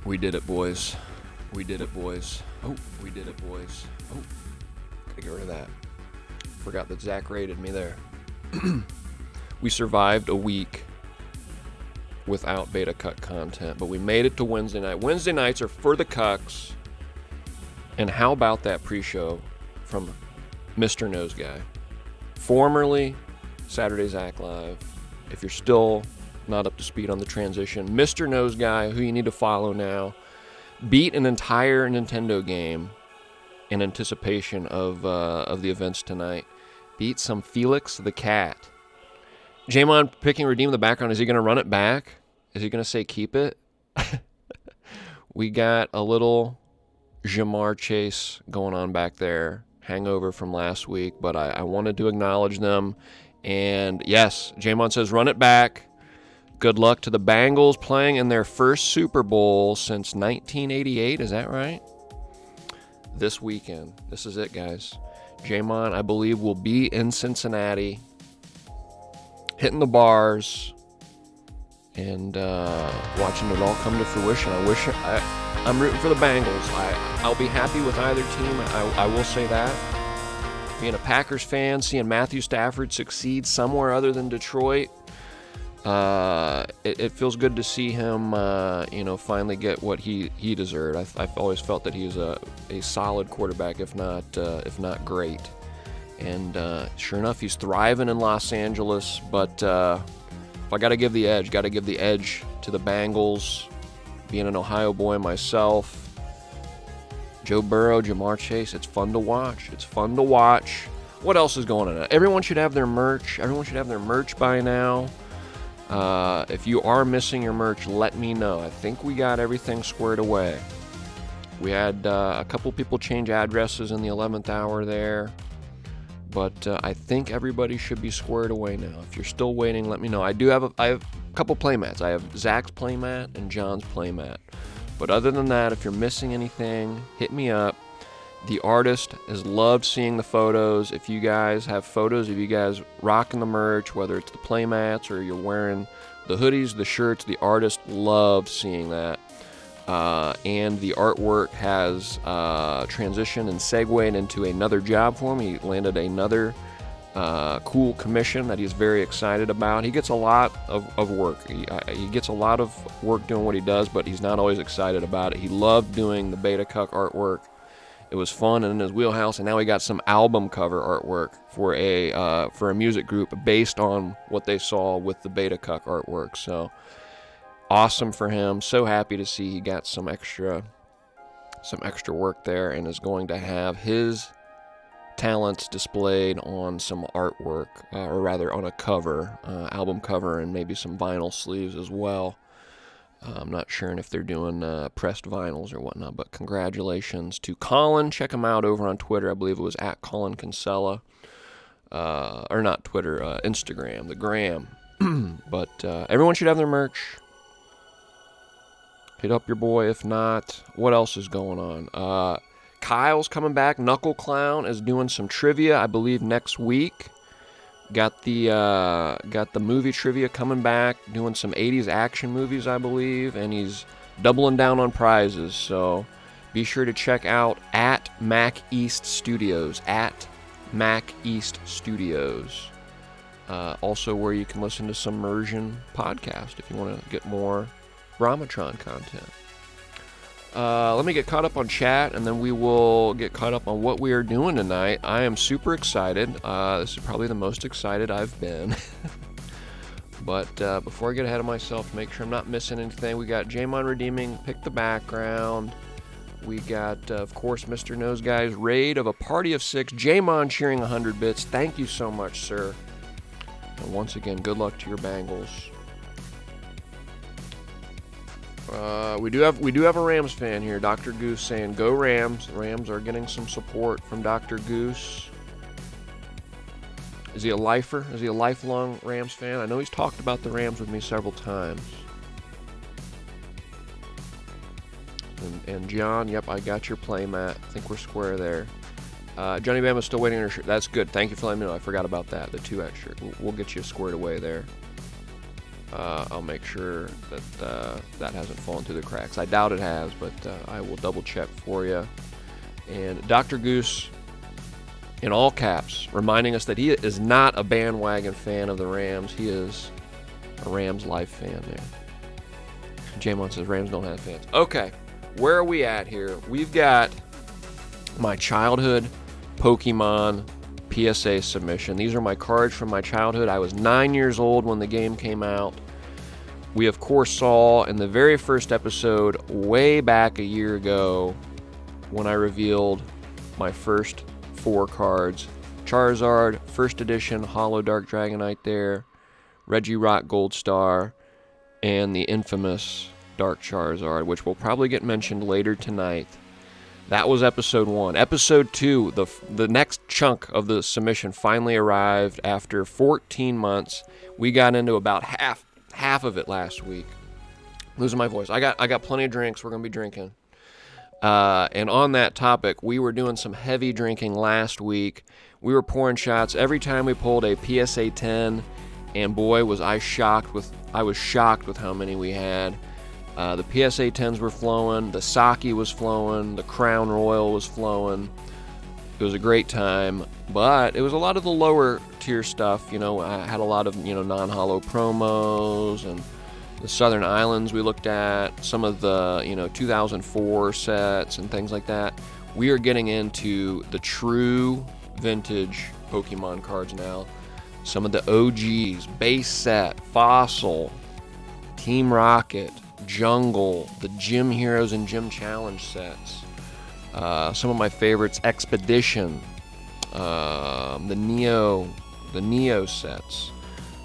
We did it, boys. We did it, boys. Oh, we did it, boys. Oh, gotta get rid of that. Forgot that Zach rated me there. We survived a week without Betacuck content, but we made it to Wednesday night. Wednesday nights are for the cucks. And how about that pre-show from Mr. Nose Guy? Formerly Saturday Zach Live. If you're still not up to speed on the transition, Mr. Nose Guy, who you need to follow now, beat an entire Nintendo game in anticipation of the events tonight. Beat some Felix the Cat. Jamon picking Redeem in the background. Is he going to run it back? Is he going to say keep it? We got a little Jamar chase going on back there. Hangover from last week, but I wanted to acknowledge them. And yes, Jamon says run it back. Good luck to the Bengals playing in their first Super Bowl since 1988. Is that right? This weekend. This is it, guys. Jamon, I believe, will be in Cincinnati, hitting the bars, and watching it all come to fruition. I'm rooting for the Bengals. I'll be happy with either team. I will say that. Being a Packers fan, seeing Matthew Stafford succeed somewhere other than Detroit, it feels good to see him, finally get what he deserved. I've always felt that he's a solid quarterback, if not great. And sure enough, he's thriving in Los Angeles. But if I got to give the edge to the Bengals. Being an Ohio boy myself, Joe Burrow, Jamar Chase, it's fun to watch. What else is going on? Everyone should have their merch. By now. If you are missing your merch, let me know. I think we got everything squared away. We had a couple people change addresses in the 11th hour there. But I think everybody should be squared away now. If you're still waiting, let me know. I have a couple playmats. I have Zach's playmat and John's playmat. But other than that, if you're missing anything, hit me up. The artist has loved seeing the photos. If you guys have photos of you guys rocking the merch, whether it's the playmats or you're wearing the hoodies, the shirts, the artist loved seeing that. And the artwork has transitioned and segued into another job for him. He landed another cool commission that he's very excited about. He gets a lot of work. He gets a lot of work doing what he does, but he's not always excited about it. He loved doing the Betacuck artwork. It was fun and in his wheelhouse, and now he got some album cover artwork for a music group based on what they saw with the Betacuck artwork. So awesome for him. So happy to see he got some extra work there and is going to have his talents displayed on some artwork, or rather on a cover, album cover, and maybe some vinyl sleeves as well. I'm not sure if they're doing pressed vinyls or whatnot, but congratulations to Colin. Check him out over on Twitter. I believe it was at Colin Kinsella. Or not Twitter, Instagram, the gram. But everyone should have their merch. Hit up your boy if not. What else is going on? Kyle's coming back. Knuckle Clown is doing some trivia, I believe, next week. Got the movie trivia coming back, doing some 80s action movies, I believe, and he's doubling down on prizes. So be sure to check out at Mac East Studios, also where you can listen to Submersion Podcast if you want to get more Brahmatron content. Let me get caught up on chat, and then we will get caught up on what we are doing tonight. I am super excited. This is probably the most excited I've been. But before I get ahead of myself, make sure I'm not missing anything. We got Jamon redeeming Pick the Background. We got, of course, Mr. Nose Guy's raid of a party of 6. Jamon cheering 100 bits. Thank you so much, sir. And once again, good luck to your Bengals. We do have a Rams fan here, Dr. Goose, saying go Rams. The Rams are getting some support from Dr. Goose. Is he a lifer? Is he a lifelong Rams fan? I know he's talked about the Rams with me several times. And John, yep, I got your playmat. I think we're square there. Johnny Bama's still waiting on her shirt. That's good. Thank you for letting me know. I forgot about that. The 2X shirt. We'll get you squared away there. I'll make sure that that hasn't fallen through the cracks. I doubt it has, but I will double check for you. And Dr. Goose, in all caps, reminding us that he is not a bandwagon fan of the Rams. He is a Rams life fan there. Jamon says Rams don't have fans. Okay, where are we at here? We've got my childhood Pokemon PSA submission. These are my cards from my childhood. I was 9 years old when the game came out. We, of course, saw in the very first episode way back a year ago when I revealed my first 4 cards. Charizard, first edition, Holo Dark Dragonite there, Regirock Gold Star, and the infamous Dark Charizard, which will probably get mentioned later tonight. That was episode 1. Episode 2, the next chunk of the submission finally arrived after 14 months. We got into about half of it last week. Losing my voice. I got plenty of drinks. We're going to be drinking. And on that topic, we were doing some heavy drinking last week. We were pouring shots every time we pulled a PSA 10, and boy, was I shocked with how many we had. The PSA 10s were flowing, the sake was flowing, the Crown Royal was flowing. It was a great time, but it was a lot of the lower tier stuff. You know, I had a lot of, non-holo promos, and the Southern Islands we looked at, some of the, 2004 sets and things like that. We are getting into the true vintage Pokemon cards now. Some of the OGs, base set, Fossil, Team Rocket, Jungle, the Gym Heroes and Gym Challenge sets. Some of my favorites, Expedition, the Neo sets.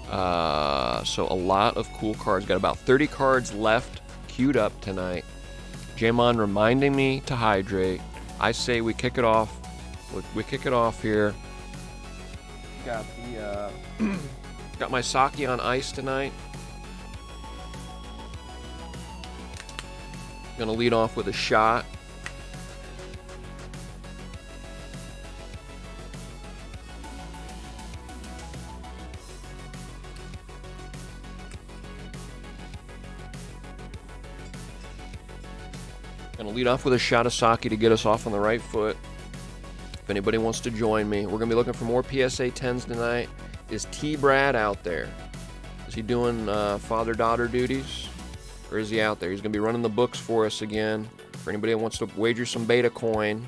So a lot of cool cards. Got about 30 cards left queued up tonight. Jamon reminding me to hydrate. I say we kick it off. We kick it off here. Got the got my sake on ice tonight. Gonna lead off with a shot. Gonna lead off with a shot of sake to get us off on the right foot. If anybody wants to join me, we're gonna be looking for more PSA 10s tonight. Is T-Brad out there? Is he doing father-daughter duties? Or is he out there? He's going to be running the books for us again. For anybody that wants to wager some beta coin.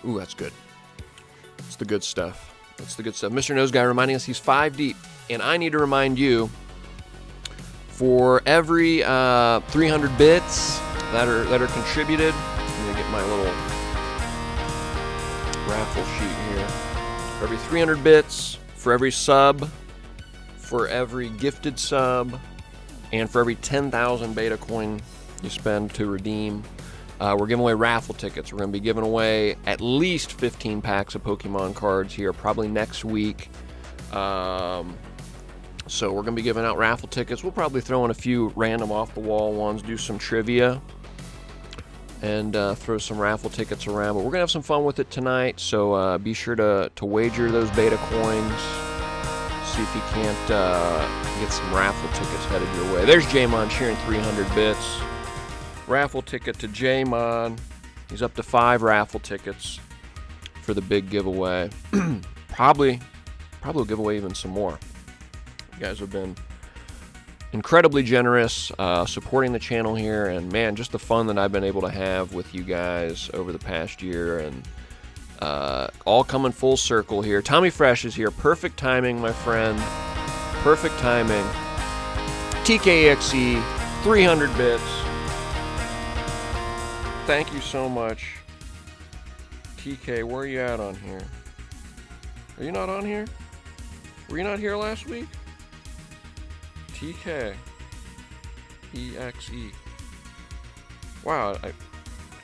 Ooh, that's good. That's the good stuff. That's the good stuff. Mr. Nose Guy reminding us he's 5 deep. And I need to remind you, for every 300 bits that are contributed, I'm going to get my little raffle sheet here. For every 300 bits, for every sub, for every gifted sub, and for every 10,000 beta coin you spend to redeem, we're giving away raffle tickets. We're going to be giving away at least 15 packs of Pokemon cards here, probably next week. So we're going to be giving out raffle tickets. We'll probably throw in a few random off-the-wall ones, do some trivia, and throw some raffle tickets around. But we're going to have some fun with it tonight, so be sure to wager those beta coins. See if you can't get some raffle tickets headed your way. There's Jamon cheering 300 bits. Raffle ticket to Jamon. He's up to 5 raffle tickets for the big giveaway. Probably will give away even some more. You guys have been incredibly generous, supporting the channel here, and man, just the fun that I've been able to have with you guys over the past year, and all coming full circle here. Tommy Fresh is here. Perfect timing, my friend. Perfect timing. TKXE, 300 bits. Thank you so much. TK, where are you at on here? Are you not on here? Were you not here last week? TK. EXE. Wow, I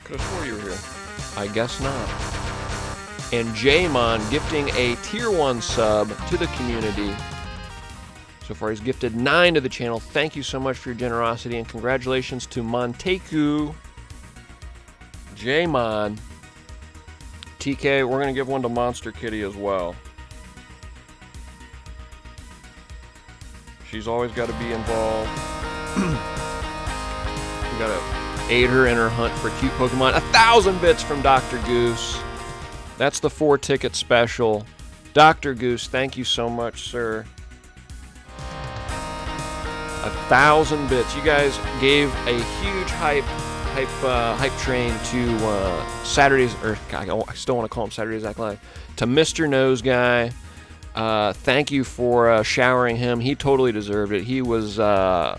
could have swore you were here. I guess not. And Jamon gifting a tier 1 sub to the community. So far he's gifted 9 to the channel. Thank you so much for your generosity, and congratulations to Monteku. Jamon, TK, we're going to give one to Monster Kitty as well. She's always got to be involved. We got to aid her in her hunt for cute Pokemon. 1,000 bits from Dr. Goose. That's the 4-ticket special. Dr. Goose, thank you so much, sir. 1,000 bits. You guys gave a huge hype train to Saturdays, or I still want to call him Saturdays Act Live, to Mr. Nose Guy. Thank you for showering him. He totally deserved it. He was high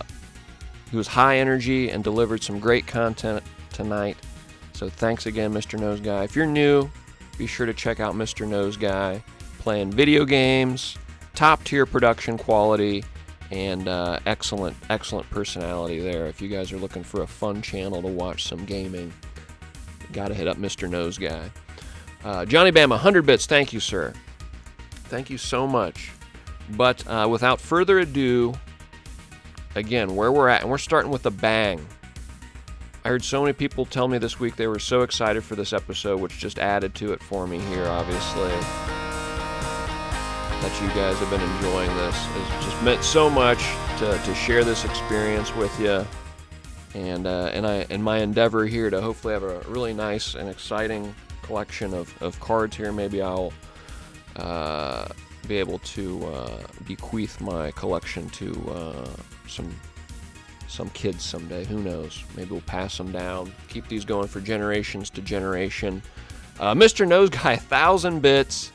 energy and delivered some great content tonight. So thanks again, Mr. Nose Guy. If you're new, be sure to check out Mr. Nose Guy playing video games, top tier production quality, and excellent personality there. If you guys are looking for a fun channel to watch some gaming, gotta hit up Mr. Nose Guy. Johnny Bam, 100 bits. Thank you, sir. Thank you so much. But without further ado, again, where we're at, and we're starting with a bang. I heard so many people tell me this week they were so excited for this episode, which just added to it for me here, obviously. That you guys have been enjoying this. It's just meant so much to share this experience with you, and in my endeavor here to hopefully have a really nice and exciting collection of cards here. Maybe I'll be able to bequeath my collection to some kids someday. Who knows? Maybe we'll pass them down. Keep these going for generations to generation. Mr. Nose Guy, 1,000 bits.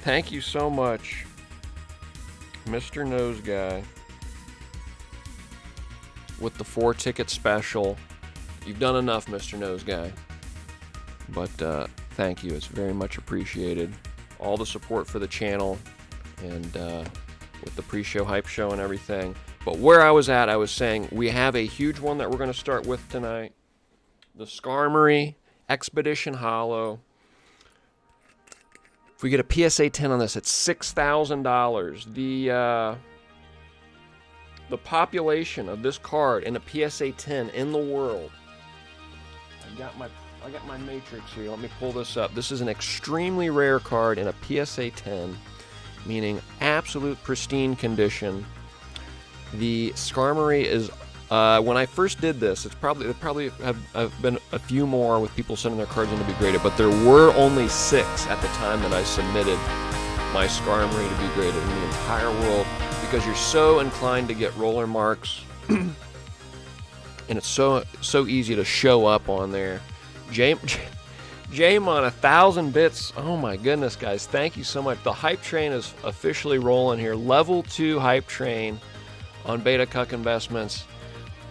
Thank you so much, Mr. Nose Guy, with the 4-ticket special. You've done enough, Mr. Nose Guy. But thank you. It's very much appreciated. All the support for the channel and with the pre-show hype show and everything. But where I was at, I was saying we have a huge one that we're going to start with tonight. The Skarmory Expedition Holo. If we get a PSA 10 on this, it's $6,000. The population of this card in a PSA 10 in the world. I got my matrix here. Let me pull this up. This is an extremely rare card in a PSA 10, meaning absolute pristine condition. The Skarmory is, when I first did this, there probably have been a few more with people sending their cards in to be graded, but there were only 6 at the time that I submitted my Skarmory to be graded in the entire world, because you're so inclined to get roller marks, and it's so easy to show up on there. Jamon, 1,000 bits. Oh my goodness, guys. Thank you so much. The hype train is officially rolling here. Level 2 hype train on Betacuck Investments.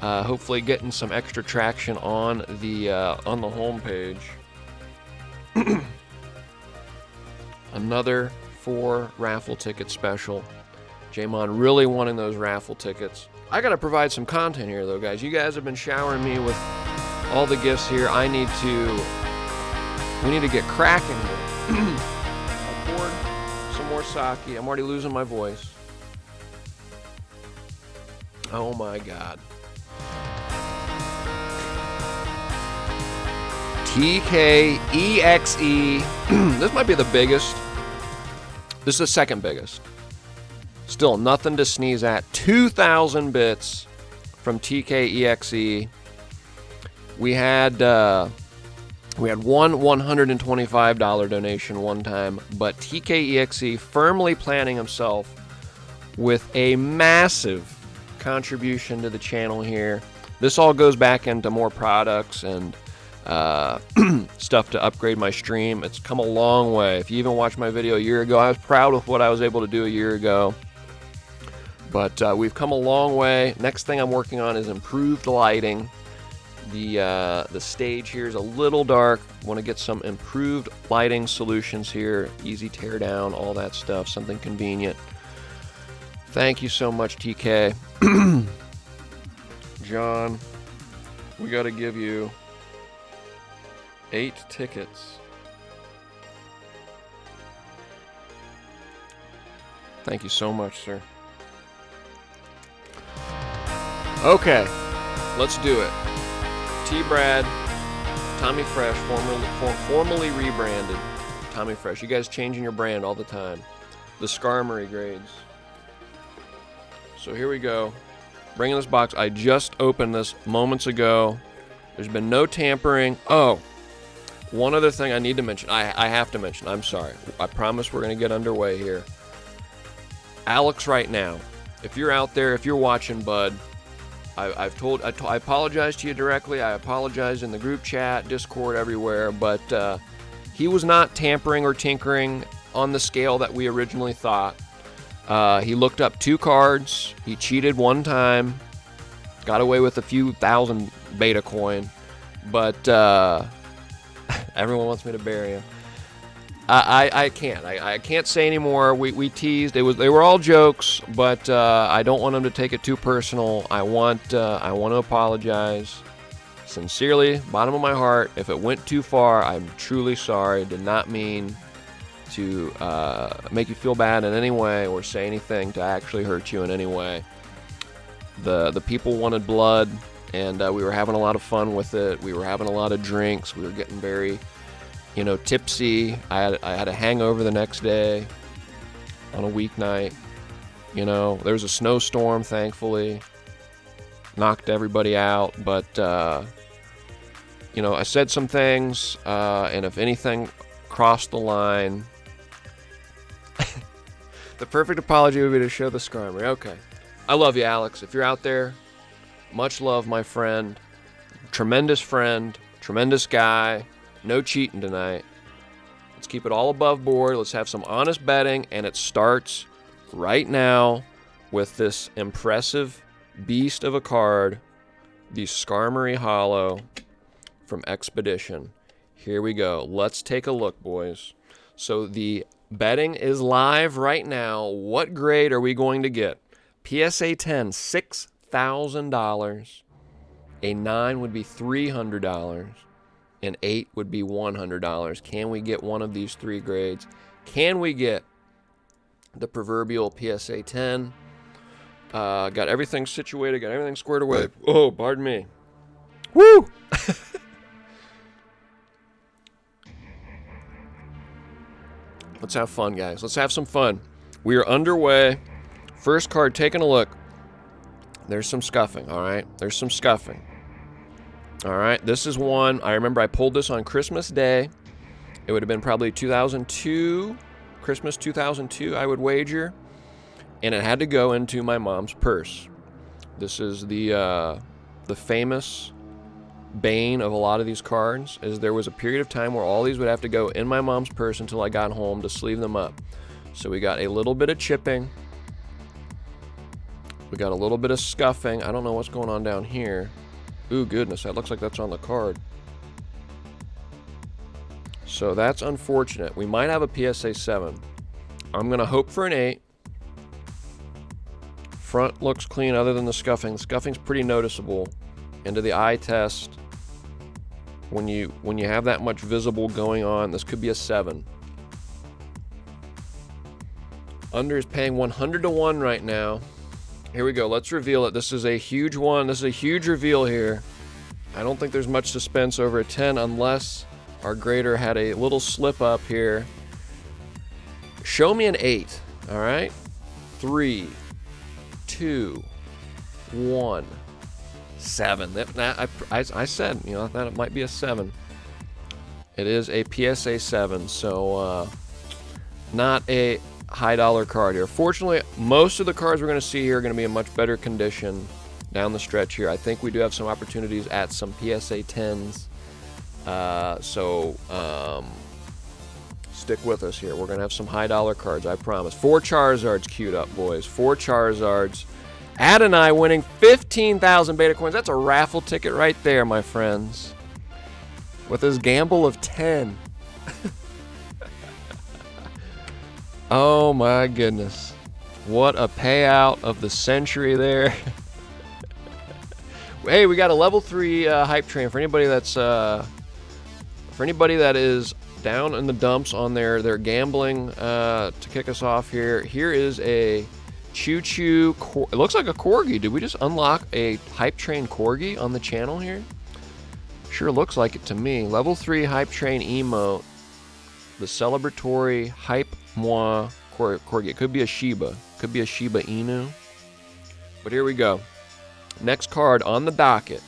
Hopefully getting some extra traction on the homepage. Another 4 raffle ticket special. Jamon really wanting those raffle tickets. I gotta provide some content here though, guys. You guys have been showering me with all the gifts here. We need to get cracking here. I poured some more sake. I'm already losing my voice. Oh my God. TKEXE. This might be the biggest. This is the second biggest. Still nothing to sneeze at. 2,000 bits from TKEXE. We had one $125 donation one time, but TKEXE firmly planning himself with a massive contribution to the channel here. This all goes back into more products and stuff to upgrade my stream. It's come a long way. If you even watched my video a year ago, I was proud of what I was able to do a year ago. But we've come a long way. Next thing I'm working on is improved lighting. The stage here is a little dark. Want to get some improved lighting solutions here. Easy tear down, all that stuff. Something convenient. Thank you so much, TK. John, we got to give you 8 tickets. Thank you so much, sir. Okay, let's do it. T-Brad, Tommy Fresh, formerly rebranded. Tommy Fresh. You guys changing your brand all the time. The Skarmory grades. So here we go. Bringing this box. I just opened this moments ago. There's been no tampering. Oh, one other thing I need to mention. I have to mention. I'm sorry. I promise we're going to get underway here. Alex, right now, if you're out there, if you're watching, bud, I apologize to you directly. I apologize in the group chat, Discord, everywhere. But he was not tampering or tinkering on the scale that we originally thought. He looked up 2 cards. He cheated 1 time. Got away with a few thousand beta coin. But everyone wants me to bury him. I can't. I can't say anymore. We teased. They were all jokes, but I don't want him to take it too personal. I want to apologize sincerely, bottom of my heart. If it went too far, I'm truly sorry. Did not mean to make you feel bad in any way or say anything to actually hurt you in any way. The people wanted blood, and we were having a lot of fun with it. We were having a lot of drinks. We were getting very, tipsy. I had a hangover the next day on a weeknight. There was a snowstorm, thankfully. Knocked everybody out, but I said some things, and if anything crossed the line, the perfect apology would be to show the Skarmory. Okay. I love you, Alex. If you're out there, much love, my friend. Tremendous guy. No cheating tonight. Let's keep it all above board. Let's have some honest betting, and it starts right now with this impressive beast of a card, the Skarmory Holo from Expedition. Here we go. Let's take a look, boys. So the betting is live right now. What grade are we going to get? PSA 10, $6,000. A 9 would be $300. An 8 would be $100. Can we get one of these 3 grades? Can we get the proverbial PSA 10? Got everything situated, got everything squared away. Oh, pardon me. Woo! Let's have fun, guys. Let's have some fun. We are underway. First card, taking a look. There's some scuffing, all right? There's some scuffing. All right, this is one. I remember I pulled this on Christmas Day. It would have been probably 2002, Christmas 2002, I would wager. And it had to go into my mom's purse. This is the famous bane of a lot of these cards, is there was a period of time where all these would have to go in my mom's purse until I got home to sleeve them up. So we got a little bit of chipping. We got a little bit of scuffing. I don't know what's going on down here. Ooh, goodness, that looks like that's on the card. So that's unfortunate. We might have a PSA 7. I'm going to hope for an 8. Front looks clean other than the scuffing. The scuffing's pretty noticeable. Into the eye test, when you have that much visible going on, this could be a 7. Under is paying 100 to 1 right now. Here we go. Let's reveal it. This is a huge one. This is a huge reveal here. I don't think there's much suspense over a 10 unless our grader had a little slip up here. Show me an 8. All right. 3, 2, 1. 7. I said, that it might be a 7. It is a PSA 7, so not a high dollar card here. Fortunately, most of the cards we're going to see here are going to be in much better condition down the stretch here. I think we do have some opportunities at some PSA 10s. So stick with us here. We're going to have some high dollar cards, I promise. 4 Charizards queued up, boys. 4 Charizards. Adonai winning 15,000 beta coins. That's a raffle ticket right there, my friends. With his gamble of 10. Oh my goodness. What a payout of the century there. Hey, we got a level 3 hype train for anybody that's that is down in the dumps on their gambling to kick us off here. Here is a Choo-Choo. It looks like a Corgi. Did we just unlock a hype train Corgi on the channel here? Sure looks like it to me. Level 3 hype train emote. the celebratory Hype Moi Corgi. It could be a Shiba. Could be a Shiba Inu. But here we go. Next card on the docket.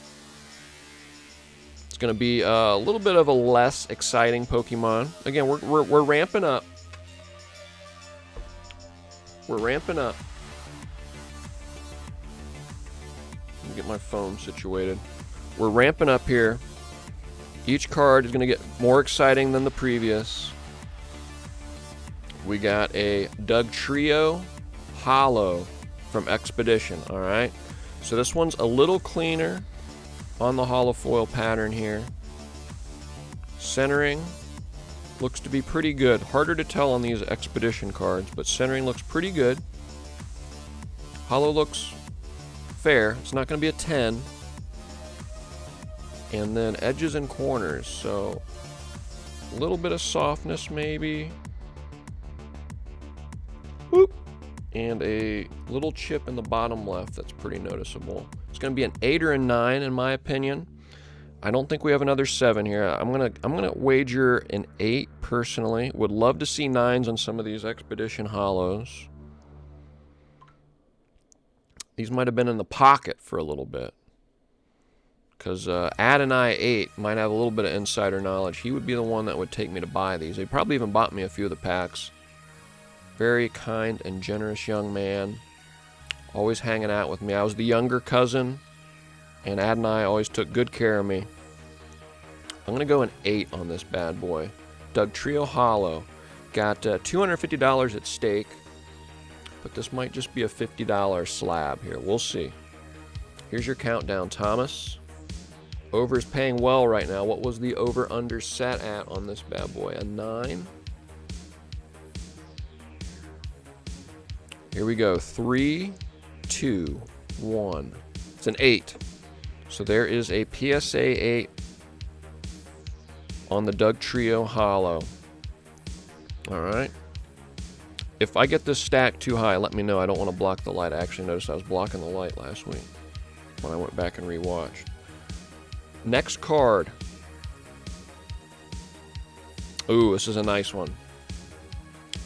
It's going to be a little bit of a less exciting Pokemon. Again, we're ramping up. We're ramping up. Let me get my phone situated. We're ramping up here. Each card is going to get more exciting than the previous. We got a Dugtrio Holo from Expedition, alright? So this one's a little cleaner on the holofoil pattern here. Centering looks to be pretty good. Harder to tell on these Expedition cards, but centering looks pretty good. Holo looks fair. It's not going to be a 10. And then edges and corners, so a little bit of softness maybe. Whoop. And a little chip in the bottom left that's pretty noticeable. It's going to be an 8 or a 9 in my opinion. I don't think we have another 7 here. I'm gonna wager an 8 personally. Would love to see 9s on some of these Expedition Holos. These might have been in the pocket for a little bit. Because Adonai 8 might have a little bit of insider knowledge. He would be the one that would take me to buy these. He probably even bought me a few of the packs. Very kind and generous young man. Always hanging out with me. I was the younger cousin, and Adonai always took good care of me. I'm going to go an 8 on this bad boy. Dugtrio Holo. Got $250 at stake, but this might just be a $50 slab here. We'll see. Here's your countdown, Thomas. Over is paying well right now. What was the over-under set at on this bad boy? A 9? Here we go. 3, 2, 1. It's an 8. So there is a PSA 8 on the Dugtrio Holo. Alright. If I get this stack too high, let me know. I don't want to block the light. I actually noticed I was blocking the light last week when I went back and rewatched. Next card. Ooh, this is a nice one.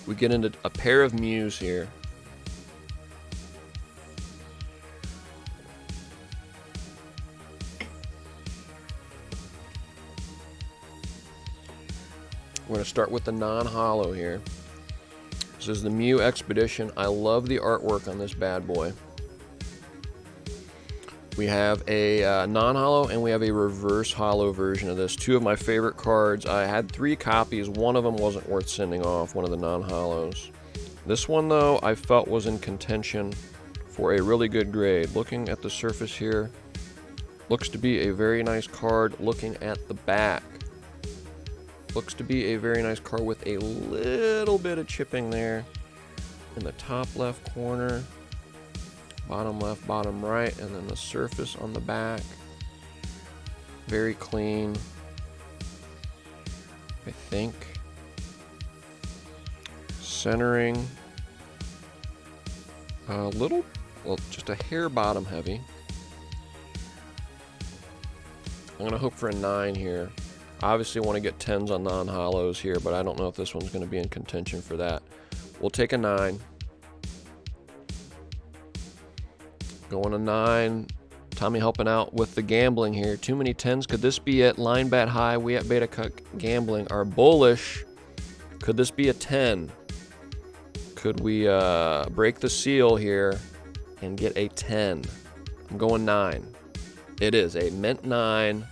We get into a pair of Mews here. We're going to start with the non-holo here. This is the Mew Expedition. I love the artwork on this bad boy. We have a non-holo and we have a reverse holo version of this. Two of my favorite cards. I had 3 copies. One of them wasn't worth sending off, one of the non-holos. This one, though, I felt was in contention for a really good grade. Looking at the surface here, looks to be a very nice card. Looking at the back, looks to be a very nice card with a little bit of chipping there in the top left corner. Bottom left, bottom right, and then the surface on the back. Very clean, I think. Centering. A little, well, just a hair bottom heavy. I'm going to hope for a 9 here. Obviously want to get 10s on non-holos here, but I don't know if this one's going to be in contention for that. We'll take a 9. Going to 9. Tommy helping out with the gambling here. Too many 10s. Could this be at line bet high? We at Betacuck Gambling are bullish. Could this be a 10? Could we break the seal here and get a 10? I'm going 9. It is a mint 9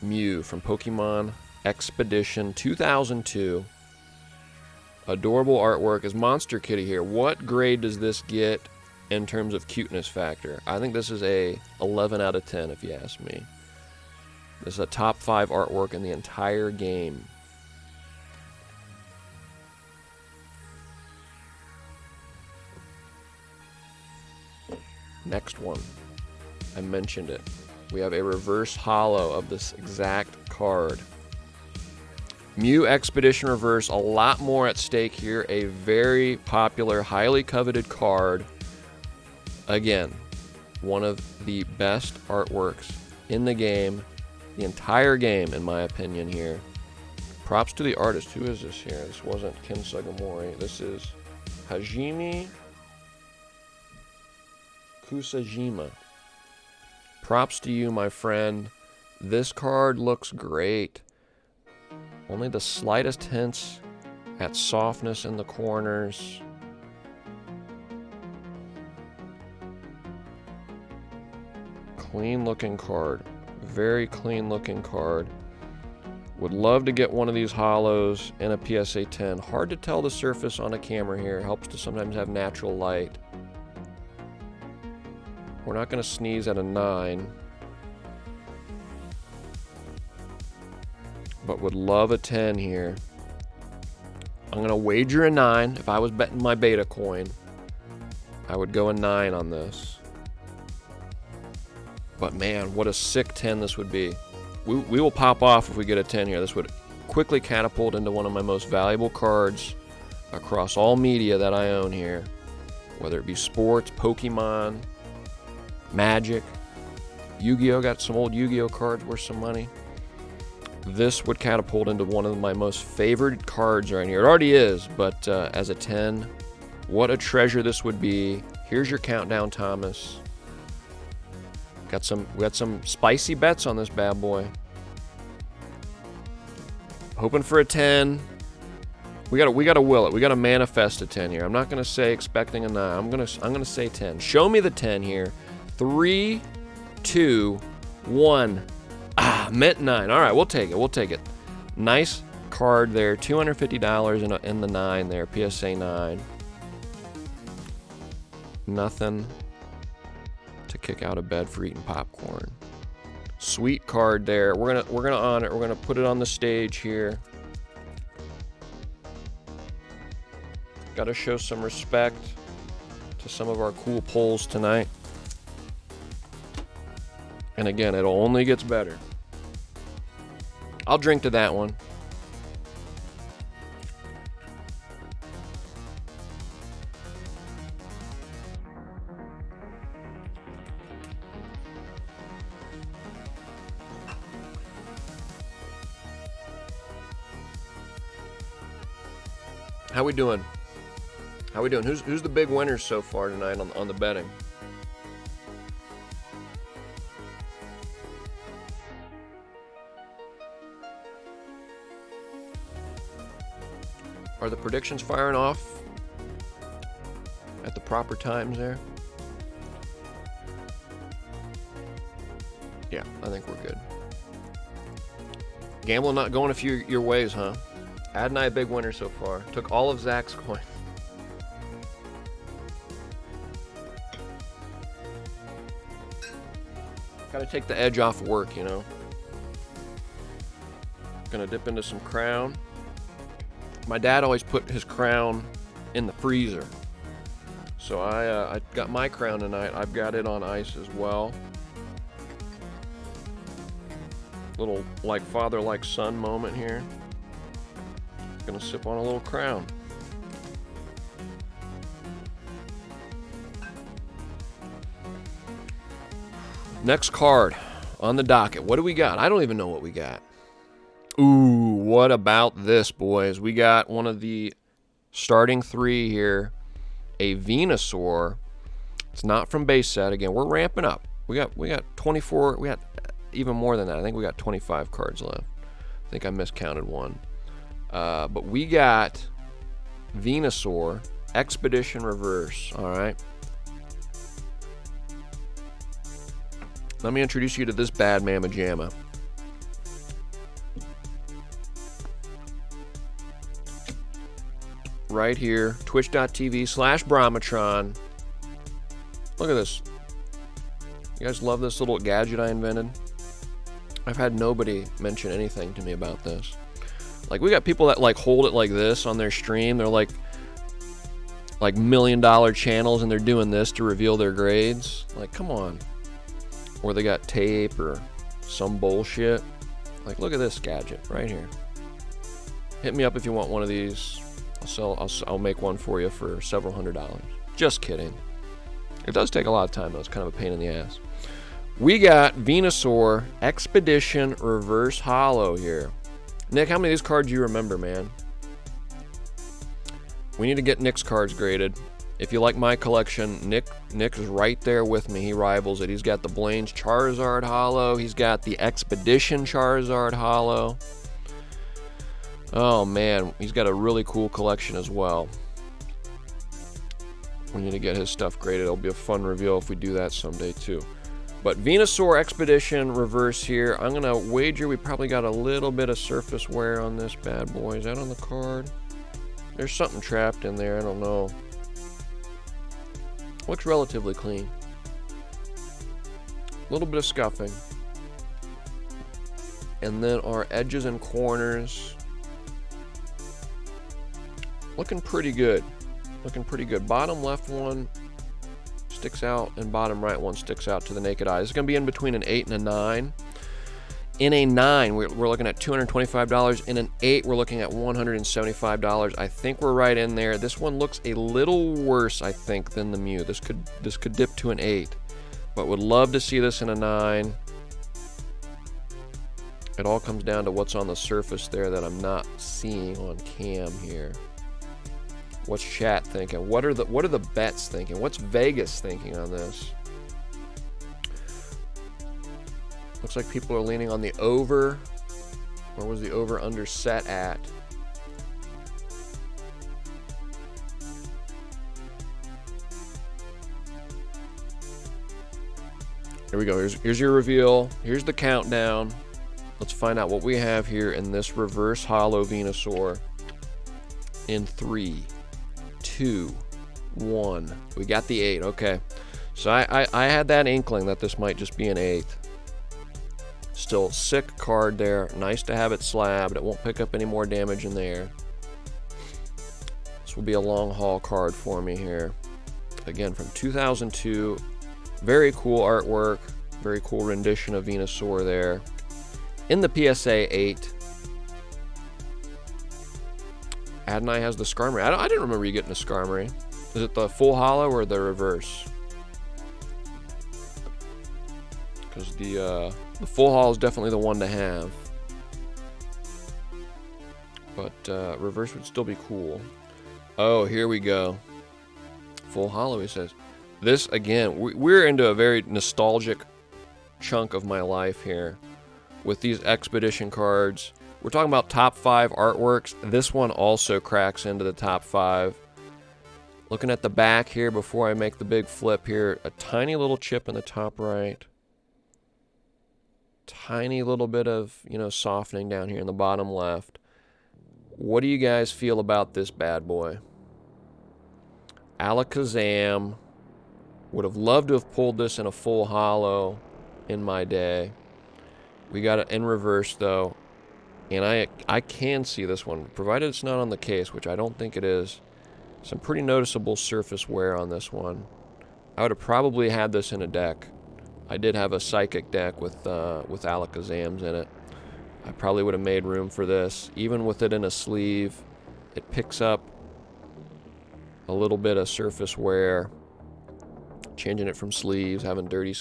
Mew from Pokemon Expedition 2002. Adorable artwork. Is Monster Kitty here? What grade does this get in terms of cuteness factor? I think this is a 11 out of 10 if you ask me. This is a top 5 artwork in the entire game. Next one. I mentioned it. We have a reverse holo of this exact card. Mew Expedition Reverse, a lot more at stake here. A very popular, highly coveted card. Again, one of the best artworks in the game. The entire game, in my opinion here. Props to the artist. Who is this here? This wasn't Ken Sugimori. This is Hajime Kusajima. Props to you, my friend. This card looks great. Only the slightest hints at softness in the corners. Clean looking card. Very clean looking card. Would love to get one of these hollows in a PSA 10. Hard to tell the surface on a camera here. Helps to sometimes have natural light. We're not going to sneeze at a 9. But would love a 10 here. I'm going to wager a 9. If I was betting my beta coin, I would go a 9 on this. But man, what a sick 10 this would be. We will pop off if we get a 10 here. This would quickly catapult into one of my most valuable cards across all media that I own here. Whether it be sports, Pokemon, Magic, Yu-Gi-Oh! Got some old Yu-Gi-Oh! Cards worth some money. This would catapult into one of my most favored cards right here. It already is, but as a 10, what a treasure this would be. Here's your countdown, Thomas. We got some spicy bets on this bad boy. Hoping for a 10. We gotta will it. We gotta manifest a 10 here. I'm not gonna say expecting a 9. I'm gonna say 10. Show me the 10 here. 3, 2, 1. Meant 9. All right, we'll take it. We'll take it. Nice card there. $250 in the 9 there. PSA 9. Nothing to kick out of bed for eating popcorn. Sweet card there. We're gonna honor it. We're gonna put it on the stage here. Got to show some respect to some of our cool pulls tonight. And again, it only gets better. I'll drink to that one. How we doing? How we doing? Who's the big winners so far tonight on the betting? Are the predictions firing off at the proper times there? Yeah, I think we're good. Gambling not going a few your ways, huh? Ad and I a big winner so far. Took all of Zach's coin. Gotta take the edge off work, you know. Gonna dip into some Crown. My dad always put his Crown in the freezer. So I got my Crown tonight. I've got it on ice as well. Little like father like son moment here. Gonna sip on a little Crown. Next card on the docket. What do we got? I don't even know what we got. Ooh, what about this, boys? We got one of the starting 3 here. A Venusaur. It's not from base set. Again, we're ramping up. We got 24. We got even more than that. I think we got 25 cards left. I think I miscounted one. But we got Venusaur Expedition Reverse. All right. Let me introduce you to this bad mamma jamma. Right here, twitch.tv/Brahmatron. Look at this. You guys love this little gadget I invented? I've had nobody mention anything to me about this. Like, we got people that like hold it like this on their stream. They're like $1 million channels and they're doing this to reveal their grades. Like, come on. Or they got tape or some bullshit. Like, look at this gadget right here. Hit me up if you want one of these. I'll make one for you for several $100s. Just kidding. It does take a lot of time though. It's kind of a pain in the ass. We got Venusaur Expedition Reverse Hollow here. Nick, how many of these cards do you remember, man? We need to get Nick's cards graded. If you like my collection, Nick is right there with me. He rivals it. He's got the Blaine's Charizard Holo. He's got the Expedition Charizard Holo. Oh, man. He's got a really cool collection as well. We need to get his stuff graded. It'll be a fun reveal if we do that someday, too. But Venusaur Expedition reverse here. I'm going to wager we probably got a little bit of surface wear on this bad boy. Is that on the card? There's something trapped in there. I don't know. Looks relatively clean. A little bit of scuffing. And then our edges and corners. Looking pretty good. Looking pretty good. Bottom left one sticks out, and bottom right one sticks out to the naked eye. This is going to be in between an 8 and a 9. In a 9, we're looking at $225. In an 8, we're looking at $175. I think we're right in there. This one looks a little worse, I think, than the Mew. This could dip to an 8, but would love to see this in a 9. It all comes down to what's on the surface there that I'm not seeing on cam here. What's chat thinking? What are the bets thinking? What's Vegas thinking on this? Looks like people are leaning on the over. Where was the over under set at? Here we go. Here's your reveal. Here's the countdown. Let's find out what we have here in this reverse holo Venusaur. In 3, 2, 1. We got the 8. Okay. So I had that inkling that this might just be an 8. Still sick card there. Nice to have it slabbed. It won't pick up any more damage in there. This will be a long haul card for me here. Again, from 2002. Very cool artwork. Very cool rendition of Venusaur there. In the PSA 8. Adonai has the Skarmory. I didn't remember you getting a Skarmory. Is it the full holo or the reverse? Because the full holo is definitely the one to have. But reverse would still be cool. Oh, here we go. Full holo, he says. This, again, we're into a very nostalgic chunk of my life here with these Expedition cards. We're talking about top 5 artworks. This one also cracks into the top 5. Looking at the back here before I make the big flip here, a tiny little chip in the top right. Tiny little bit of, softening down here in the bottom left. What do you guys feel about this bad boy? Alakazam. Would have loved to have pulled this in a full holo in my day. We got it in reverse though. And I can see this one, provided it's not on the case, which I don't think it is. Some pretty noticeable surface wear on this one. I would have probably had this in a deck. I did have a Psychic deck with Alakazams in it. I probably would have made room for this. Even with it in a sleeve, it picks up a little bit of surface wear. Changing it from sleeves, having dirty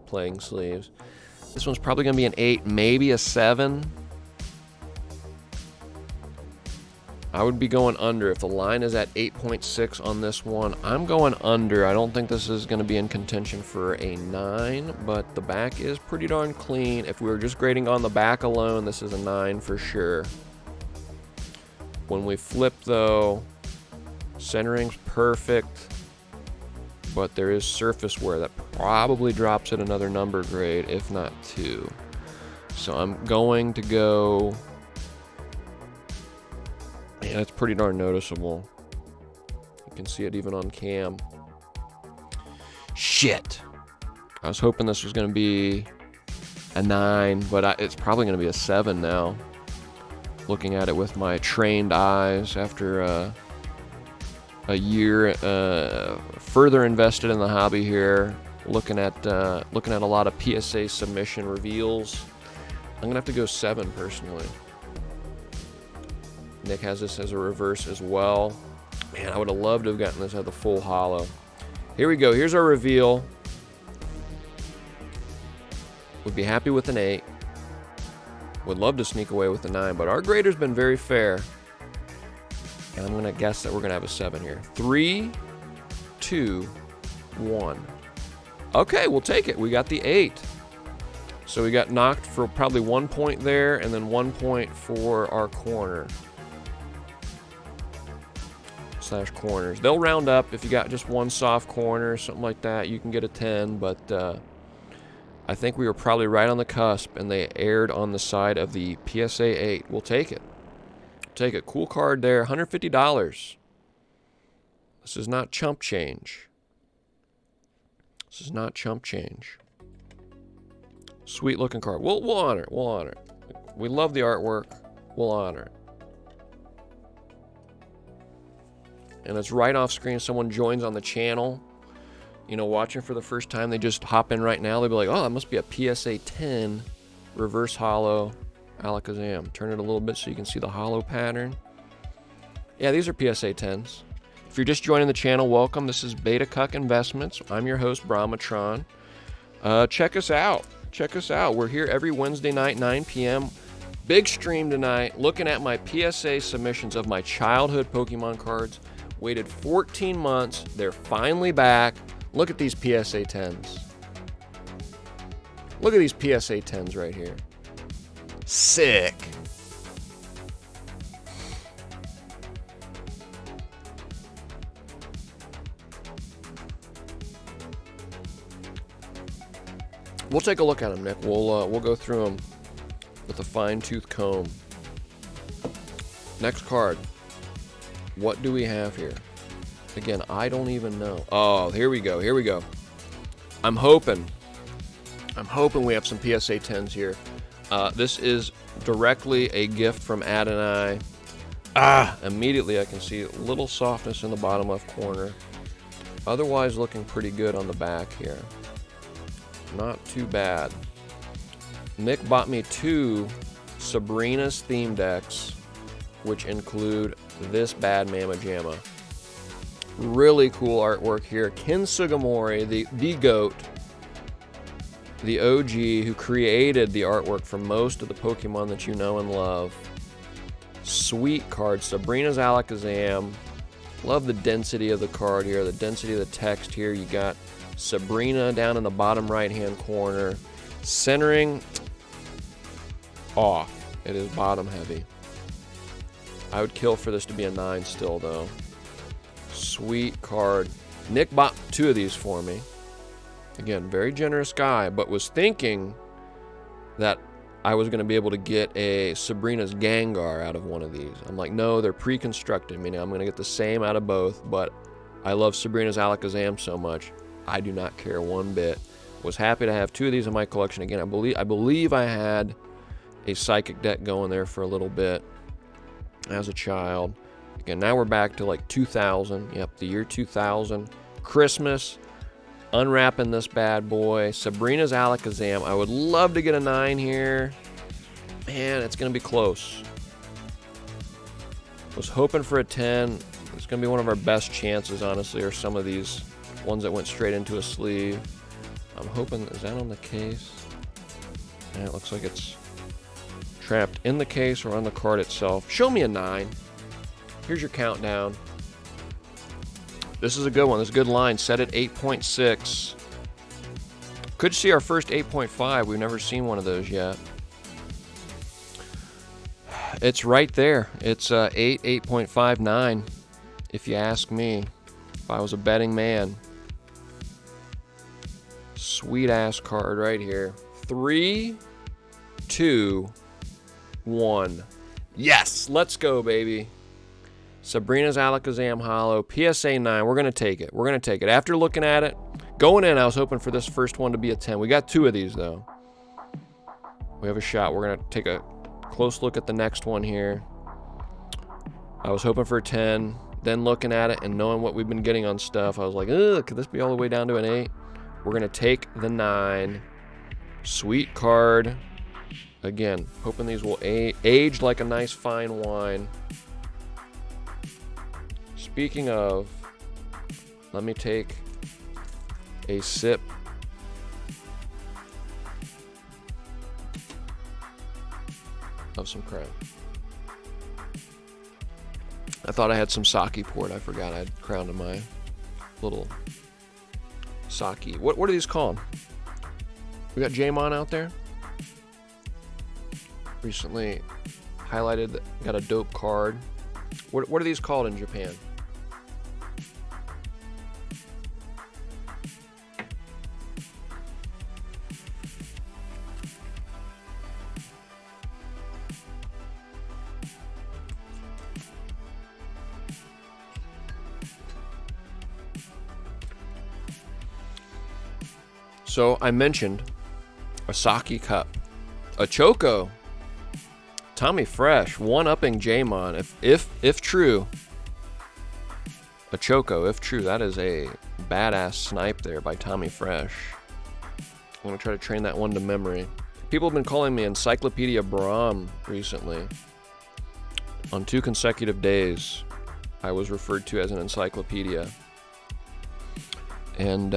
playing sleeves. This one's probably going to be an 8, maybe a 7. I would be going under. If the line is at 8.6 on this one, I'm going under. I don't think this is going to be in contention for a 9, but the back is pretty darn clean. If we were just grading on the back alone, this is a 9 for sure. When we flip, though, centering's perfect, but there is surface wear that probably drops it another number grade, if not 2. So I'm going to go... Yeah, it's pretty darn noticeable. You can see it even on cam. Shit! I was hoping this was going to be a 9, but it's probably going to be a 7 now. Looking at it with my trained eyes after a year further invested in the hobby here, looking at a lot of PSA submission reveals. I'm going to have to go 7 personally. Nick has this as a reverse as well. Man, I would have loved to have gotten this at the full holo. Here we go. Here's our reveal. Would be happy with an 8. Would love to sneak away with the 9, but our grader's been very fair. And I'm going to guess that we're going to have a 7 here. 3, 2, 1. Okay, we'll take it. We got the 8. So we got knocked for probably 1 point there, and then 1 point for our corner. / corners. They'll round up if you got just one soft corner, something like that. You can get a 10, but I think we were probably right on the cusp, and they aired on the side of the PSA 8. We'll take it. Take it. Cool card there. $150. This is not chump change. This is not chump change. Sweet looking card. We'll honor it. We'll honor it. We love the artwork. We'll honor it. And it's right off screen. Someone joins on the channel, you know, watching for the first time. They just hop in right now. They'll be like, oh, that must be a PSA 10 reverse hollow Alakazam. Turn it a little bit so you can see the hollow pattern. Yeah, these are PSA 10s. If you're just joining the channel, welcome. This is Betacuck Investments. I'm your host, Brahmatron. Check us out. Check us out. We're here every Wednesday night, 9 p.m. Big stream tonight, looking at my PSA submissions of my childhood Pokemon cards. Waited 14 months. They're finally back. Look at these PSA 10s. Look at these PSA 10s right here. Sick. We'll take a look at them, Nick. We'll go through them with a fine-tooth comb. Next card. What do we have here? Again, I don't even know. Oh, here we go. Here we go. I'm hoping we have some PSA 10s here. This is directly a gift from Ad and I. Immediately I can see a little softness in the bottom left corner. Otherwise looking pretty good on the back here. Not too bad. Nick bought me 2 Sabrina's theme decks, which include this bad Mamma Jamma. Really cool artwork here. Ken Sugimori, the GOAT, the OG, who created the artwork for most of the Pokemon that you know and love. Sweet card. Sabrina's Alakazam. Love the density of the card here, the density of the text here. You got Sabrina down in the bottom right-hand corner. Centering off. It is bottom heavy. I would kill for this to be a 9 still, though. Sweet card. Nick bought 2 of these for me. Again, very generous guy, but was thinking that I was going to be able to get a Sabrina's Gengar out of one of these. I'm like, no, they're pre-constructed, meaning I'm going to get the same out of both, but I love Sabrina's Alakazam so much, I do not care one bit. Was happy to have 2 of these in my collection. Again, I believe I had a Psychic deck going there for a little bit as a child. Again, now we're back to like 2000. Yep, the year 2000. Christmas. Unwrapping this bad boy. Sabrina's Alakazam. I would love to get a 9 here. Man, it's going to be close. Was hoping for a 10. It's going to be one of our best chances, honestly, or some of these ones that went straight into a sleeve. I'm hoping, is that on the case? Yeah, it looks like it's trapped in the case or on the card itself. Show me a 9. Here's your countdown. This is a good one. This is a good line. Set at 8.6. Could see our first 8.5. We've never seen one of those yet. It's right there. It's 8.59, if you ask me. If I was a betting man. Sweet ass card right here. 3, 2, 1. Yes, let's go, baby. Sabrina's Alakazam Hollow, PSA 9. We're going to take it. We're going to take it. After looking at it, going in, I was hoping for this first one to be a 10. We got 2 of these, though. We have a shot. We're going to take a close look at the next one here. I was hoping for a 10. Then looking at it and knowing what we've been getting on stuff, I was like, ugh, could this be all the way down to an 8? We're going to take the 9. Sweet card. Again, hoping these will age like a nice fine wine. Speaking of, let me take a sip. some crap. I thought I had some sake poured. I forgot I had crowned my little sake. What are these called? We got Jamon out there. Recently highlighted, got a dope card. What are these called in Japan? So I mentioned a sake cup, a choco, Tommy Fresh, one-upping Jamon. If true, a choco. If true, that is a badass snipe there by Tommy Fresh. I'm gonna try to train that one to memory. People have been calling me Encyclopedia Brahm recently. On 2 consecutive days, I was referred to as an encyclopedia, and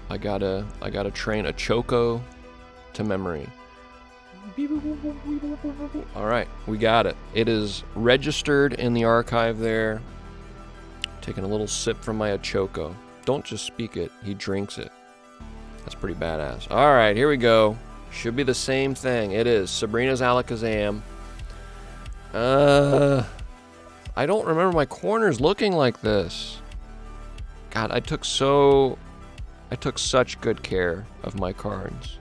I gotta train a choco to memory. All right, we got it. It is registered in the archive there. Taking a little sip from my Choco. Don't just speak it, he drinks it. That's pretty badass. All right, here we go. Should be the same thing. It is Sabrina's Alakazam. I don't remember my corners looking like this. God, I took such good care of my cards.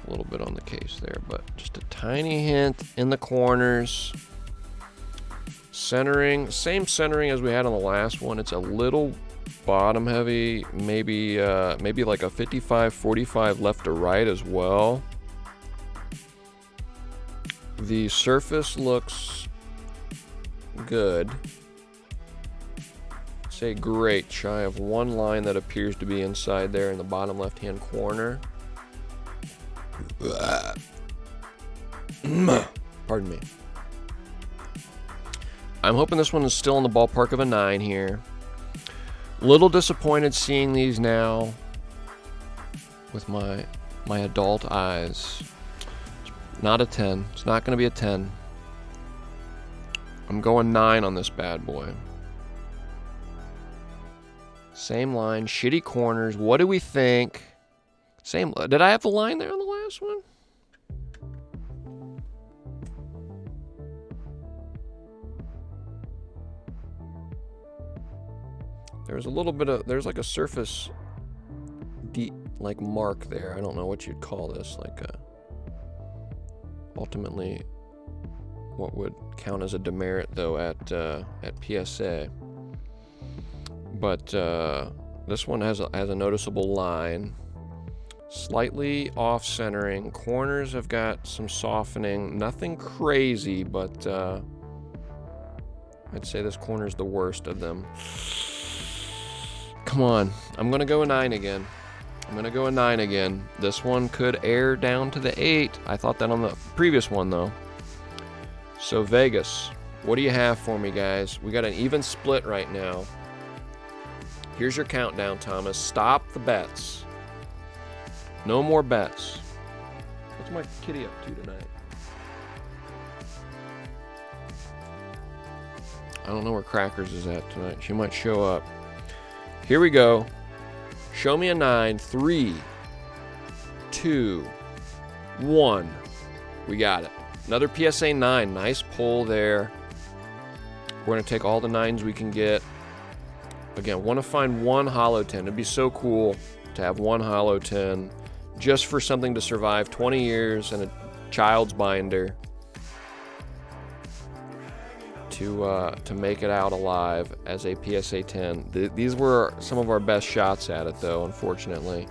A little bit on the case there, but just a tiny hint in the corners. Centering, same centering as we had on the last one. It's a little bottom heavy, maybe like a 55-45 left to right as well. The surface looks good. Say great, shy of one line that appears to be inside there in the bottom left-hand corner. Pardon me. I'm hoping this one is still in the ballpark of a 9 here. Little disappointed seeing these now with my adult eyes. Not a 10. It's not going to be a 10. I'm going 9 on this bad boy. Same line, shitty corners. What do we think? Same. Did I have the line there on the last one? There's a little bit of, there's like a surface like mark there. I don't know what you'd call this, like ultimately what would count as a demerit though at PSA. But this one has a noticeable line, slightly off centering. Corners have got some softening, nothing crazy, but I'd say this corner's the worst of them. Come on, I'm gonna go a 9 again. This one could err down to the 8. I thought that on the previous one though. So Vegas, what do you have for me, guys? We got an even split right now. Here's your countdown, Thomas. Stop the bets. No more bets. What's my kitty up to tonight? I don't know where Crackers is at tonight. She might show up. Here we go. Show me a 9. 3, 2, 1. We got it. Another PSA 9. Nice pull there. We're going to take all the 9s we can get. Again, want to find one Holo 10. It'd be so cool to have one Holo 10 just for something to survive 20 years and a child's binder to make it out alive as a PSA 10. These were some of our best shots at it, though, unfortunately.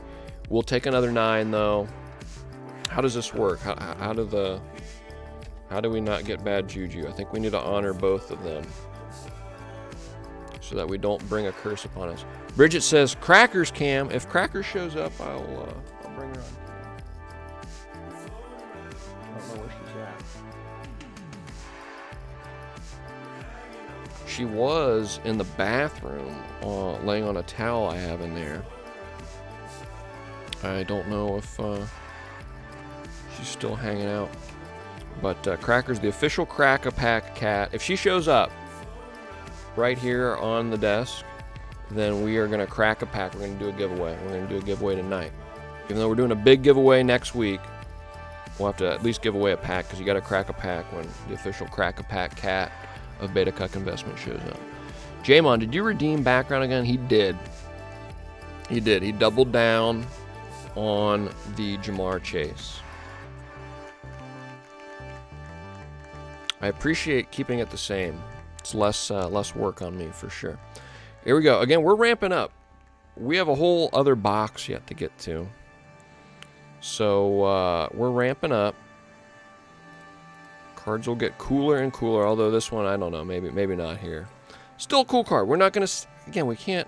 We'll take another 9, though. How does this work? How do we not get bad juju? I think we need to honor both of them so that we don't bring a curse upon us. Bridget says, Crackers, Cam. If Crackers shows up, I'll bring her on. I don't know where she's at. She was in the bathroom laying on a towel I have in there. I don't know if she's still hanging out. But Cracker's the official Crack-a-Pack cat. If she shows up right here on the desk, then we are going to crack a pack. We're going to do a giveaway. We're going to do a giveaway tonight. Even though we're doing a big giveaway next week, we'll have to at least give away a pack because you got to crack a pack when the official Crack-a-Pack cat of Betacuck Investment shows up. Jamon, did you redeem background again? He did. He did. He doubled down on the Jamar chase. I appreciate keeping it the same. It's less work on me for sure. Here we go. Again, we're ramping up. We have a whole other box yet to get to. So we're ramping up. Cards will get cooler and cooler, although this one, I don't know, maybe not here. Still a cool card. We're not going to, again, we can't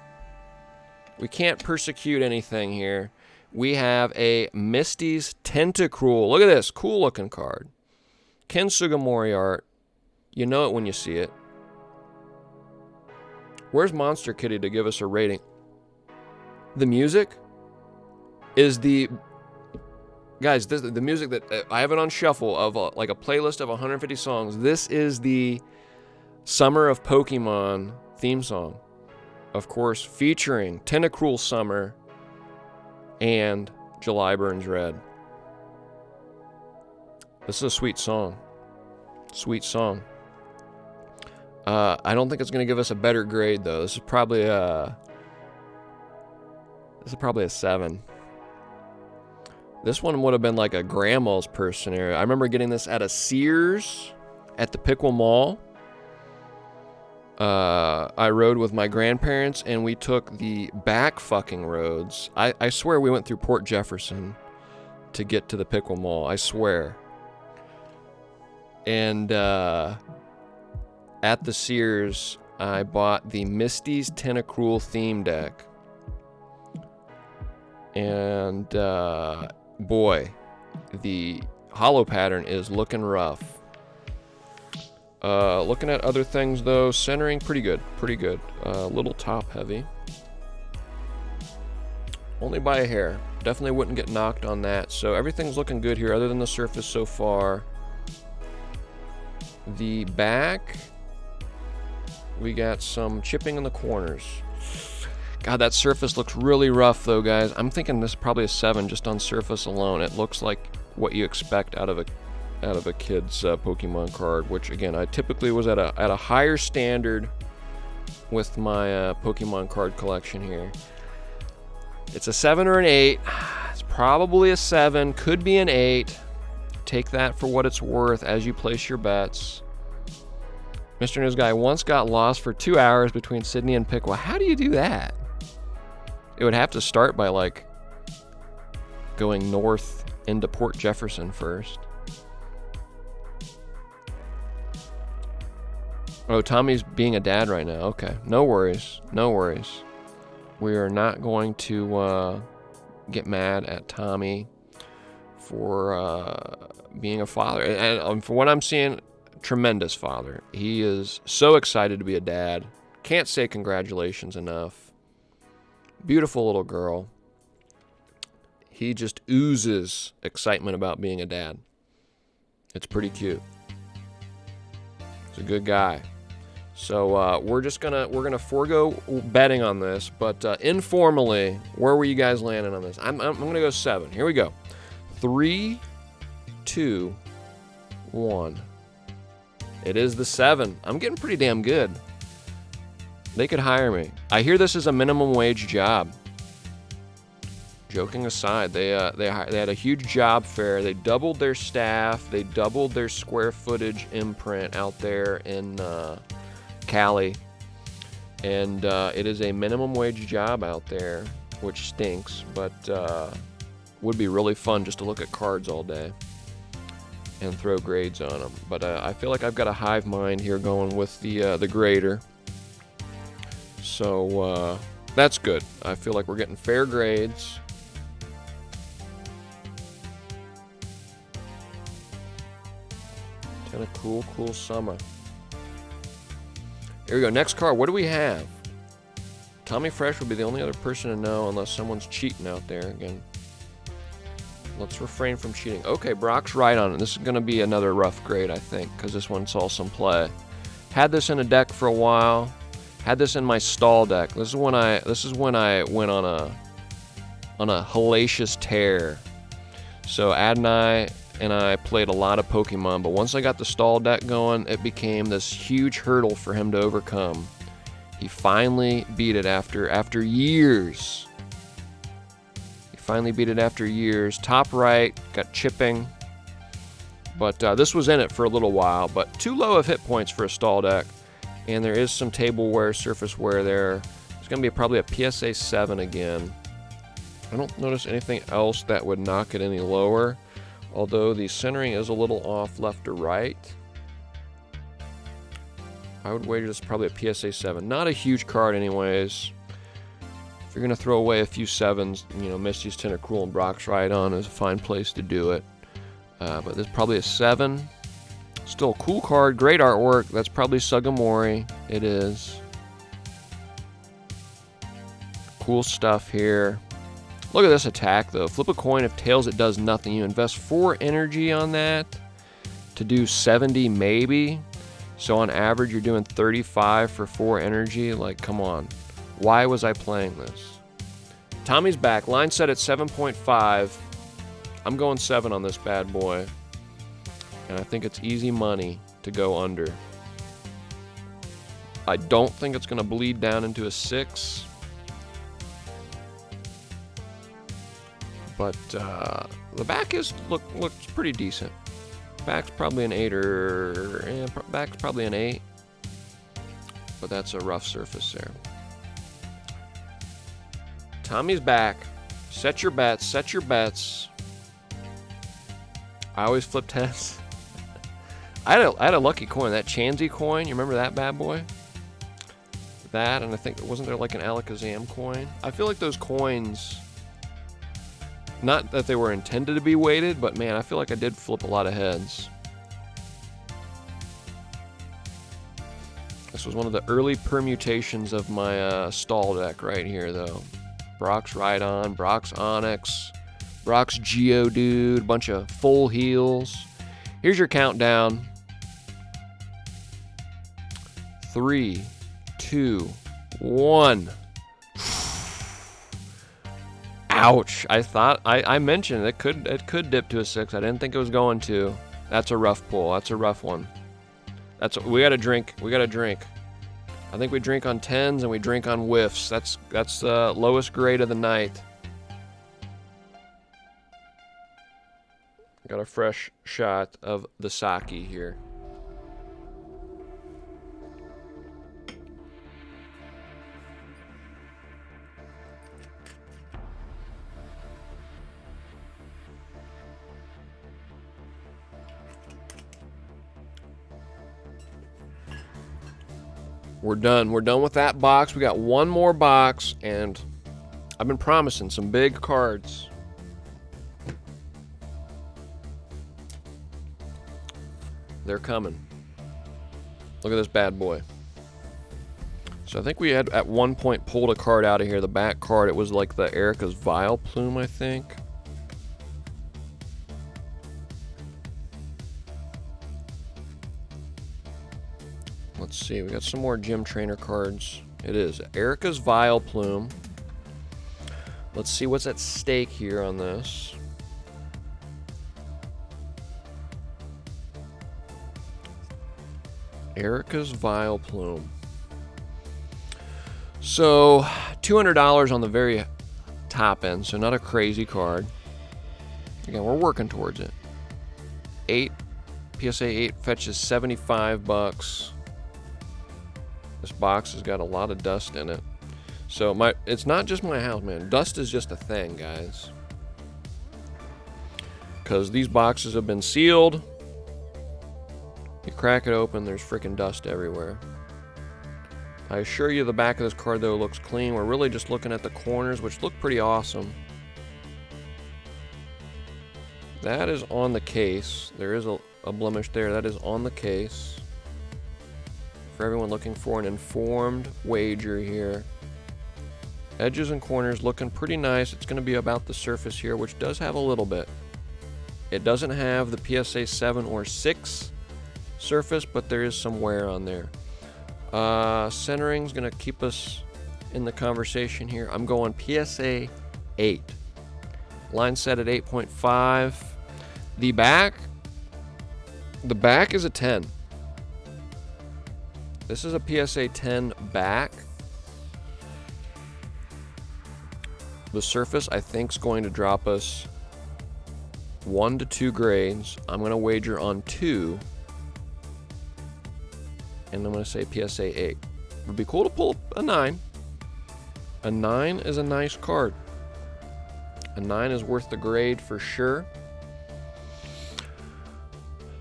persecute anything here. We have a Misty's Tentacruel. Look at this. Cool looking card. Ken Sugimori art. You know it when you see it. Where's Monster Kitty to give us a rating? The music is the... Guys, the music that... I have it on shuffle of like a playlist of 150 songs. This is the Summer of Pokemon theme song. Of course, featuring Tentacruel Summer and July Burns Red. This is a sweet song. Sweet song. I don't think it's going to give us a better grade, though. This is probably a 7. This one would have been like a grandma's purse scenario. I remember getting this at a Sears at the Pickwill Mall. I rode with my grandparents, and we took the back fucking roads. I swear we went through Port Jefferson to get to the Pickwill Mall. I swear. And at the Sears, I bought the Misty's Tentacruel theme deck. And boy, the hollow pattern is looking rough. Looking at other things though, centering pretty good. A little top heavy. Only by a hair. Definitely wouldn't get knocked on that. So everything's looking good here other than the surface so far. The back, we got some chipping in the corners. God, that surface looks really rough though, guys. I'm thinking this is probably a 7 just on surface alone. It looks like what you expect out of a kid's Pokemon card, which again, I typically was at a higher standard with my Pokemon card collection here. It's a 7 or an 8. It's probably a 7, could be an 8. Take that for what it's worth as you place your bets. Mr. News Guy once got lost for 2 hours between Sydney and Pickwill. How do you do that? It would have to start by like going north into Port Jefferson first. Oh, Tommy's being a dad right now. Okay, no worries. We are not going to get mad at Tommy for being a father. And for what I'm seeing, tremendous father. He is so excited to be a dad. Can't say congratulations enough. Beautiful little girl. He just oozes excitement about being a dad. It's pretty cute. He's a good guy. So we're gonna forego betting on this, but informally, where were you guys landing on this? I'm gonna go 7. Here we go. 3, 2, 1. It is the 7. I'm getting pretty damn good. They could hire me. I hear this is a minimum wage job. Joking aside, they had a huge job fair. They doubled their staff. They doubled their square footage imprint out there in Cali. And it is a minimum wage job out there, which stinks, but would be really fun just to look at cards all day and throw grades on them. But I feel like I've got a hive mind here going with the grader. So that's good. I feel like we're getting fair grades. Kind of cool summer. Here we go. Next card. What do we have? Tommy Fresh would be the only other person to know unless someone's cheating out there again. Let's refrain from cheating. Okay, Brock's right on it. This is going to be another rough grade, I think, because this one saw some play. Had this in a deck for a while. Had this in my stall deck. This is when I went on a hellacious tear. So Adonai and I played a lot of Pokemon, but once I got the stall deck going, it became this huge hurdle for him to overcome. He finally beat it after years. Finally beat it after years. Top right, got chipping. But this was in it for a little while, but too low of hit points for a stall deck. And there is some table wear, surface wear there. It's going to be probably a PSA 7 again. I don't notice anything else that would knock it any lower, although the centering is a little off left to right. I would wager this is probably a PSA 7. Not a huge card anyways. If you're going to throw away a few 7s, you know, Misty's Tentacruel and Brock's Rhydon is a fine place to do it. But this is probably a 7. Still a cool card, great artwork. That's probably Sugimori. It is. Cool stuff here. Look at this attack, though. Flip a coin. If tails, it does nothing. You invest 4 energy on that to do 70 maybe. So on average, you're doing 35 for 4 energy. Like, come on. Why was I playing this? Tommy's back. Line set at 7.5. I'm going 7 on this bad boy. And I think it's easy money to go under. I don't think it's going to bleed down into a 6. But the back looks pretty decent. Back's probably an 8 or... back's probably an 8. But that's a rough surface there. Tommy's back. Set your bets. Set your bets. I always flip heads. I had a lucky coin. That Chansey coin. You remember that bad boy? That, and I think, wasn't there like an Alakazam coin? I feel like those coins, not that they were intended to be weighted, but man, I feel like I did flip a lot of heads. This was one of the early permutations of my stall deck right here, though. Brock's Rhydon, Brock's Onyx, Brock's Geodude, bunch of full heals. Here's your countdown. 3, 2, 1. Ouch! I mentioned it could dip to a 6. I didn't think it was going to. That's a rough pull. That's a rough one. We gotta drink. We gotta drink. I think we drink on 10s and we drink on whiffs. That's the lowest grade of the night. Got a fresh shot of the sake here. We're done. We're done with that box. We got one more box, and I've been promising some big cards. They're coming. Look at this bad boy. So I think we had at one point pulled a card out of here. The back card, it was like the Erica's Vileplume, I think. Let's see, we got some more gym trainer cards. It is Erica's Vileplume. Let's see what's at stake here on this. Erica's Vileplume. So, $200 on the very top end, so not a crazy card. Again, we're working towards it. 8, PSA 8 fetches 75 bucks. This box has got a lot of dust in it. So it's not just my house, man. Dust is just a thing, guys. Because these boxes have been sealed. You crack it open, there's freaking dust everywhere. I assure you the back of this card, though, looks clean. We're really just looking at the corners, which look pretty awesome. That is on the case. There is a blemish there. That is on the case. For everyone looking for an informed wager here. Edges and corners looking pretty nice. It's going to be about the surface here, which does have a little bit. It doesn't have the PSA 7 or 6 surface, but there is some wear on there. Centering's going to keep us in the conversation here. I'm going PSA 8. Line set at 8.5. The back is a 10. This is a PSA 10 back. The surface, I think, is going to drop us 1 to 2 grades. I'm going to wager on 2. And I'm going to say PSA 8. It would be cool to pull a 9. A 9 is a nice card. A 9 is worth the grade for sure.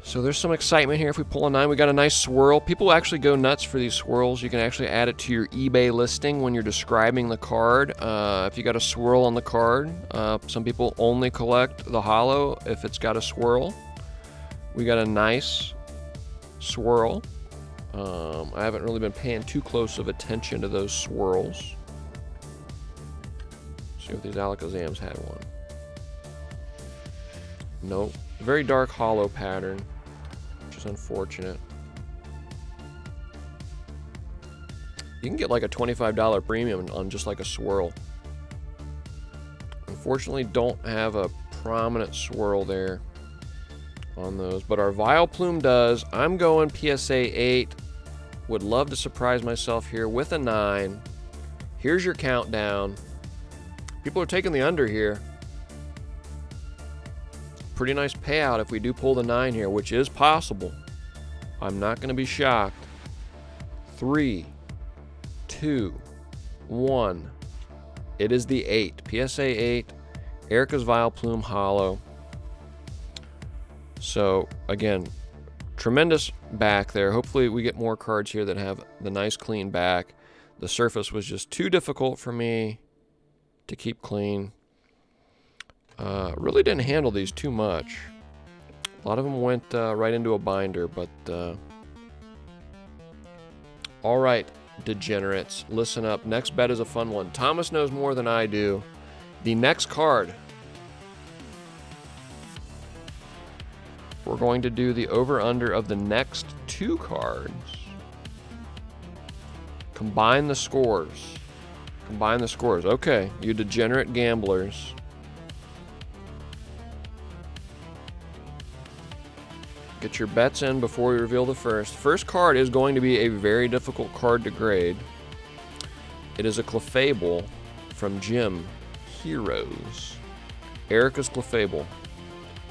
So there's some excitement here. If we pull a 9, we got a nice swirl. People actually go nuts for these swirls. You can actually add it to your eBay listing when you're describing the card. If you got a swirl on the card, some people only collect the holo if it's got a swirl. We got a nice swirl. I haven't really been paying too close of attention to those swirls. See if these Alakazams had one. Nope. Very dark holo pattern, which is unfortunate. You can get like a $25 premium on just like a swirl. Unfortunately, don't have a prominent swirl there on those, but our Vileplume does. I'm going PSA 8. Would love to surprise myself here with a 9. Here's your countdown. People are taking the under here. Pretty nice payout if we do pull the 9 here, which is possible. I'm not going to be shocked. 3, 2, 1. It is the 8. PSA 8. Erica's Vileplume holo. So, again, tremendous back there. Hopefully we get more cards here that have the nice clean back. The surface was just too difficult for me to keep clean. Really didn't handle these too much. A lot of them went right into a binder, but all right, degenerates, listen up. Next bet is a fun one. Thomas knows more than I do. The next card, we're going to do the over-under of the next 2 cards. Combine the scores. Combine the scores. Okay, you degenerate gamblers. Get your bets in before we reveal the first. First card is going to be a very difficult card to grade. It is a Clefable from Gym Heroes. Erica's Clefable.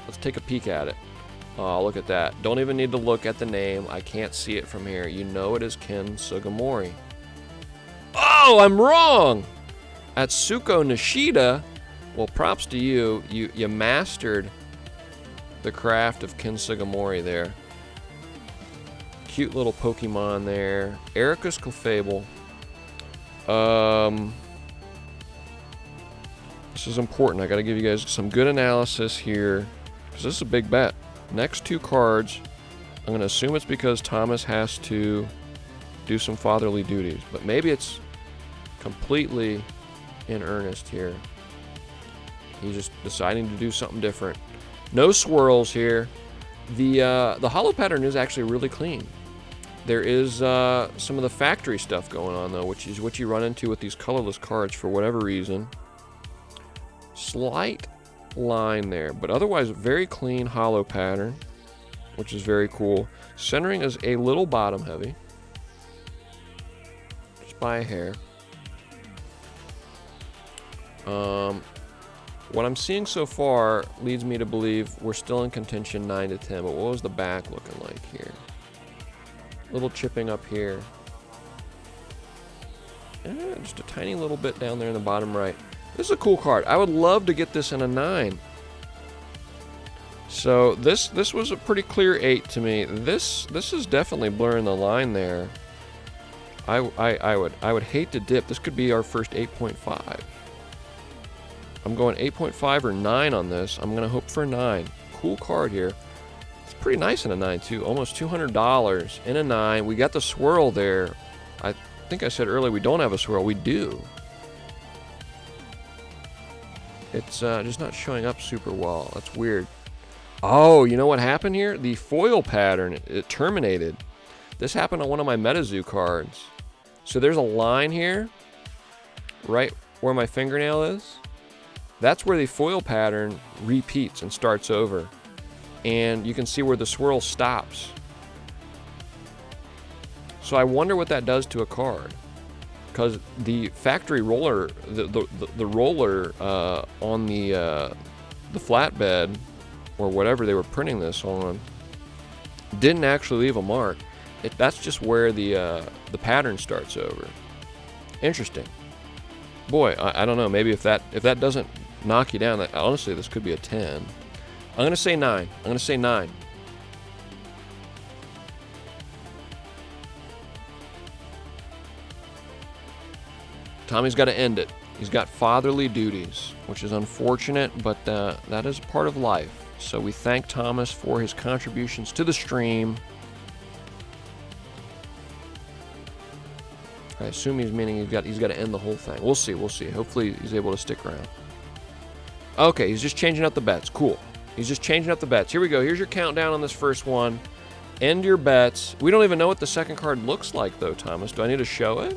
Let's take a peek at it. Oh, look at that. Don't even need to look at the name. I can't see it from here. You know it is Ken Sugimori. Oh, I'm wrong! Atsuko Nishida. Well, props to you. You mastered the craft of Ken Sugimori there. Cute little Pokemon there. Erica's Clefable. This is important. I got to give you guys some good analysis here, because this is a big bet. Next 2 cards, I'm going to assume it's because Thomas has to do some fatherly duties, but maybe it's completely in earnest here. He's just deciding to do something different. No swirls here. The holo pattern is actually really clean. There is some of the factory stuff going on though, which is what you run into with these colorless cards for whatever reason. Slight line there, but otherwise very clean holo pattern, which is very cool. Centering is a little bottom heavy, just by a hair. What I'm seeing so far leads me to believe we're still in contention 9 to 10, but what was the back looking like here? Little chipping up here. Just a tiny little bit down there in the bottom right. This is a cool card. I would love to get this in a 9. So this was a pretty clear 8 to me. This is definitely blurring the line there. I would hate to dip. This could be our first 8.5. I'm going 8.5 or 9 on this. I'm going to hope for a 9. Cool card here. It's pretty nice in a 9 too. Almost $200 in a 9. We got the swirl there. I think I said earlier we don't have a swirl. We do. It's just not showing up super well. That's weird. Oh, you know what happened here? The foil pattern, it terminated. This happened on one of my MetaZoo cards. So there's a line here, right where my fingernail is. That's where the foil pattern repeats and starts over. And you can see where the swirl stops. So I wonder what that does to a card. Because the factory roller, the roller on the flatbed, or whatever they were printing this on, didn't actually leave a mark. That's just where the pattern starts over. Interesting. Boy, I don't know. Maybe if that doesn't knock you down, honestly, this could be a 10. I'm gonna say 9. I'm gonna say 9. Tommy's got to end it. He's got fatherly duties, which is unfortunate, but that is part of life. So we thank Thomas for his contributions to the stream. I assume he's meaning he's got to end the whole thing. We'll see. We'll see. Hopefully he's able to stick around. Okay, he's just changing out the bets. Cool. He's just changing out the bets. Here we go. Here's your countdown on this first one. End your bets. We don't even know what the second card looks like, though, Thomas. Do I need to show it?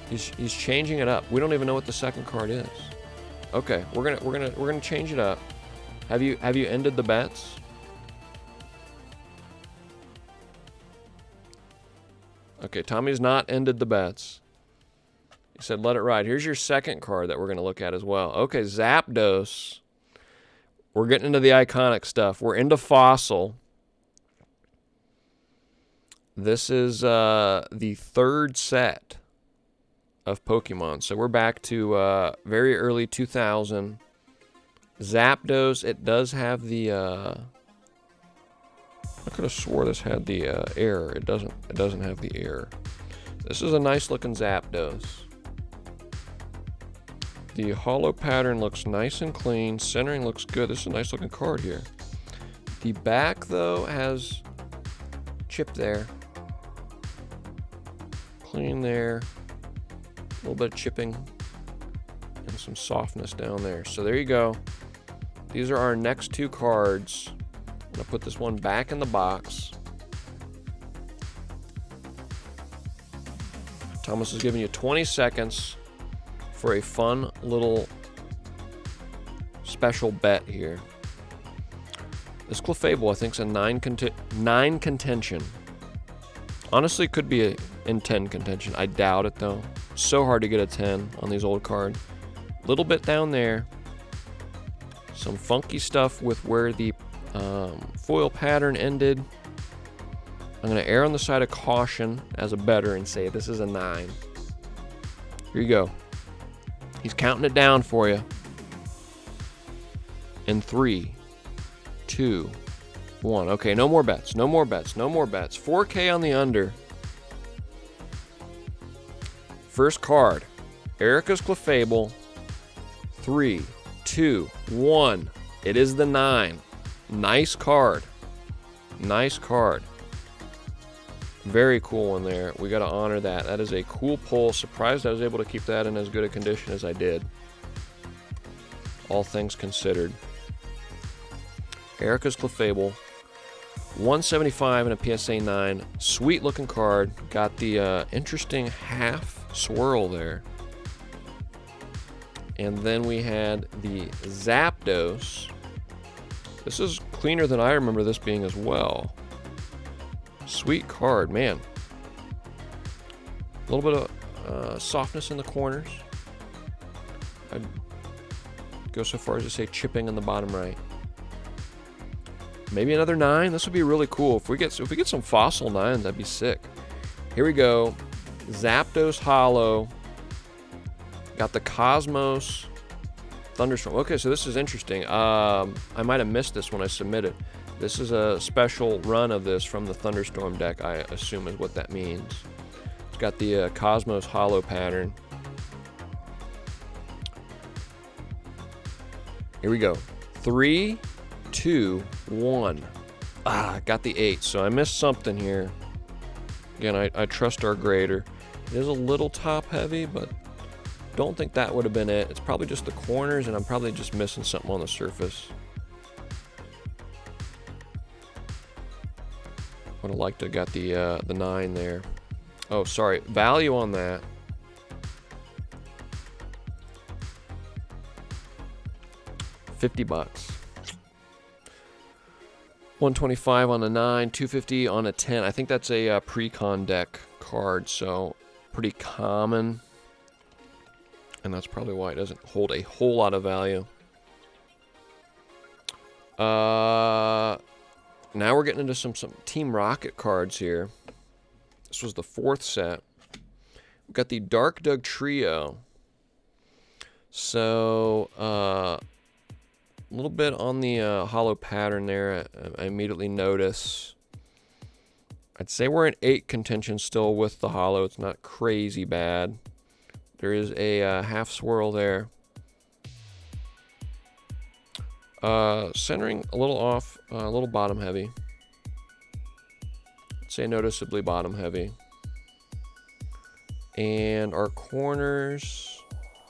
He's changing it up. We don't even know what the second card is. Okay, we're gonna change it up. Have you ended the bets? Okay, Tommy's not ended the bets. He said let it ride. Here's your second card that we're gonna look at as well. Okay, Zapdos. We're getting into the iconic stuff. We're into Fossil. This is the third set of Pokemon. So we're back to very early 2000. Zapdos, it does have the I could have swore this had the error. It doesn't have the error. This is a nice looking Zapdos. The hollow pattern looks nice and clean. Centering looks good. This is a nice looking card here. The back though has chip there. Clean there. A little bit of chipping and some softness down there. So there you go. These are our next two cards. I'm gonna put this one back in the box. Thomas is giving you 20 seconds for a fun little special bet here. This Clefable, I think, is a 9 contention. Honestly, it could be in 10 contention. I doubt it, though. So hard to get a 10 on these old cards. Little bit down there. Some funky stuff with where the foil pattern ended. I'm going to err on the side of caution as a bettor and say this is a 9. Here you go. He's counting it down for you. In 3, 2, 1. Okay, no more bets. No more bets. No more bets. 4K on the under. First card, Erica's Clefable. 3, 2, 1. It is the 9. Nice card. Nice card. Very cool one there. We got to honor that. That is a cool pull. Surprised I was able to keep that in as good a condition as I did. All things considered. Erica's Clefable. 175 and a PSA 9. Sweet looking card. Got the interesting half swirl there. And then we had the Zapdos. This is cleaner than I remember this being as well. Sweet card, man. A little bit of softness in the corners. I'd go so far as to say chipping in the bottom right. Maybe another 9. This would be really cool. If we get some fossil 9s, that'd be sick. Here we go. Zapdos Hollow. Got the Cosmos Thunderstorm. Okay, so this is interesting. I might have missed this when I submitted. This is a special run of this from the Thunderstorm deck, I assume is what that means. It's got the Cosmos Hollow pattern. Here we go. 3, 2, 1. Got the 8, so I missed something here. Again, I trust our grader. It is a little top heavy, but don't think that would have been it. It's probably just the corners, and I'm probably just missing something on the surface. Would have liked to have got the 9 there. Oh, sorry. Value on that. $50. 125 on a 9, 250 on a 10. I think that's a pre-con deck card, so pretty common. And that's probably why it doesn't hold a whole lot of value. Now we're getting into some Team Rocket cards here. This was the 4th set. We've got the Dark Doug Trio. So, a little bit on the hollow pattern there. I immediately notice. I'd say we're in 8 contention still with the hollow. It's not crazy bad. There is a half swirl there. Centering a little off, a little bottom heavy. I'd say noticeably bottom heavy. And our corners,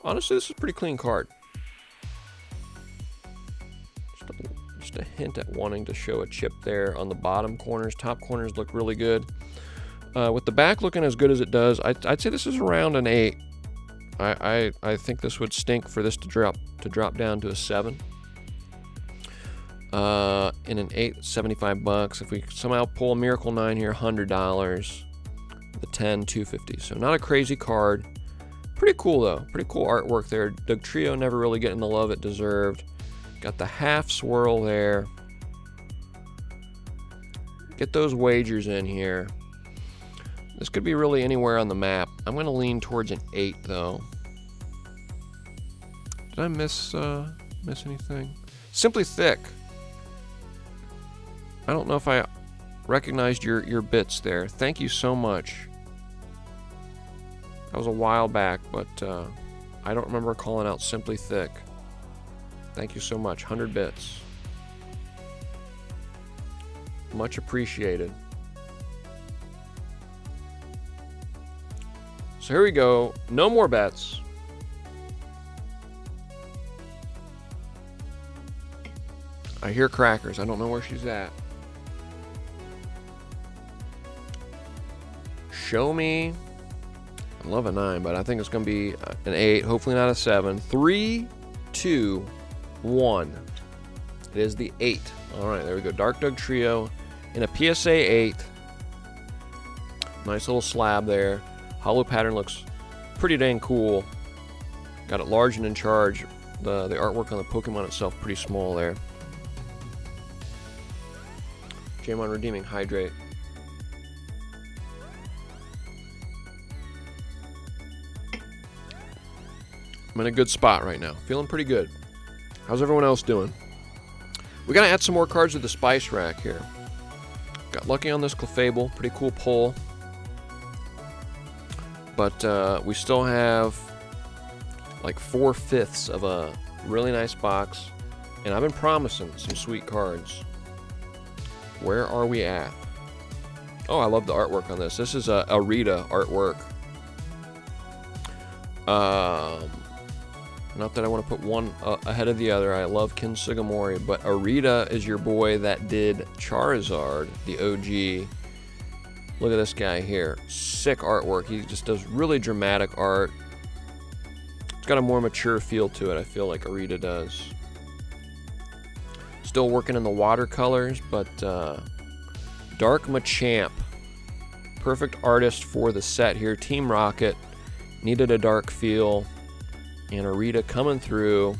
honestly, this is a pretty clean card. Just a hint at wanting to show a chip there on the bottom corners. Top corners look really good. With the back looking as good as it does, I'd say this is around an 8. I think this would stink for this to drop down to a 7. In an 8, $75. If we somehow pull a Miracle 9 here, $100. The 10, $250. So not a crazy card. Pretty cool though. Pretty cool artwork there. Doug Trio never really getting the love it deserved. Got the half swirl there. Get those wagers in here. This could be really anywhere on the map. I'm going to lean towards an 8 though. Did I miss anything? Simply Thick. I don't know if I recognized your bits there. Thank you so much. That was a while back, but I don't remember calling out Simply Thick. Thank you so much. 100 bits. Much appreciated. So here we go. No more bets. I hear Crackers. I don't know where she's at. Show me. I love a 9, but I think it's going to be an 8. Hopefully not a 7. 3, 2, 1. It is the 8. All right, there we go. Dark Doug Trio in a PSA 8. Nice little slab there. Hollow pattern looks pretty dang cool. Got it large and in charge. The artwork on the Pokemon itself pretty small there. Jamon redeeming Hydrate. I'm in a good spot right now. Feeling pretty good. How's everyone else doing? We gotta add some more cards to the spice rack here. Got lucky on this Clefable. Pretty cool pull. But we still have like 4/5 of a really nice box. And I've been promising some sweet cards. Where are we at? Oh, I love the artwork on this. This is a Rita artwork. Not that I want to put one ahead of the other. I love Ken Sugimori, but Arita is your boy that did Charizard, the OG. Look at this guy here. Sick artwork. He just does really dramatic art. It's got a more mature feel to it, I feel like Arita does. Still working in the watercolors, but Dark Machamp. Perfect artist for the set here. Team Rocket. Needed a dark feel. And Arita coming through.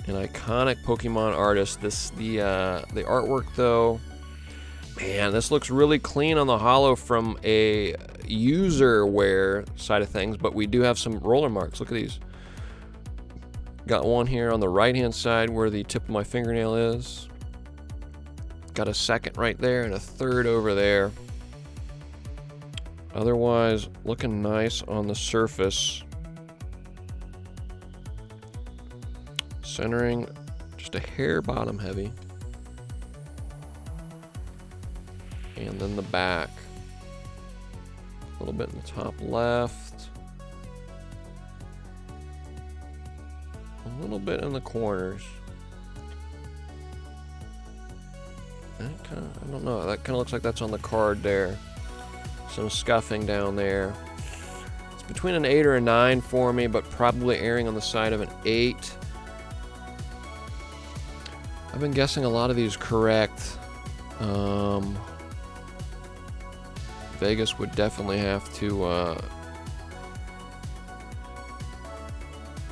An iconic Pokemon artist. The artwork though, man, this looks really clean on the holo from a user wear side of things, but we do have some roller marks. Look at these. Got one here on the right hand side where the tip of my fingernail is. Got a second right there and a third over there. Otherwise, looking nice on the surface. Centering just a hair bottom heavy. And then the back. A little bit in the top left. little bit in the corners. I don't know. That kind of looks like that's on the card there. Some scuffing down there. It's between an 8 or a 9 for me, but probably erring on the side of an 8. I've been guessing a lot of these correct. Vegas would definitely have to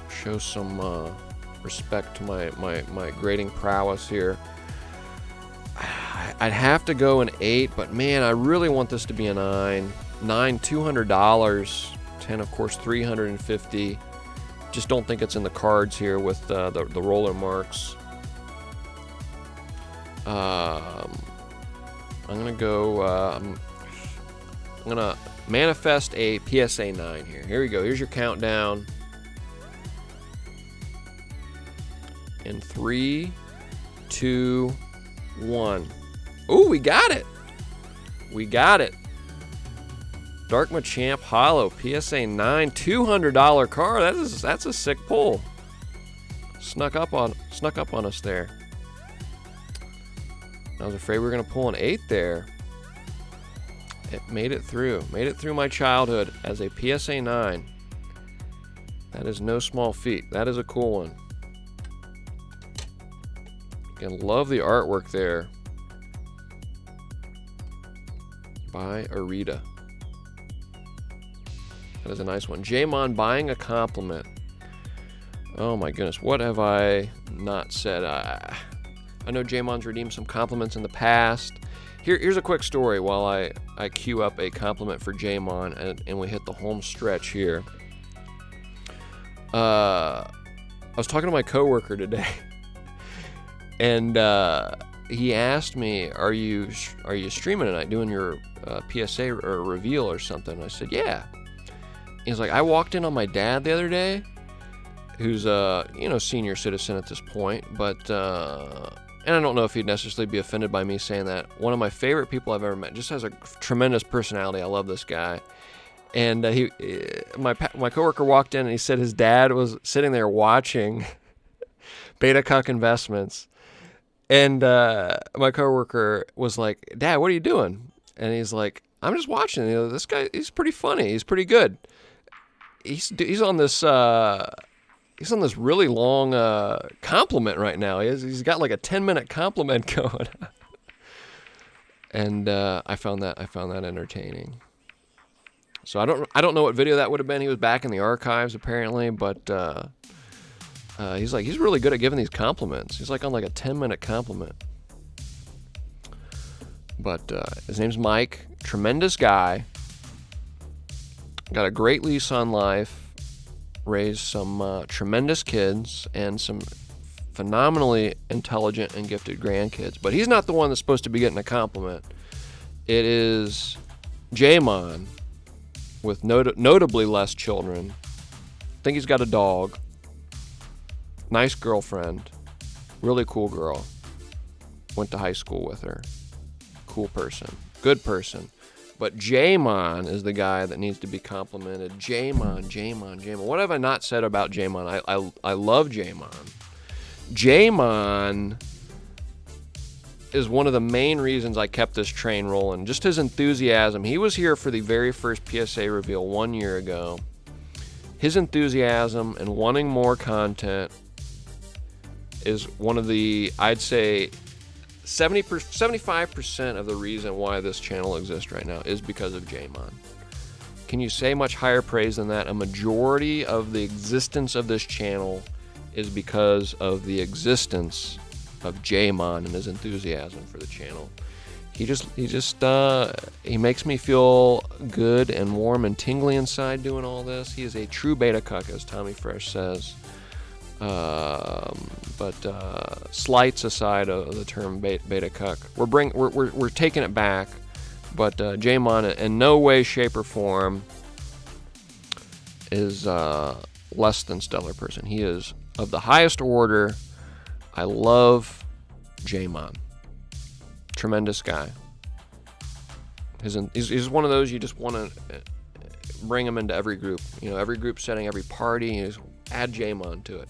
show some respect to my grading prowess here. I'd have to go an 8, but man, I really want this to be a 9. 9, $200. 10, of course, $350. Just don't think it's in the cards here with the roller marks. I'm gonna go. I'm gonna manifest a PSA 9 here. Here we go. Here's your countdown. In 3, 2, 1. Ooh, we got it. We got it. Dark Machamp Hollow PSA 9, $200 card. That's a sick pull. Snuck up on us there. I was afraid we were gonna pull an 8 there. It made it through. Made it through my childhood as a PSA 9. That is no small feat. That is a cool one. Again, love the artwork there. By Arita. That is a nice one. Jamon buying a compliment. Oh my goodness, what have I not said? I know Jamon's redeemed some compliments in the past. Here's a quick story while I queue up a compliment for Jamon and we hit the home stretch here. I was talking to my coworker today, and he asked me, "Are you streaming tonight, doing your PSA or reveal or something?" I said, "Yeah." He's like, "I walked in on my dad the other day, who's a senior citizen at this point, but and I don't know if he'd necessarily be offended by me saying that. One of my favorite people I've ever met. Just has a tremendous personality. I love this guy." And my coworker walked in and he said his dad was sitting there watching Betacuck Investments. And my coworker was like, "Dad, what are you doing?" And he's like, "I'm just watching. This guy, he's pretty funny. He's pretty good. He's on this really long compliment right now. He's got like a 10-minute compliment going." And I found that entertaining. So I don't know what video that would have been. He was back in the archives apparently, but he's really good at giving these compliments. He's like on like a 10-minute compliment. But his name's Mike. Tremendous guy. Got a great lease on life. Raised some tremendous kids and some phenomenally intelligent and gifted grandkids. But he's not the one that's supposed to be getting a compliment. It is Jamon, with notably less children. I think he's got a dog. Nice girlfriend. Really cool girl. Went to high school with her. Cool person. Good person. But Jamon is the guy that needs to be complimented. Jamon. What have I not said about Jamon? I love Jamon. Jamon is one of the main reasons I kept this train rolling. Just his enthusiasm. He was here for the very first PSA reveal 1 year ago. His enthusiasm and wanting more content is one of the, I'd say, 75% of the reason why this channel exists right now is because of Jamon. Can you say much higher praise than that? A majority of the existence of this channel is because of the existence of Jamon and his enthusiasm for the channel. He makes me feel good and warm and tingly inside doing all this. He is a true Betacuck, as Tommy Fresh says. But slights aside of the term Betacuck, we're taking it back. But Jamon, in no way, shape, or form, is less than stellar person. He is of the highest order. I love Jamon. Tremendous guy. He's one of those you just want to bring him into every group. Every group setting, every party, you just add Jamon to it.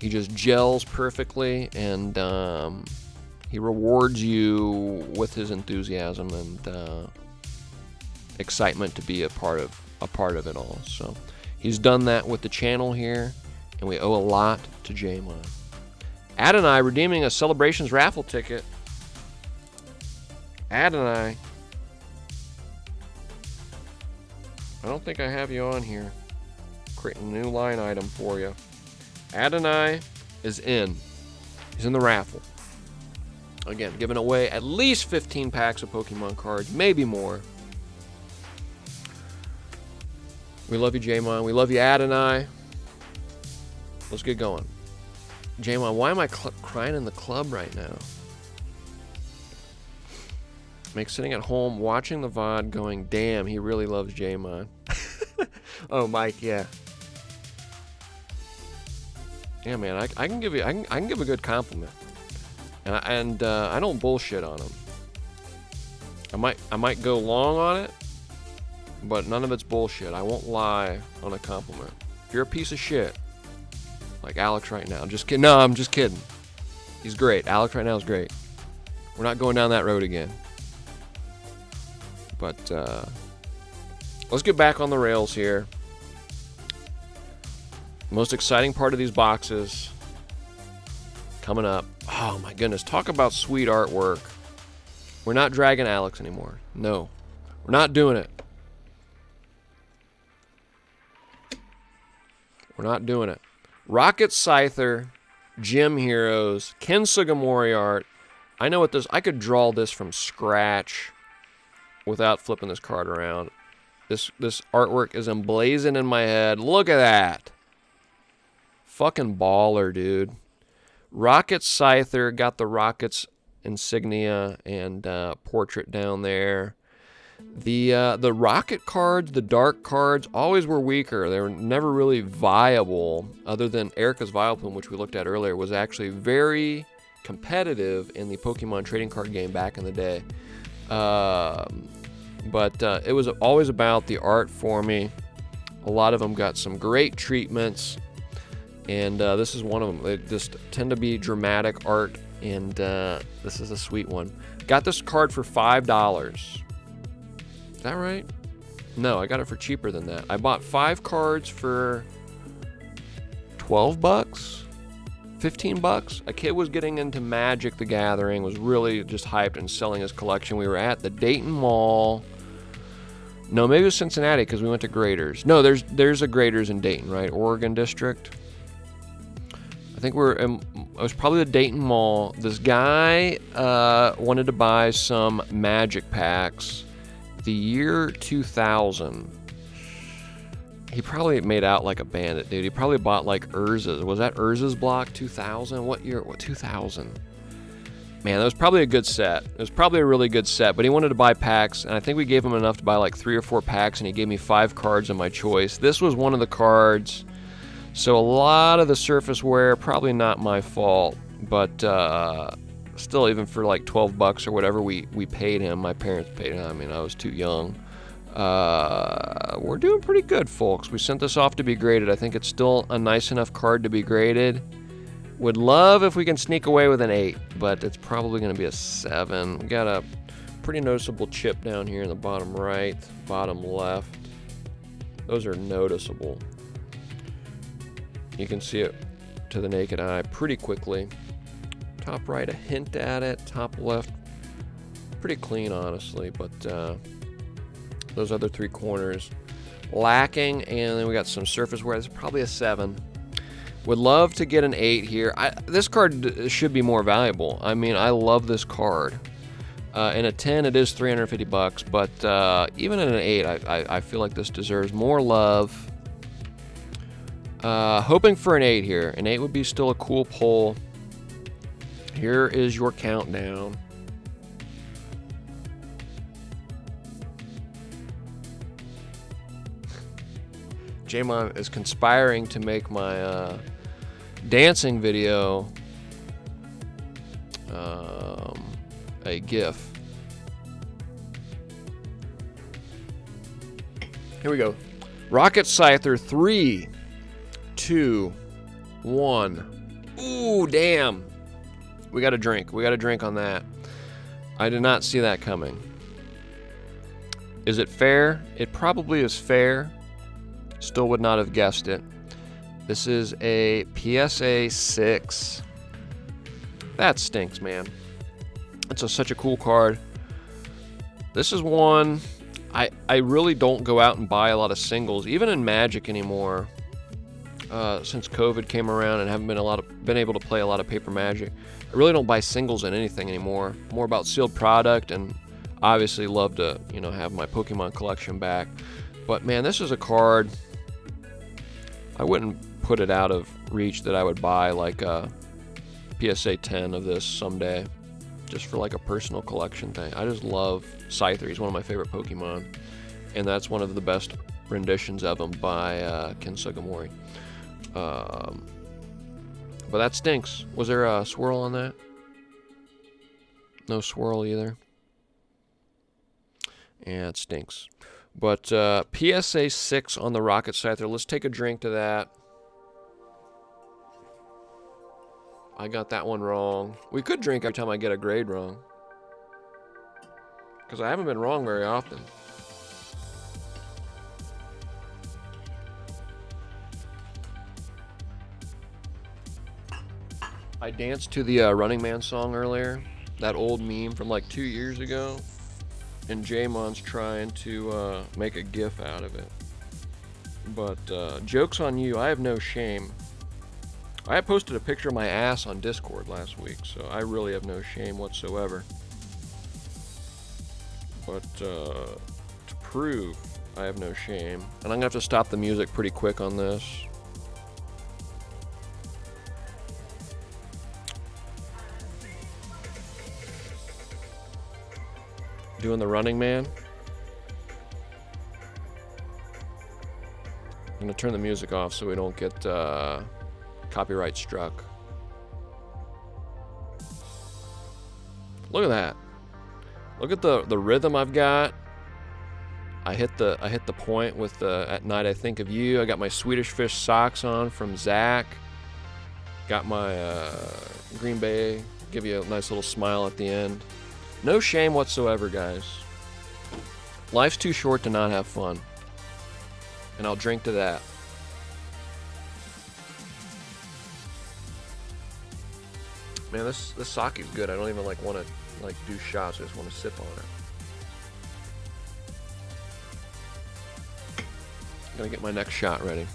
He just gels perfectly, and he rewards you with his enthusiasm and excitement to be a part of it all. So he's done that with the channel here, and we owe a lot to J-Mon. Adonai redeeming a Celebrations raffle ticket. Adonai, I don't think I have you on here. Creating a new line item for you. Adonai is in. He's in the raffle. Again, giving away at least 15 packs of Pokemon cards, maybe more. We love you, J-Mon. We love you, Adonai. Let's get going. J-Mon, why am I crying in the club right now? Makes sitting at home watching the VOD going, damn, he really loves J-Mon. Oh, Mike, yeah. Yeah, man, I can give you, I can give a good compliment, and I don't bullshit on him. I might go long on it, but none of it's bullshit. I won't lie on a compliment. If you're a piece of shit, like Alex right now, just kidding. No, I'm just kidding. He's great. Alex right now is great. We're not going down that road again. But let's get back on the rails here. Most exciting part of these boxes coming up. Oh my goodness, talk about sweet artwork. We're not dragging Alex anymore. No, we're not doing it. We're not doing it. Rocket Scyther, Gym Heroes, Ken Sugimori art. I know what this, I could draw this from scratch without flipping this card around. This artwork is emblazoned in my head. Look at that. Fucking baller, dude. Rocket Scyther, got the Rockets insignia and portrait down there. The Rocket cards, the Dark cards, always were weaker. They were never really viable, other than Erica's Vileplume, which we looked at earlier, was actually very competitive in the Pokemon trading card game back in the day. But it was always about the art for me. A lot of them got some great treatments, and this is one of them. They just tend to be dramatic art, and this is a sweet one. Got this card for $5. Is that right? No, I got it for cheaper than that. I bought 5 cards for $12, 15 bucks. A kid was getting into Magic the Gathering, was really just hyped and selling his collection. We were at the Dayton Mall. No, maybe it was Cincinnati because we went to Graders. No, there's a Graders in Dayton, right? Oregon District. I think it was probably the Dayton Mall. This guy wanted to buy some Magic packs. The year 2000. He probably made out like a bandit, dude. He probably bought like Urza's. Was that Urza's block 2000? What year? What, 2000? Man, that was probably a good set. It was probably a really good set, but he wanted to buy packs, and I think we gave him enough to buy like 3 or 4 packs, and he gave me 5 cards of my choice. This was one of the cards, so a lot of the surface wear, probably not my fault, but still, even for like 12 bucks or whatever we paid him, my parents paid him, I mean, I was too young. We're doing pretty good, folks. We sent this off to be graded. I think it's still a nice enough card to be graded. Would love if we can sneak away with an 8, but it's probably going to be a 7. We got a pretty noticeable chip down here in the bottom right, bottom left. Those are noticeable. You can see it to the naked eye pretty quickly. Top right, a hint at it. Top left, pretty clean, honestly, but those other 3 corners lacking, and then we got some surface wear. It's probably a 7. Would love to get an 8 here. This card should be more valuable. I mean, I love this card. In a 10, it is 350 bucks, but even in an 8, I feel like this deserves more love. Hoping for an 8 here. An 8 would be still a cool pull. Here is your countdown. J-Mon is conspiring to make my dancing video a GIF. Here we go. Rocket Scyther, 3, 2, 1. Ooh, damn. We got a drink. We got a drink on that. I did not see that coming. Is it fair? It probably is fair. Still would not have guessed it. This is a PSA 6. That stinks, man. It's such a cool card. This is one I really don't go out and buy a lot of singles, even in Magic anymore. Since COVID came around and haven't been able to play a lot of paper Magic, I really don't buy singles in anything anymore. More about sealed product, and obviously love to have my Pokemon collection back. But man, this is a card I wouldn't put it out of reach that I would buy like a PSA 10 of this someday, just for like a personal collection thing. I just love Scyther. He's one of my favorite Pokemon, and that's one of the best renditions of him by Ken Sugimori. But that stinks. Was there a swirl on that? No swirl either. Yeah, it stinks. But PSA 6 on the Rocket Scyther. Let's take a drink to that. I got that one wrong. We could drink every time I get a grade wrong, because I haven't been wrong very often. I danced to the Running Man song earlier, that old meme from like 2 years ago, and Jamon's trying to make a gif out of it. But joke's on you, I have no shame. I posted a picture of my ass on Discord last week, so I really have no shame whatsoever. But to prove I have no shame, and I'm gonna have to stop the music pretty quick on this. Doing the Running Man. I'm gonna turn the music off so we don't get copyright struck. Look at that. Look at the rhythm I've got. I hit the point with the At Night I Think of You. I got my Swedish Fish socks on from Zach. Got my Green Bay. Give you a nice little smile at the end. No shame whatsoever, guys. Life's too short to not have fun. And I'll drink to that. Man, this sake's good. I don't even want to do shots. I just want to sip on it. I'm gonna get my next shot ready.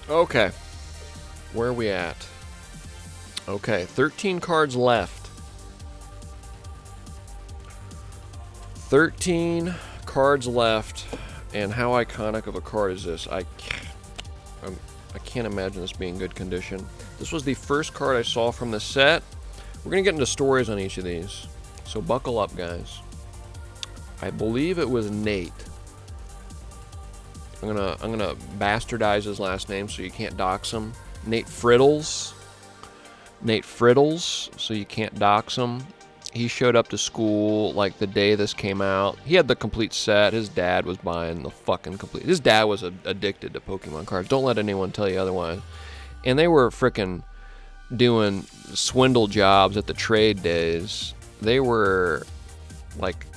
Okay, where are we at? Okay, 13 cards left. 13 cards left, and how iconic of a card is this? I can't imagine this being in good condition. This was the first card I saw from the set. We're gonna get into stories on each of these, so buckle up, guys. I believe it was Nate. I'm gonna bastardize his last name so you can't dox him. Nate Frittles. Nate Frittles, so you can't dox him. He showed up to school like the day this came out. He had the complete set. His dad was buying the fucking complete. His dad was addicted to Pokemon cards. Don't let anyone tell you otherwise. And they were frickin' doing swindle jobs at the trade days. They were like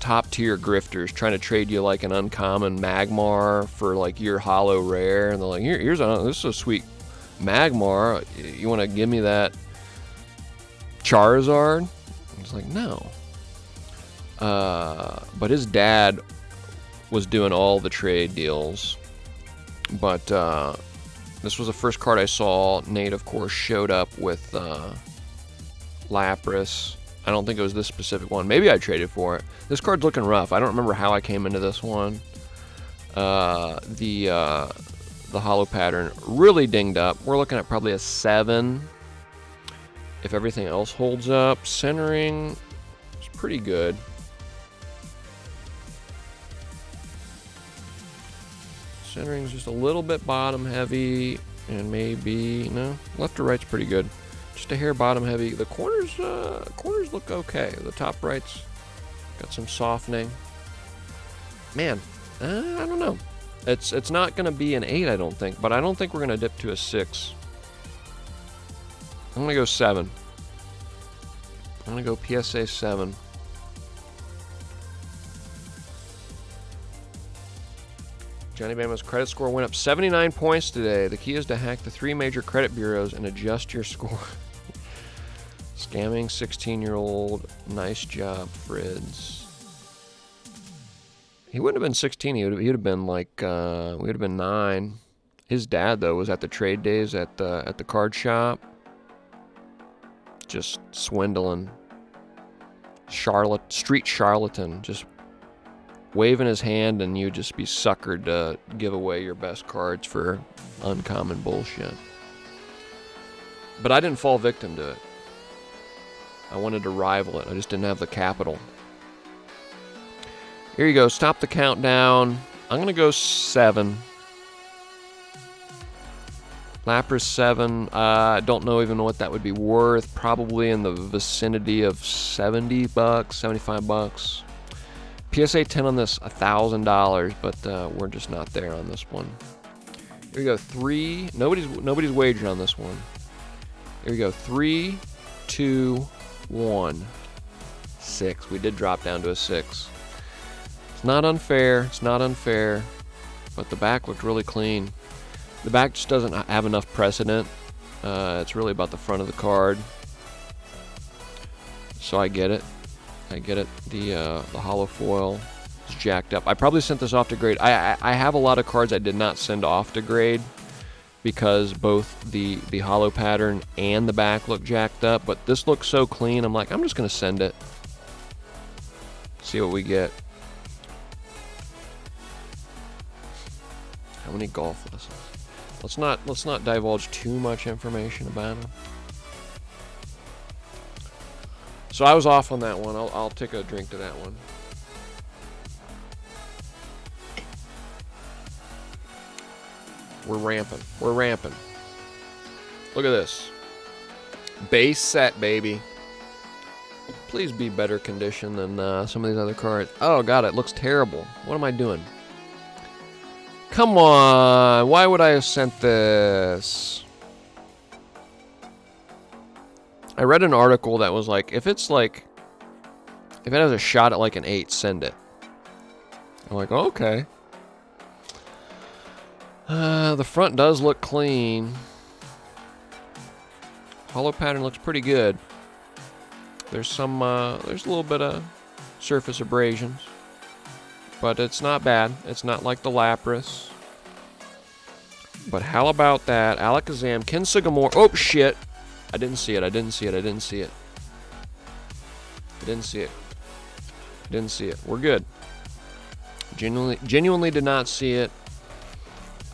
top tier grifters trying to trade you like an uncommon Magmar for like your holo rare, and they're like, this is a sweet Magmar. You want to give me that Charizard? It's like, no. But his dad was doing all the trade deals. But this was the first card I saw. Nate, of course, showed up with Lapras. I don't think it was this specific one. Maybe I traded for it. This card's looking rough. I don't remember how I came into this one. The holo pattern really dinged up. We're looking at probably a 7. If everything else holds up. Centering is pretty good. Centering's just a little bit bottom heavy, and maybe, no, left to right's pretty good. Just a hair bottom heavy. The corners look okay. The top right's got some softening. Man, I don't know. It's not going to be an 8, I don't think. But I don't think we're going to dip to a 6. I'm going to go 7. I'm going to go PSA 7. Johnny Bama's credit score went up 79 points today. The key is to hack the 3 major credit bureaus and adjust your score. Scamming 16-year-old. Nice job, Frids. He wouldn't have been 16. He would have been like, we would have been 9. His dad, though, was at the trade days at the card shop. Just swindling. Street charlatan. Just waving his hand and you'd just be suckered to give away your best cards for uncommon bullshit. But I didn't fall victim to it. I wanted to rival it. I just didn't have the capital. Here you go. Stop the countdown. I'm going to go 7. Lapras 7. I don't know even what that would be worth. Probably in the vicinity of $70, 75 bucks. PSA 10 on this, $1,000, but we're just not there on this one. Here we go. 3. Nobody's wagering on this one. Here we go. 3, 2, 1. 6. We did drop down to a 6. It's not unfair. It's not unfair. But the back looked really clean. The back just doesn't have enough precedent. It's really about the front of the card. So I get it. I get it. The hollow foil is jacked up. I probably sent this off to grade. I have a lot of cards I did not send off to grade because both the hollow pattern and the back look jacked up. But this looks so clean. I'm like, I'm just gonna send it. See what we get. How many golf lessons? Let's not divulge too much information about them. So I was off on that one. I'll take a drink to that one. We're ramping. We're ramping. Look at this. Base set, baby. Please be better condition than some of these other cards. Oh, God, it looks terrible. What am I doing? Come on. Why would I have sent this? I read an article that was like, if it has a shot at like an 8, send it. I'm like, oh, okay. The front does look clean. Hollow pattern looks pretty good. There's a little bit of surface abrasions, but it's not bad. It's not like the Lapras. But how about that? Alakazam, Kinsugamore. Oh, shit. I didn't see it. I didn't see it. I didn't see it. I didn't see it. I didn't see it. We're good. Genuinely did not see it.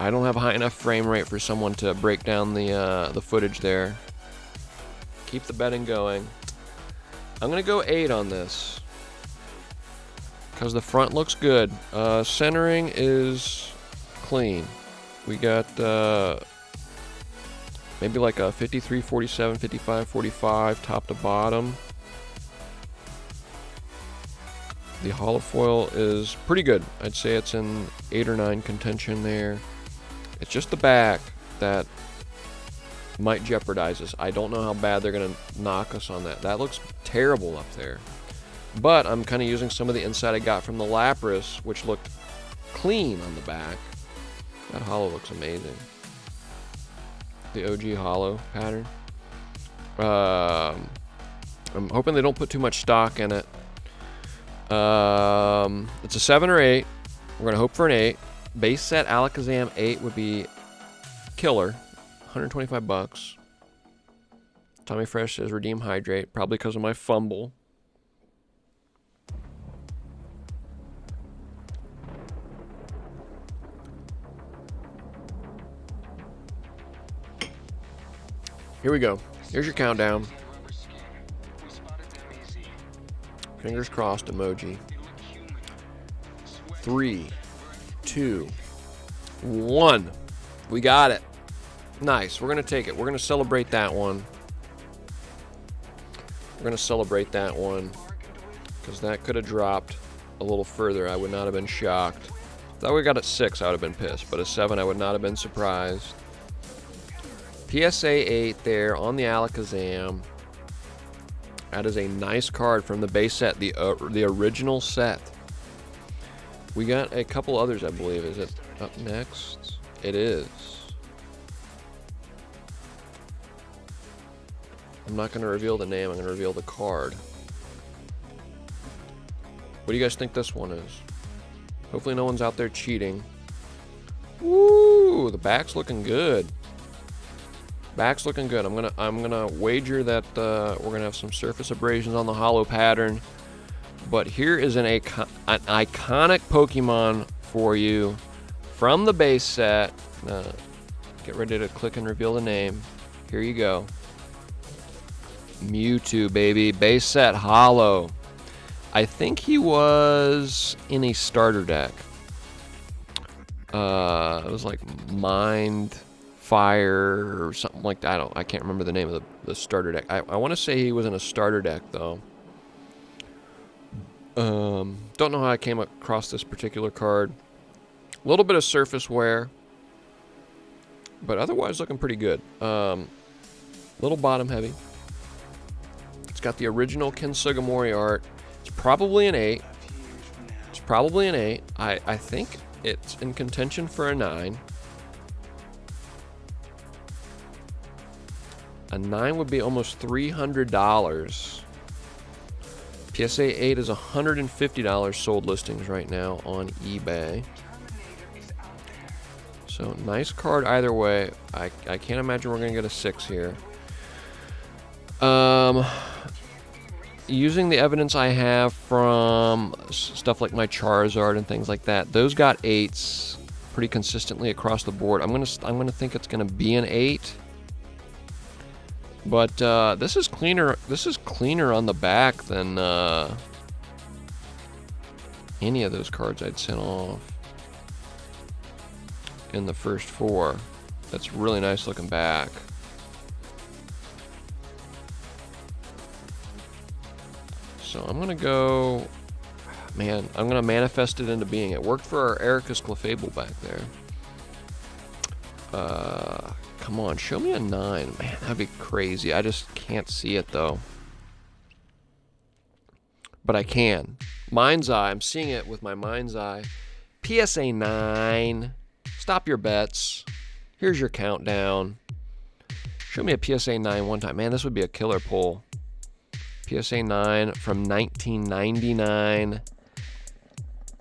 I don't have a high enough frame rate for someone to break down the footage there. Keep the betting going. I'm gonna go 8 on this because the front looks good. Centering is clean. We got maybe like a 53, 47, 55, 45, top to bottom. The hollow foil is pretty good. I'd say it's in 8 or 9 contention there. It's just the back that might jeopardize us. I don't know how bad they're going to knock us on that. That looks terrible up there. But I'm kind of using some of the insight I got from the Lapras, which looked clean on the back. That hollow looks amazing. The OG hollow pattern. I'm hoping they don't put too much stock in it. It's a 7 or 8. We're going to hope for an 8. Base set Alakazam 8 would be killer. 125 bucks. Tommy Fresh says redeem hydrate, probably because of my fumble. Here we go. Here's your countdown. Fingers crossed emoji. 3, 2, 1. We got it. Nice. We're going to take it. We're going to celebrate that one. We're going to celebrate that one, because that could have dropped a little further. I would not have been shocked. If that we got at 6, I would have been pissed, but a 7, I would not have been surprised. PSA 8 there on the Alakazam. That is a nice card from the base set, the original set. We got a couple others, I believe. Is it up next? It is. I'm not going to reveal the name. I'm going to reveal the card. What do you guys think this one is? Hopefully no one's out there cheating. Woo! The back's looking good. Back's looking good. I'm gonna wager that we're gonna have some surface abrasions on the hollow pattern. But here is an iconic Pokemon for you from the base set. Get ready to click and reveal the name. Here you go. Mewtwo, baby. Base set hollow. I think he was in a starter deck. It was like Mind Fire or something like that. I can't remember the name of the starter deck. I want to say he was in a starter deck though. Don't know how I came across this particular card. A little bit of surface wear, but otherwise looking pretty good. Little bottom heavy. It's got the original Ken Sugimori art. It's probably an 8. It's probably an 8. I think it's in contention for a 9. A 9 would be almost $300. PSA 8 is $150 sold listings right now on eBay. So nice card either way. I can't imagine we're gonna get a 6 here. Using the evidence I have from stuff like my Charizard and things like that, those got 8s pretty consistently across the board. I'm gonna think it's gonna be an 8. But this is cleaner. This is cleaner on the back than any of those cards I'd sent off in the first 4. That's really nice looking back. So I'm gonna go, man. I'm gonna manifest it into being. It worked for our Erika's Clefable back there. Come on, show me a 9. Man, that'd be crazy. I just can't see it, though. But I can. Mind's eye. I'm seeing it with my mind's eye. PSA 9. Stop your bets. Here's your countdown. Show me a PSA 9 one time. Man, this would be a killer pull. PSA 9 from 1999.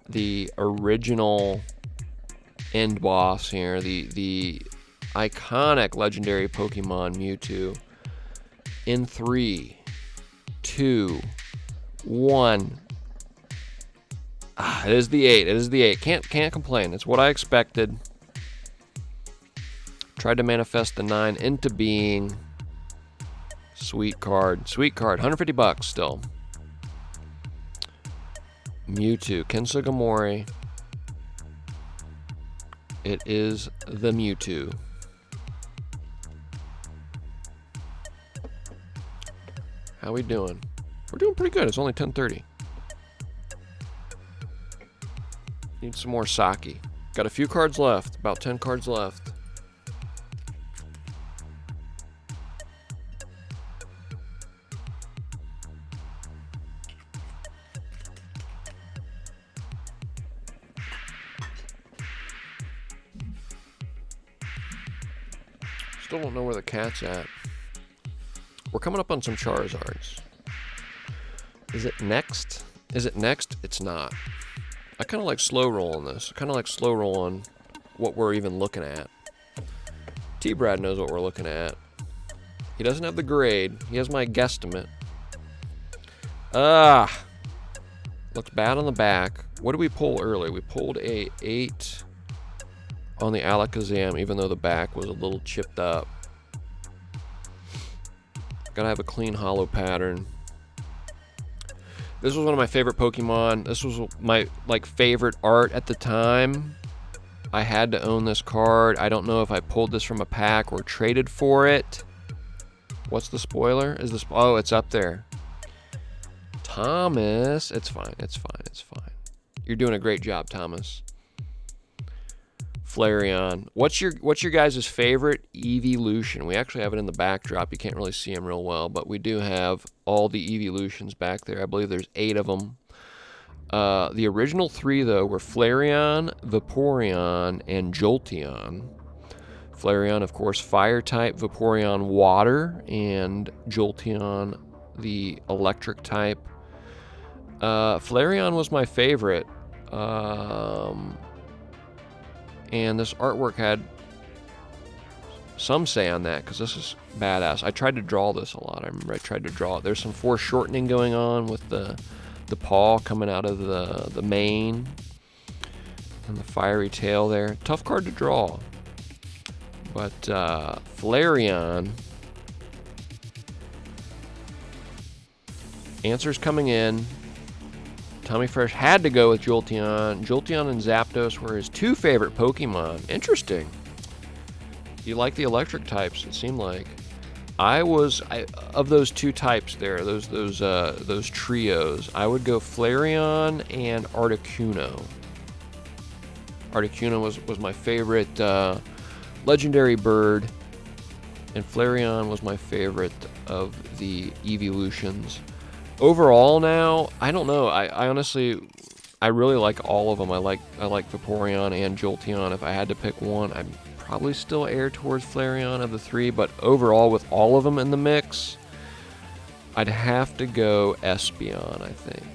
The original end boss here. The iconic legendary Pokemon Mewtwo. In 3, 2, 1. It is the 8. It is the 8. Can't complain. It's what I expected. Tried to manifest the 9 into being. Sweet card. Sweet card. $150 still. Mewtwo. Ken Sugimori. It is the Mewtwo. How we doing? We're doing pretty good. It's only 10:30. Need some more sake. Got a few cards left. About 10 cards left. Still don't know where the cat's at. We're coming up on some Charizards. Is it next? Is it next? It's not. I kind of like slow rolling this. I kind of like slow rolling what we're even looking at. T-Brad knows what we're looking at. He doesn't have the grade. He has my guesstimate. Looks bad on the back. What did we pull early? We pulled a 8 on the Alakazam, even though the back was a little chipped up. Gotta have a clean hollow pattern. This was one of my favorite Pokemon. This was my favorite art at the time. I had to own this card. I don't know if I pulled this from a pack or traded for it. What's the spoiler? Is this? Oh, it's up there. Thomas. It's fine. It's fine. It's fine. You're doing a great job, Thomas. Flareon. What's your guys' favorite evolution? We actually have it in the backdrop. You can't really see them real well, but we do have all the evolutions back there. I believe there's 8 of them. The original 3, though, were Flareon, Vaporeon, and Jolteon. Flareon, of course, fire type, Vaporeon, water, and Jolteon, the electric type. Flareon was my favorite. And this artwork had some say on that, because this is badass. I tried to draw this a lot. I remember I tried to draw it. There's some foreshortening going on with the paw coming out of the mane and the fiery tail there. Tough card to draw. But Flareon. Answers coming in. Tommy Fresh had to go with Jolteon. Jolteon and Zapdos were his 2 favorite Pokemon. Interesting. You like the electric types, it seemed like. Of those 2 types there, those trios, I would go Flareon and Articuno. Articuno was my favorite legendary bird, and Flareon was my favorite of the evolutions. Overall now, I don't know. I honestly, I really like all of them. I like Vaporeon and Jolteon. If I had to pick one, I'd probably still err towards Flareon of the 3, but overall, with all of them in the mix, I'd have to go Espeon, I think,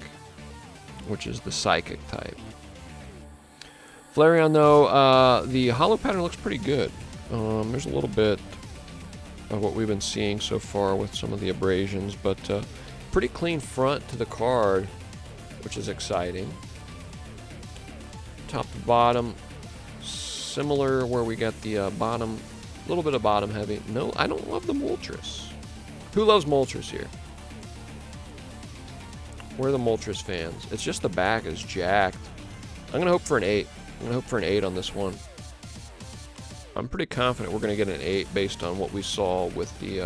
which is the psychic type. Flareon, though, the holo pattern looks pretty good. There's a little bit of what we've been seeing so far with some of the abrasions, but pretty clean front to the card, which is exciting. Top to bottom, similar where we got the bottom, a little bit of bottom heavy. No, I don't love the Moltres. Who loves Moltres here? Where are the Moltres fans? It's just the back is jacked. I'm going to hope for an 8. I'm going to hope for an 8 on this one. I'm pretty confident we're going to get an 8 based on what we saw with the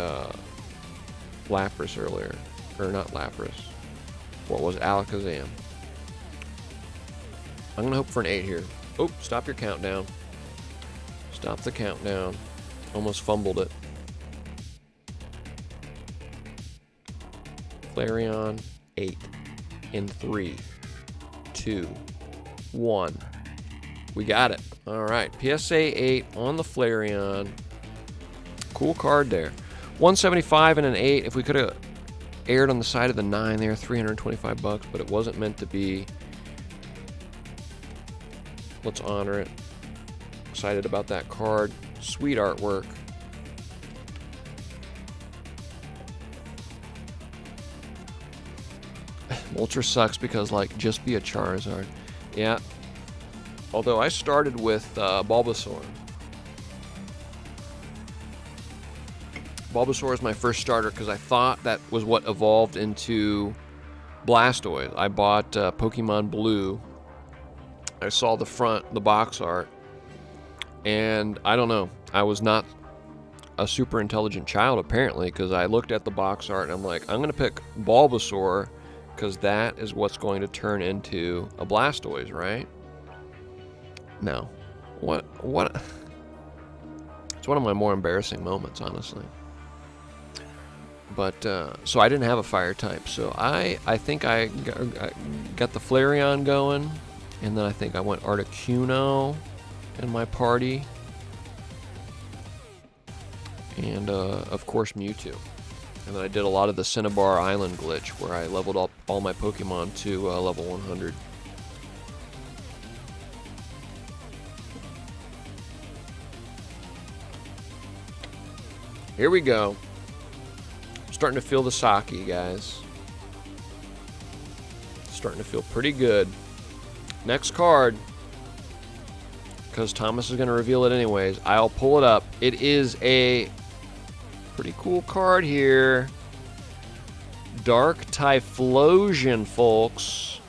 Lapras earlier. Or not Lapras. What was Alakazam? I'm going to hope for an 8 here. Oh, stop your countdown. Stop the countdown. Almost fumbled it. Flareon, 8. In 3, 2, 1. We got it. All right. PSA 8 on the Flareon. Cool card there. 175 and an 8. If we could have aired on the side of the 9 there, $325, but it wasn't meant to be. Let's honor it. Excited about that card. Sweet artwork. Moltres sucks because, like, just be a Charizard. Yeah. Although I started with Bulbasaur. Bulbasaur is my first starter because I thought that was what evolved into Blastoise. I bought Pokemon Blue. I saw the front, the box art, and I don't know. I was not a super intelligent child, apparently, because I looked at the box art and I'm like, I'm going to pick Bulbasaur because that is what's going to turn into a Blastoise, right? No. What? It's one of my more embarrassing moments, honestly. But, so I didn't have a fire type. So I think I got the Flareon going. And then I think I went Articuno in my party. And, of course, Mewtwo. And then I did a lot of the Cinnabar Island glitch where I leveled up all my Pokemon to level 100. Here we go. Starting to feel the sake, guys. Starting to feel pretty good. Next card, because Thomas is going to reveal it anyways, I'll pull it up. It is a pretty cool card here. Dark Typhlosion, folks.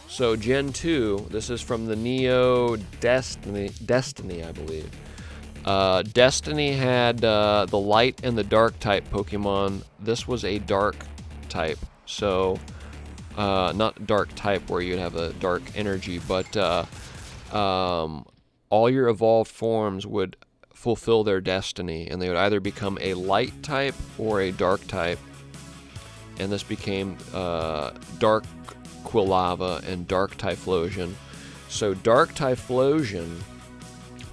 So Gen 2, this is from the Neo Destiny, I believe. Destiny had the light and the dark type Pokemon. This was a dark type. So not dark type where you'd have a dark energy, but all your evolved forms would fulfill their destiny, and they would either become a light type or a dark type. And this became Dark Quilava and Dark Typhlosion. So Dark Typhlosion,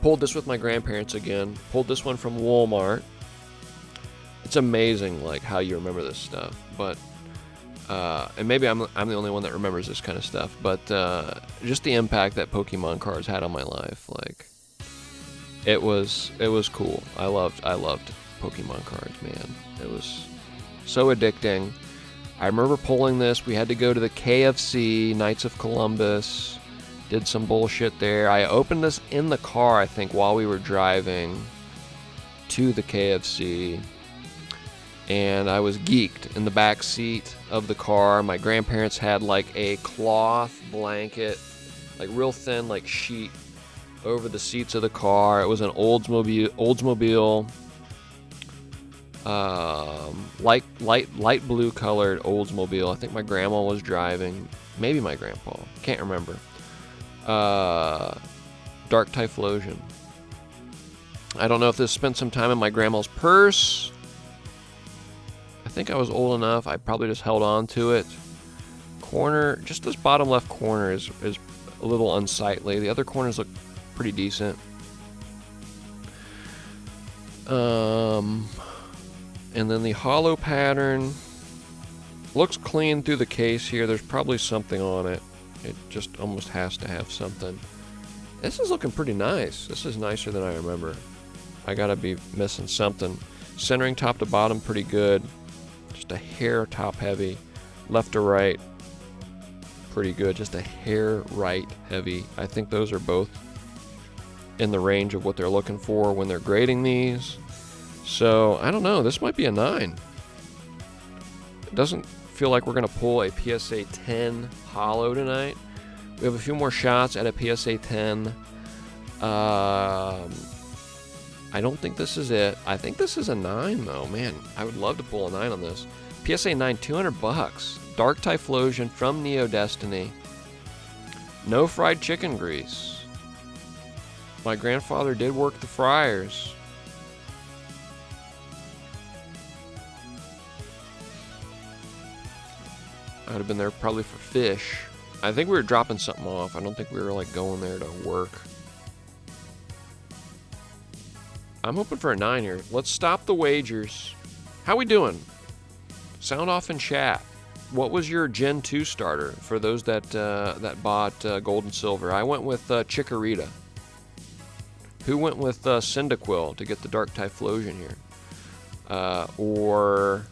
pulled this with my grandparents again, pulled this one from Walmart. It's amazing like how you remember this stuff, but and maybe I'm the only one that remembers this kind of stuff, but just the impact that Pokemon cards had on my life, like it was cool. I loved Pokemon cards, man. It was so addicting. I remember pulling this. We had to go to the KFC, Knights of Columbus, did some bullshit there. I opened this in the car, I think, while we were driving to the KFC, and I was geeked in the back seat of the car. My grandparents had like a cloth blanket, like real thin, like sheet over the seats of the car. It was an Oldsmobile, light blue colored Oldsmobile. I think my grandma was driving, maybe my grandpa, can't remember. Dark Typhlosion. I don't know if this spent some time in my grandma's purse. I think I was old enough. I probably just held on to it. Corner, just this bottom left corner is a little unsightly. The other corners look pretty decent. And then the hollow pattern looks clean through the case here. There's probably something on it. It just almost has to have something. This is looking pretty nice. This is nicer than I remember. I gotta be missing something. Centering top to bottom pretty good. Just a hair top heavy. Left to right pretty good. Just a hair right heavy. I think those are both in the range of what they're looking for when they're grading these. So I don't know, this might be a 9. It doesn't feel like we're gonna pull a PSA 10 hollow tonight. We have a few more shots at a PSA 10. I don't think this is it. I think this is a 9 though. Man, I would love to pull a 9 on this. PSA 9, $200. Dark Typhlosion from Neo Destiny. No fried chicken grease. My grandfather did work the fryers. I would have been there probably for fish. I think we were dropping something off. I don't think we were like going there to work. I'm hoping for a 9 here. Let's stop the wagers. How we doing? Sound off in chat. What was your Gen 2 starter for those that that bought gold and silver? I went with Chikorita. Who went with Cyndaquil to get the Dark Typhlosion here? Or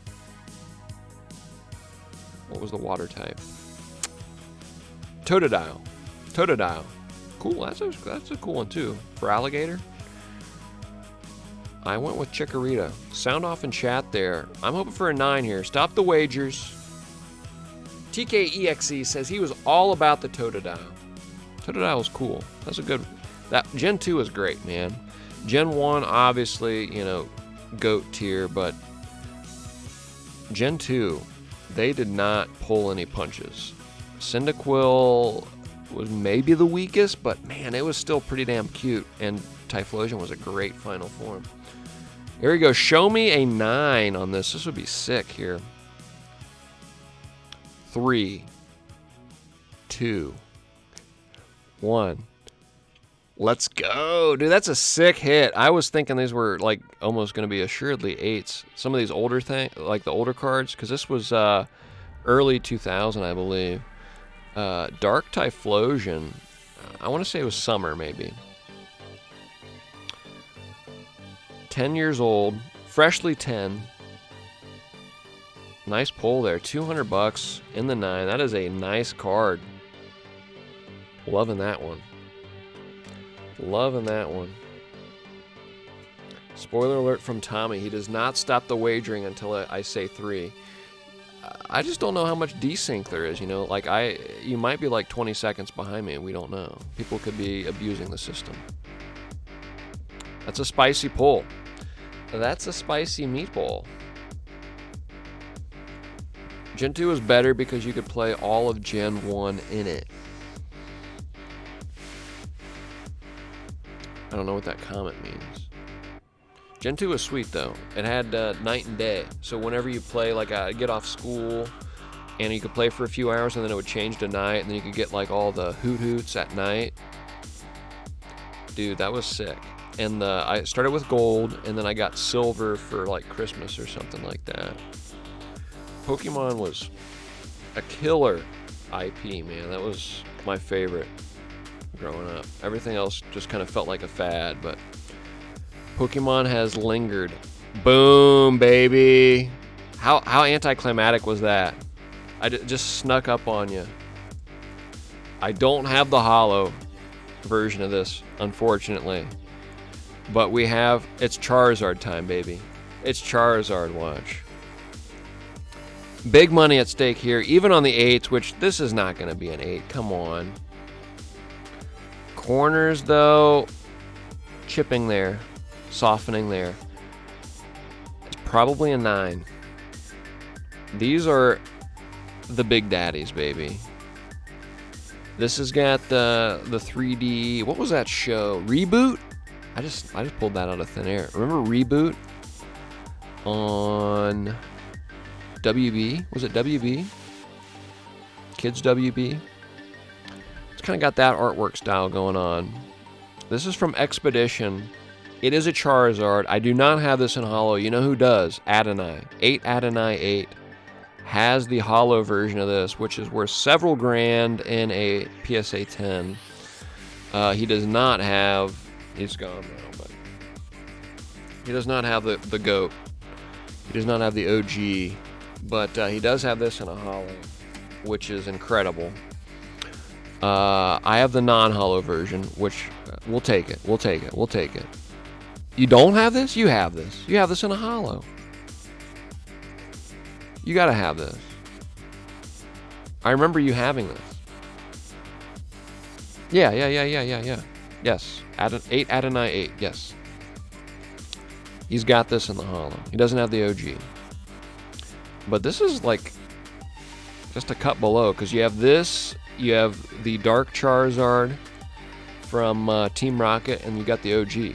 what was the water type? Totodile. Totodile. Cool. That's a cool one too. For alligator. I went with Chikorita. Sound off in chat there. I'm hoping for a 9 here. Stop the wagers. TKEXE says he was all about the Totodile. Totodile was cool. That's a good. That Gen 2 is great, man. Gen 1, obviously, you know, GOAT tier, but Gen 2, they did not pull any punches. Cyndaquil was maybe the weakest, but man, it was still pretty damn cute. And Typhlosion was a great final form. Here we go. Show me a 9 on this. This would be sick here. 3, 2, 1. Let's go. Dude, that's a sick hit. I was thinking these were like almost going to be assuredly 8s. Some of these older like the older cards, because this was early 2000, I believe. Dark Typhlosion. I want to say it was summer, maybe. 10 years old, freshly 10. Nice pull there. $200 in the 9. That is a nice card. Loving that one. Loving that one. Spoiler alert from Tommy. He does not stop the wagering until I say 3. I just don't know how much desync there is, you know? Like, you might be like 20 seconds behind me. We don't know. People could be abusing the system. That's a spicy pull. That's a spicy meatball. Gen 2 was better because you could play all of Gen 1 in it. I don't know what that comment means. Gen 2 was sweet though. It had night and day. So whenever you play, like I'd get off school and you could play for a few hours and then it would change to night and then you could get like all the hoots at night. Dude, that was sick. And I started with gold and then I got silver for like Christmas or something like that. Pokemon was a killer IP, man. That was my favorite growing up. Everything else just kind of felt like a fad, but Pokemon has lingered. Boom, baby. How anticlimactic was that? I just snuck up on you. I don't have the holo version of this, unfortunately. But we have, it's Charizard time, baby. It's Charizard watch. Big money at stake here, even on the 8s, which this is not going to be an 8. Come on. Corners, though, chipping there, softening there. It's probably a 9. These are the big daddies, baby. This has got the 3D, what was that show? Reboot? I just pulled that out of thin air. Remember Reboot on WB? Was it WB? Kids WB? It's kind of got that artwork style going on. This is from Expedition. It is a Charizard. I do not have this in holo. You know who does? Adonai. 8 Adonai 8 has the holo version of this, which is worth several grand in a PSA 10. He does not have... He's gone now, but he does not have the GOAT. He does not have the OG, but he does have this in a holo, which is incredible. I have the non-holo version, which we'll take it. We'll take it. We'll take it. You don't have this? You have this. You have this in a holo. You gotta have this. I remember you having this. Yeah. Yes. 8 Adonai 8, yes. He's got this in the holo. He doesn't have the OG. But this is like just a cut below, because you have this, you have the Dark Charizard from Team Rocket, and you got the OG.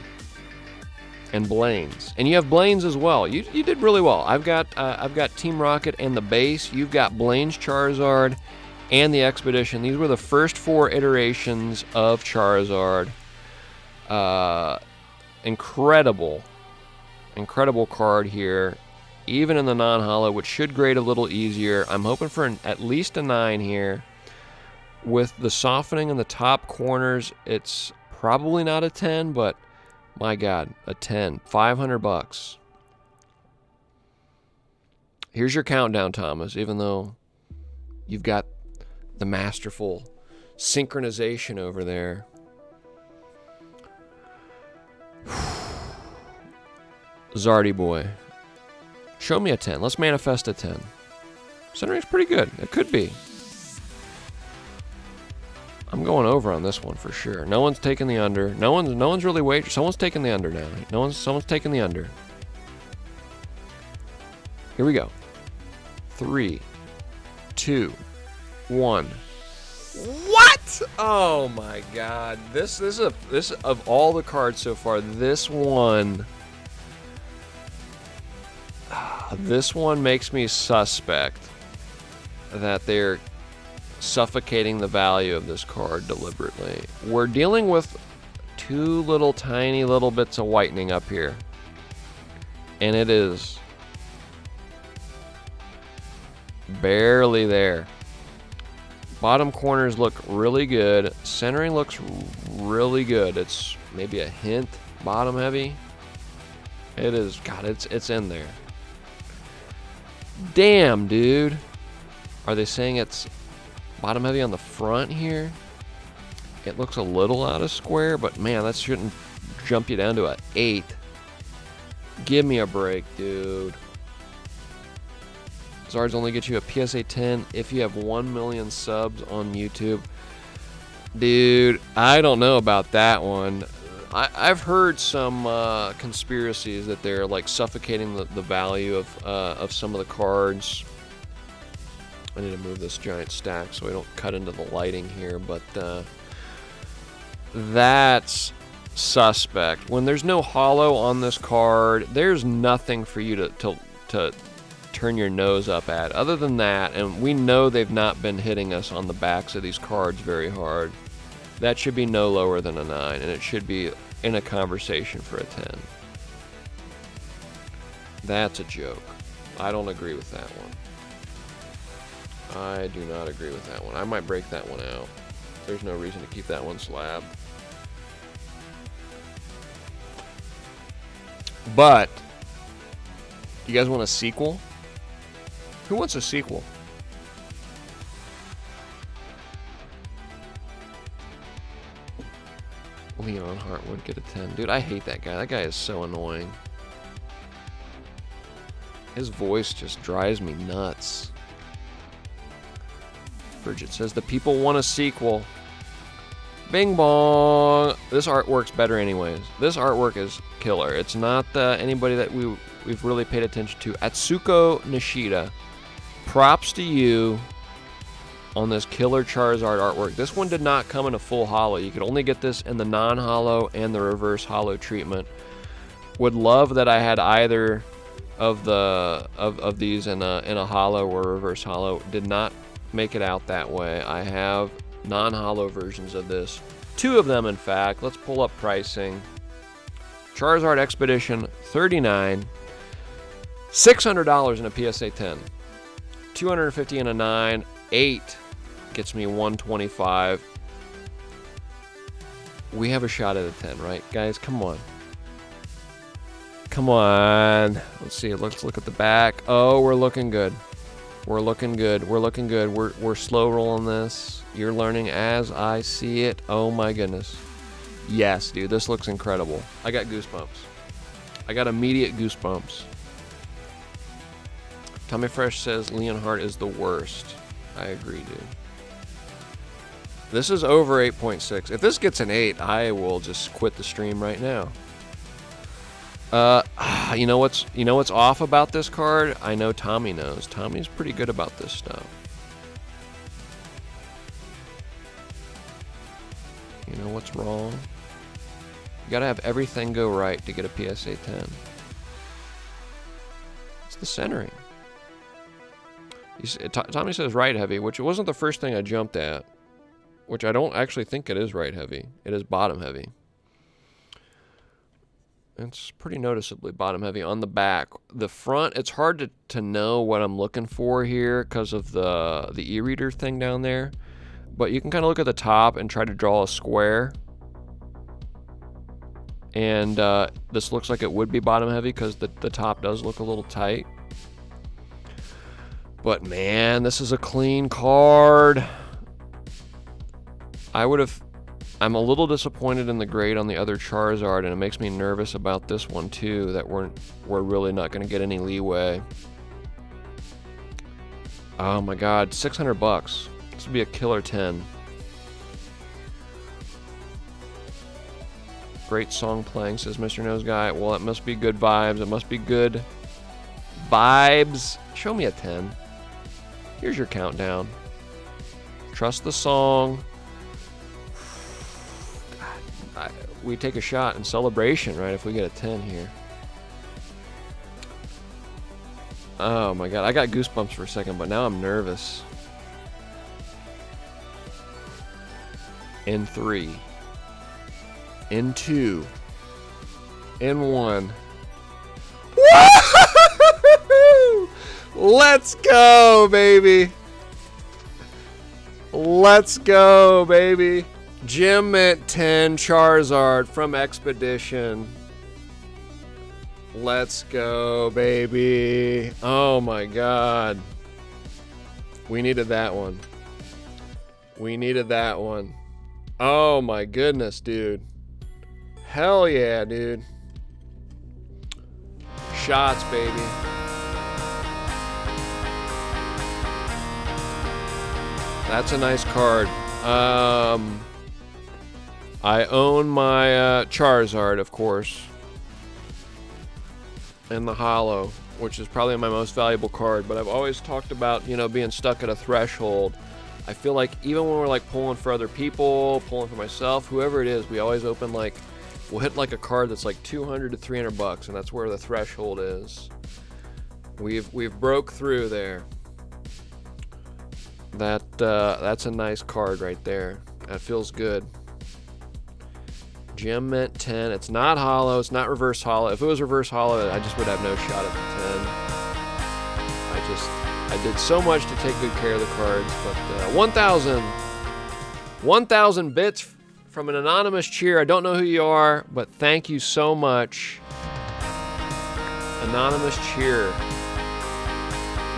And Blaine's. And you have Blaine's as well. You did really well. I've got Team Rocket and the base. You've got Blaine's Charizard and the Expedition. These were the first 4 iterations of Charizard. Incredible card here, even in the non-holo, which should grade a little easier. I'm hoping for at least a 9 here. With the softening in the top corners, it's probably not a 10, but my God, a 10. $500. Here's your countdown, Thomas, even though you've got the masterful synchronization over there. Zardy boy. Show me a 10. Let's manifest a 10. Centering's pretty good. It could be. I'm going over on this one for sure. No one's taking the under. No one's really waiting. Someone's taking the under now. Someone's taking the under. Here we go. 3, 2, 1. What? Oh my God! This of all the cards so far, this one makes me suspect that they're suffocating the value of this card deliberately. We're dealing with 2 little tiny little bits of whitening up here, and it is barely there. Bottom corners look really good. Centering looks really good. It's maybe a hint bottom heavy. It is. God, it's in there. Damn, dude. Are they saying it's bottom heavy on the front here? It looks a little out of square, but man, that shouldn't jump you down to an 8. Give me a break, dude. Zards only get you a PSA 10 if you have 1 million subs on YouTube. Dude, I don't know about that one. I've heard some conspiracies that they're like suffocating the value of some of the cards. I need to move this giant stack so I don't cut into the lighting here, but that's suspect. When there's no holo on this card, there's nothing for you to turn your nose up at other than that, and we know they've not been hitting us on the backs of these cards very hard. That should be no lower than a 9, and it should be in a conversation for a 10. That's a joke. I don't agree with that one. I do not agree with that one. I might break that one out. There's no reason to keep that one slab. But, you guys want a sequel? Who wants a sequel? Leon Hart would get a 10. Dude, I hate that guy. That guy is so annoying. His voice just drives me nuts. Bridget says, the people want a sequel. Bing bong. This artwork's better anyways. This artwork is killer. It's not anybody that we've really paid attention to. Atsuko Nishida. Props to you on this killer Charizard artwork. This one did not come in a full holo. You could only get this in the non-holo and the reverse holo treatment. Would love that I had either of these in a holo or reverse holo. Did not make it out that way. I have non-holo versions of this. 2 of them, in fact. Let's pull up pricing. Charizard Expedition 39, $600 in a PSA 10, $250 in a 9, 8 gets me 125. We have a shot at a 10, right, guys? Come on. Come on. Let's see. Let's look at the back. Oh, we're looking good. We're looking good. We're looking good. We're slow rolling this. You're learning as I see it. Oh my goodness. Yes, dude. This looks incredible. I got goosebumps. I got immediate goosebumps. Tommy Fresh says Leon Hart is the worst. I agree, dude. This is over 8.6. If this gets an 8, I will just quit the stream right now. You know what's off about this card? I know Tommy knows. Tommy's pretty good about this stuff. You know what's wrong? You gotta have everything go right to get a PSA 10. It's the centering. Tommy says right heavy, which it wasn't the first thing I jumped at. Which I don't actually think it is right heavy. It is bottom heavy. It's pretty noticeably bottom heavy on the back. The front, it's hard to know what I'm looking for here because of the e-reader thing down there. But you can kind of look at the top and try to draw a square. And this looks like it would be bottom heavy because the top does look a little tight. But man, this is a clean card. I'm a little disappointed in the grade on the other Charizard, and it makes me nervous about this one too, that we're really not going to get any leeway. Oh my god, $600. This would be a killer 10. Great song playing, says Mr. Nose Guy. Well, it must be good vibes. It must be good vibes. Show me a 10. Here's your countdown. Trust the song. We take a shot in celebration, right, if we get a 10 here. Oh my god, I got goosebumps for a second, but now I'm nervous. In 3. In 2. In 1. Let's go, baby. Let's go, baby. Jim Mint 10 Charizard from Expedition. Let's go, baby. Oh my god. We needed that one. We needed that one. Oh my goodness, dude. Hell yeah, dude. Shots, baby. That's a nice card. I own my Charizard, of course, and the holo. which is probably my most valuable card, but I've always talked about, you know, being stuck at a threshold. I feel like even when we're like pulling for other people, pulling for myself, whoever it is, we always open like, we'll hit like a card that's like 200 to 300 bucks, and that's where the threshold is. We've broke through there. That's a nice card right there. That feels good. Gem Mint 10. It's not hollow. It's not reverse hollow. If it was reverse hollow, I just would have no shot at the 10. I did so much to take good care of the cards, but 1,000 bits from an anonymous cheer. I don't know who you are, but thank you so much. Anonymous cheer.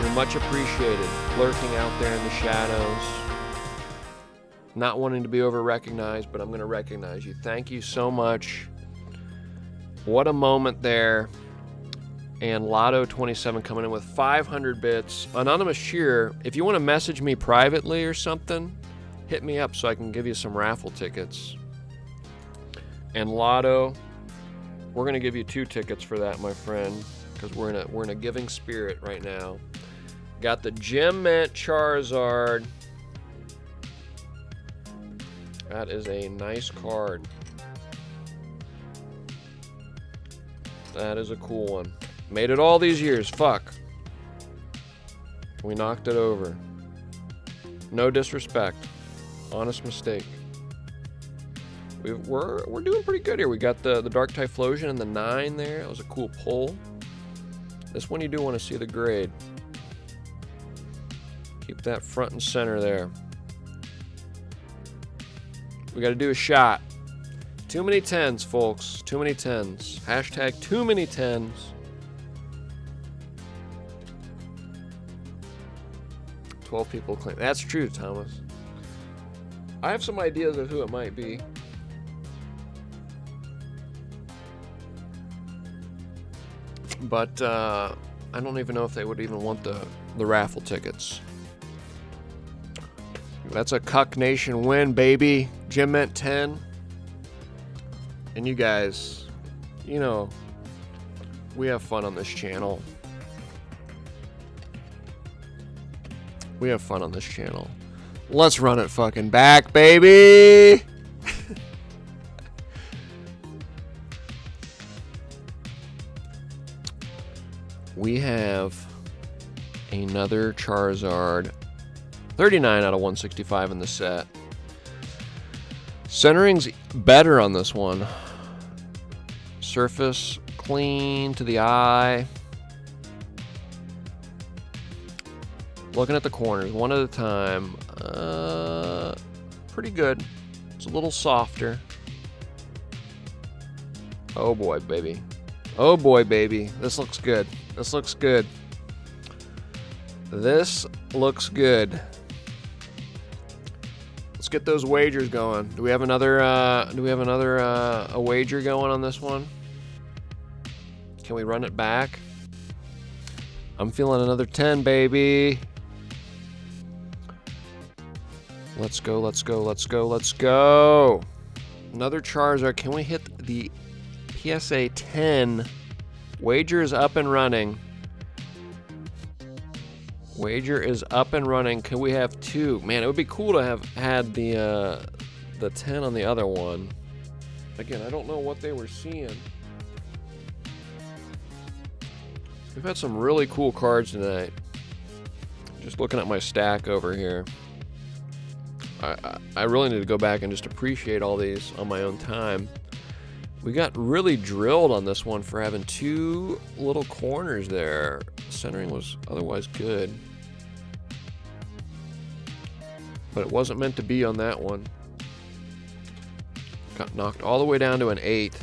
You're much appreciated. Lurking out there in the shadows. Not wanting to be over-recognized, but I'm going to recognize you. Thank you so much. What a moment there. And Lotto27 coming in with 500 bits. Anonymous cheer, if you want to message me privately or something, hit me up so I can give you some raffle tickets. And Lotto, we're going to give you 2 tickets for that, my friend, because we're in a giving spirit right now. Got the Gem Mint Charizard. That is a nice card. That is a cool one. Made it all these years. Fuck. We knocked it over. No disrespect. Honest mistake. We're doing pretty good here. We got the Dark Typhlosion and the 9 there. That was a cool pull. This one you do want to see the grade. Keep that front and center there. We got to do a shot. Too many 10s, folks. Too many 10s. Hashtag too many 10s. "12 people claim." That's true, Thomas. I have some ideas of who it might be. But I don't even know if they would even want the raffle tickets. That's a Cuck Nation win, baby. Gem Mint 10. And you guys, you know, we have fun on this channel. We have fun on this channel. Let's run it fucking back, baby! We have another Charizard. 39 out of 165 in the set. Centering's better on this one. Surface clean to the eye. Looking at the corners one at a time. Pretty good. It's a little softer. Oh boy, baby. Oh boy, baby. This looks good. This looks good. This looks good. Let's get those wagers going. Do we have another a wager going on this one? Can we run it back? I'm feeling another 10, baby. Let's go, let's go, let's go, let's go. Another Charizard. Can we hit the PSA 10? Wager is up and running. Wager is up and running. Can we have 2? Man, it would be cool to have had the 10 on the other one. Again, I don't know what they were seeing. We've had some really cool cards tonight. Just looking at my stack over here. I really need to go back and just appreciate all these on my own time. We got really drilled on this one for having 2 little corners there. Centering was otherwise good. But it wasn't meant to be on that one. Got knocked all the way down to an 8.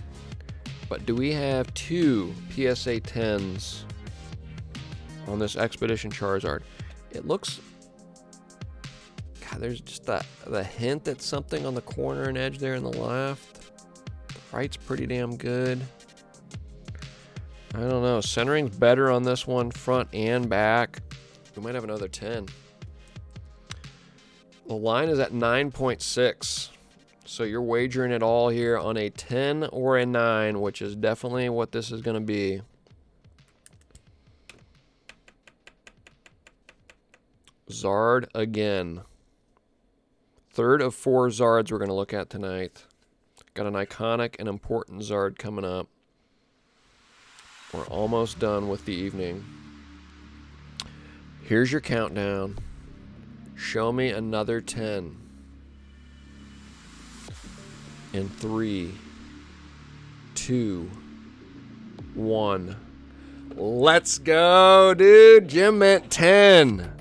But do we have 2 PSA 10s on this Expedition Charizard? It looks... God, there's just the hint at something on the corner and edge there in the left. Right's pretty damn good. I don't know. Centering's better on this one, front and back. We might have another 10. The line is at 9.6. So you're wagering it all here on a 10 or a 9, which is definitely what this is going to be. Zard again. Third of 4 Zards we're going to look at tonight. Got an iconic and important Zard coming up. We're almost done with the evening. Here's your countdown. Show me another 10. In 3, 2, 1. Let's go, dude. Jim meant 10.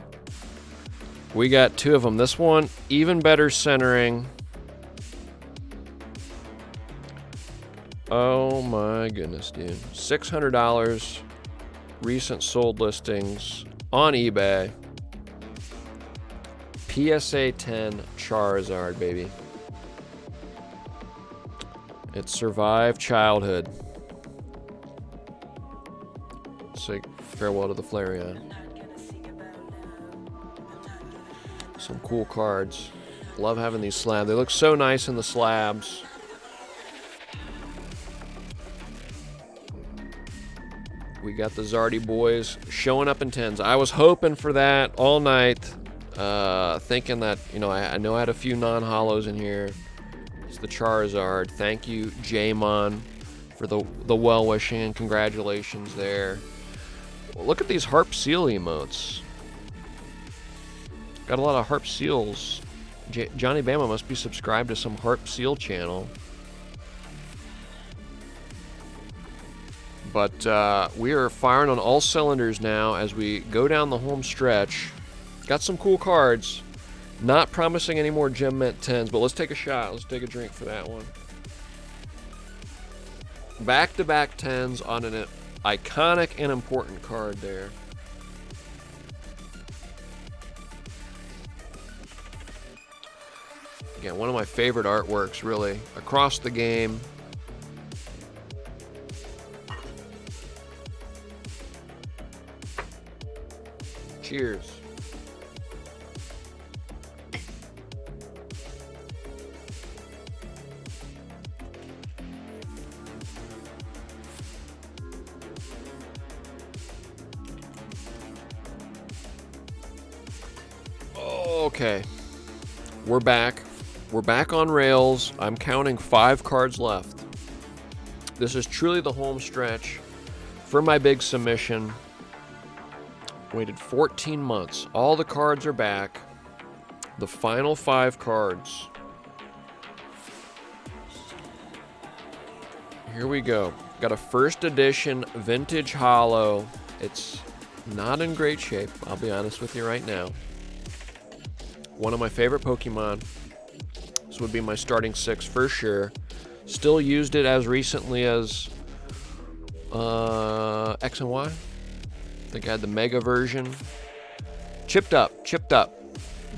We got 2 of them. This one, even better centering. Oh my goodness, dude. $600. Recent sold listings on eBay. PSA 10 Charizard, baby. It survived childhood. Say farewell to the Flareon. Some cool cards. Love having these slabs. They look so nice in the slabs. We got the Zardy boys showing up in 10s. I was hoping for that all night. Thinking that, you know, I know I had a few non-hollows in here. It's the Charizard. Thank you, Jaymon, for the well-wishing and congratulations there. Well, look at these Harp Seal emotes. Got a lot of Harp Seals. Johnny Bama must be subscribed to some Harp Seal channel. But we are firing on all cylinders now as we go down the home stretch. Got some cool cards. Not promising any more Gem Mint 10s, but let's take a shot. Let's take a drink for that one. Back-to-back 10s on an iconic and important card there. Again, one of my favorite artworks, really, across the game. Cheers. Okay, we're back. We're back on rails. I'm counting 5 cards left. This is truly the home stretch for my big submission. Waited 14 months. All the cards are back. The final 5 cards. Here we go. Got a first edition vintage holo. It's not in great shape, I'll be honest with you right now. One of my favorite Pokemon. This would be my starting 6 for sure. Still used it as recently as X and Y. I think I had the Mega version. Chipped up.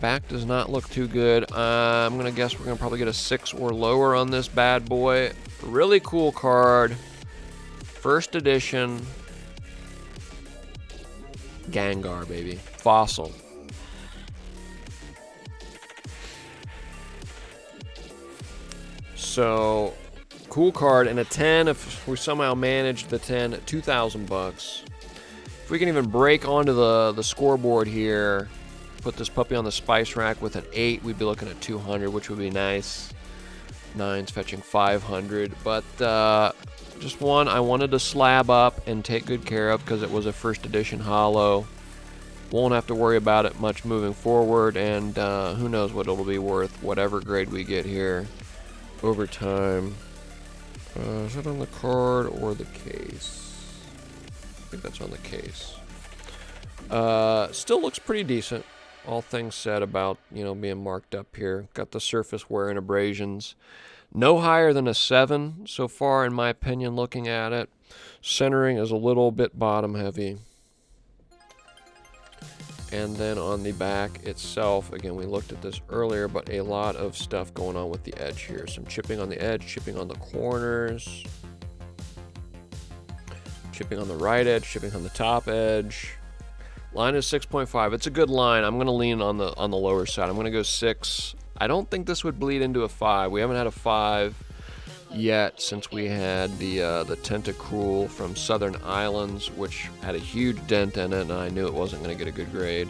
Back does not look too good. I'm going to guess we're going to probably get a 6 or lower on this bad boy. Really cool card. First edition. Gengar, baby. Fossil. So, cool card, and a 10, if we somehow managed the 10, $2,000. If we can even break onto the scoreboard here, put this puppy on the spice rack with an 8, we'd be looking at 200, which would be nice. 9's fetching 500, but just one I wanted to slab up and take good care of because it was a first edition holo. Won't have to worry about it much moving forward, and who knows what it'll be worth, whatever grade we get here over time. Is that on the card or the case? I think that's on the case. Still looks pretty decent, all things said about, you know, being marked up here. Got the surface wear and abrasions. No higher than a 7 so far, in my opinion, looking at it. Centering is a little bit bottom heavy. And then on the back itself, again, we looked at this earlier, but a lot of stuff going on with the edge here. Some chipping on the edge, chipping on the corners, chipping on the right edge, chipping on the top edge. Line is 6.5. It's a good line. I'm going to lean on the lower side. I'm going to go 6. I don't think this would bleed into a 5. We haven't had a 5 yet since we had the Tentacruel from Southern Islands, which had a huge dent in it, and I knew it wasn't going to get a good grade.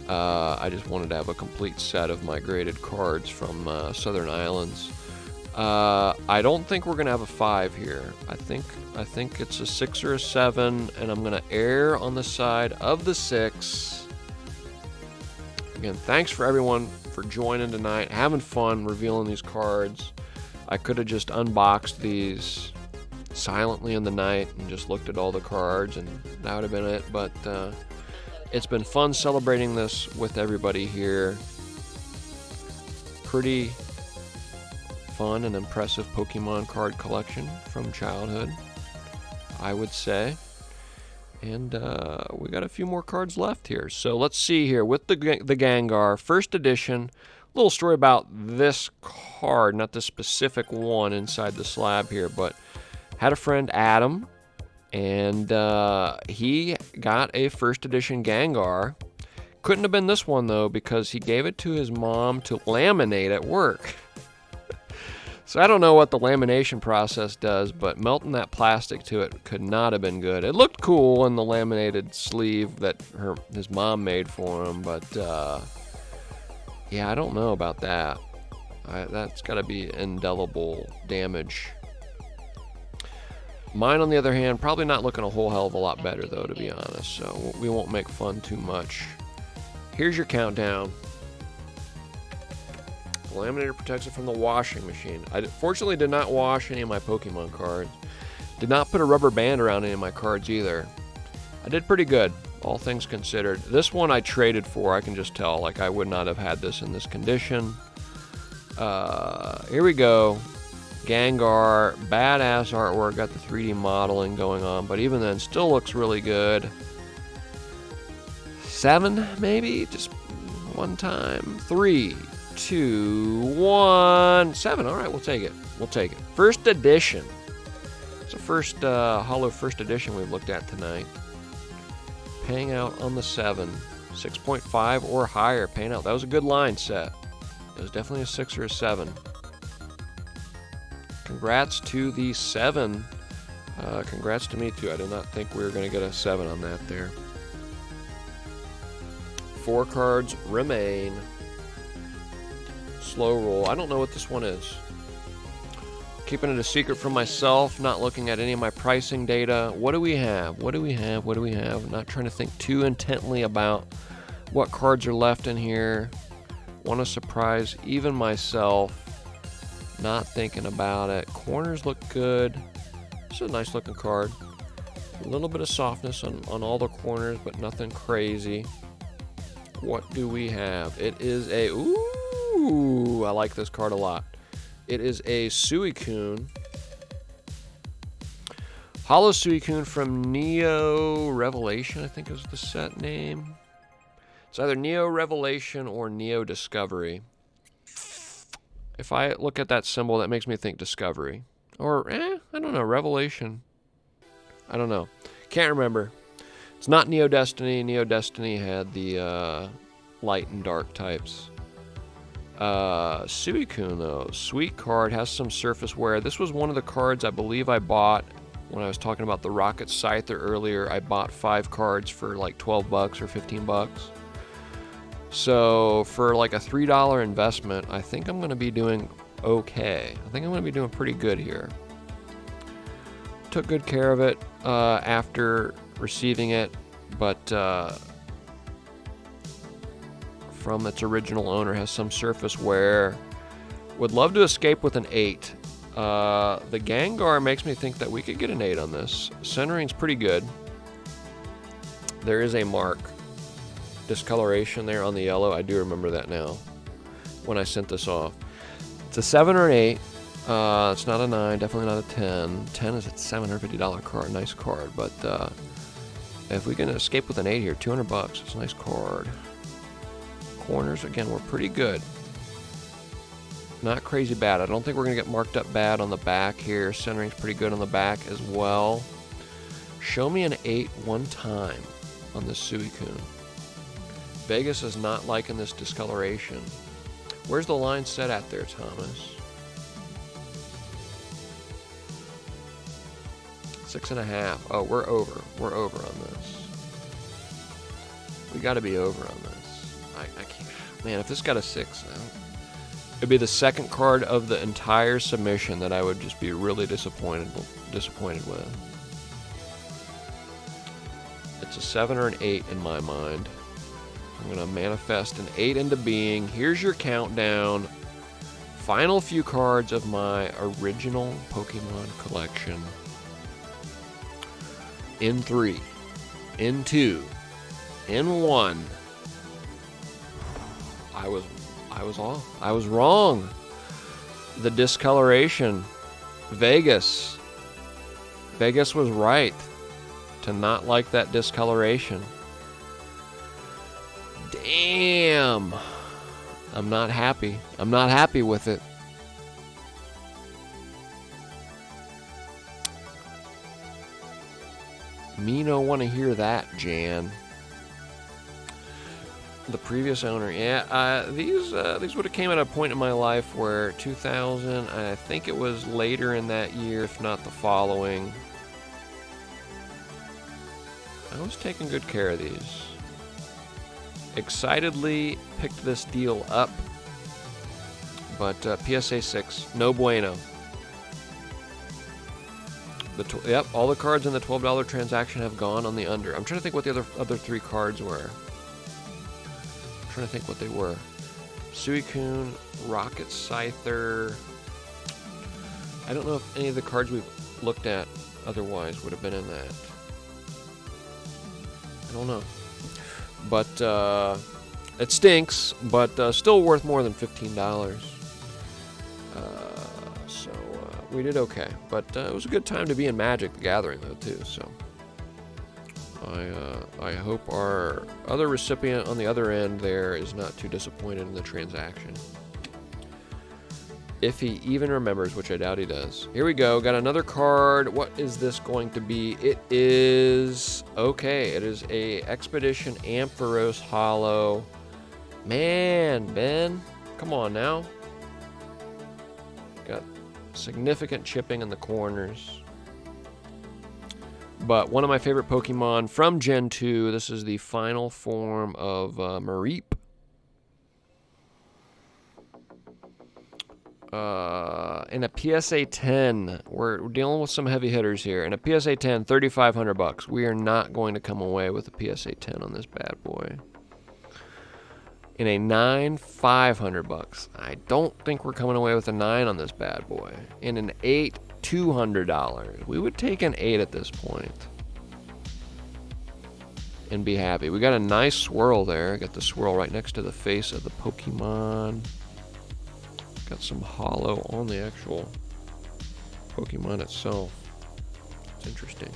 I just wanted to have a complete set of my graded cards from Southern Islands. I don't think we're gonna have a 5 here. I think it's a 6 or a 7, and I'm gonna err on the side of the 6. Again, thanks for everyone for joining tonight, having fun revealing these cards. I could have just unboxed these silently in the night and just looked at all the cards, and that would have been it, but it's been fun celebrating this with everybody here. Pretty fun and impressive Pokemon card collection from childhood, I would say. And we got a few more cards left here. So let's see here with the Gengar, first edition. Little story about this card, not the specific one inside the slab here, but had a friend, Adam, and he got a first edition Gengar. Couldn't have been this one though, because he gave it to his mom to laminate at work. So I don't know what the lamination process does, but melting that plastic to it could not have been good. It looked cool in the laminated sleeve that his mom made for him, but yeah, I don't know about that. That's got to be indelible damage. Mine, on the other hand, probably not looking a whole hell of a lot better, though, to be honest, so we won't make fun too much. Here's your countdown. The laminator protects it from the washing machine. I fortunately did not wash any of my Pokemon cards. Did not put a rubber band around any of my cards either. I did pretty good, all things considered. This one I traded for, I can just tell. Like, I would not have had this in this condition. Here we go. Gengar, badass artwork, got the 3D modeling going on, but even then, still looks really good. 7, maybe? Just one time. 3, 2, 1. 7, all right, we'll take it. We'll take it. First edition. It's the first Holo first edition we've looked at tonight. Paying out on the 7. 6.5 or higher, paying out. That was a good line set. It was definitely a 6 or a 7. Congrats to the 7. Congrats to me too. I did not think we were going to get a 7 on that there. 4 cards remain. Slow roll. I don't know what this one is. Keeping it a secret from myself, not looking at any of my pricing data. What do we have? What do we have? What do we have? Not trying to think too intently about what cards are left in here. Want to surprise even myself. Not thinking about it. Corners look good. This is a nice looking card. A little bit of softness on all the corners, but nothing crazy. What do we have? It is a... Ooh, I like this card a lot. It is a Suicune. Holo Suicune from Neo Revelation, I think is the set name. It's either Neo Revelation or Neo Discovery. If I look at that symbol, that makes me think Discovery. Or, I don't know, Revelation. I don't know. Can't remember. It's not Neo Destiny. Neo Destiny had the light and dark types. Suicune, though. Sweet card. Has some surface wear. This was one of the cards I believe I bought when I was talking about the Rocket Scyther earlier. I bought 5 cards for like 12 bucks or 15 bucks. So for like a $3 investment, I think I'm going to be doing okay. I think I'm going to be doing pretty good here. Took good care of it after receiving it, but from its original owner, has some surface wear. Would love to escape with an 8. The Gengar makes me think that we could get an 8 on this. Centering's pretty good. There is a mark. Discoloration there on the yellow. I do remember that now when I sent this off. It's a 7 or an 8. It's not a 9, definitely not a 10. 10 is a $750 card, nice card. But if we can escape with an 8 here, 200 bucks, it's a nice card. Corners, again, were pretty good. Not crazy bad. I don't think we're going to get marked up bad on the back here. Centering's pretty good on the back as well. Show me an 8 one time on this Suicune. Vegas is not liking this discoloration. Where's the line set at there, Thomas? 6.5. Oh, we're over. We're over on this. We got to be over on this. Man, if this got a 6, it'd be the second card of the entire submission that I would just be really disappointed with. It's a 7 or an 8 in my mind. I'm gonna manifest an 8 into being. Here's your countdown. Final few cards of my original Pokemon collection. In 3, in 2, in 1. I was off. I was wrong. The discoloration. Vegas. Vegas was right to not like that discoloration. Damn. I'm not happy. I'm not happy with it. Me no want to hear that, Jan. The previous owner, yeah. These would have came at a point in my life where 2000, I think it was later in that year, if not the following. I was taking good care of these. Excitedly picked this deal up, but PSA 6, no bueno. Yep, all the cards in the $12 transaction have gone on the under. I'm trying to think what the other 3 cards were. Trying to think what they were. Suicune, Rocket Scyther. I don't know if any of the cards we've looked at otherwise would have been in that. I don't know. But it stinks, but still worth more than $15. So we did okay. But it was a good time to be in Magic the Gathering, though, too. So I hope our other recipient on the other end there is not too disappointed in the transaction. If he even remembers, which I doubt he does. Here we go. Got another card. What is this going to be? It is... Okay, it is a Expedition Ampharos Holo. Man, Ben. Come on now. Got significant chipping in the corners. But one of my favorite Pokemon from Gen 2. This is the final form of Mareep. In a PSA 10, we're dealing with some heavy hitters here. In a PSA 10, $3,500. We are not going to come away with a PSA 10 on this bad boy. In a 9, $500. I don't think we're coming away with a 9 on this bad boy. In an 8, $200. We would take an 8 at this point and be happy. We got a nice swirl there. Got the swirl right next to the face of the Pokemon. Got some holo on the actual Pokemon itself. It's interesting.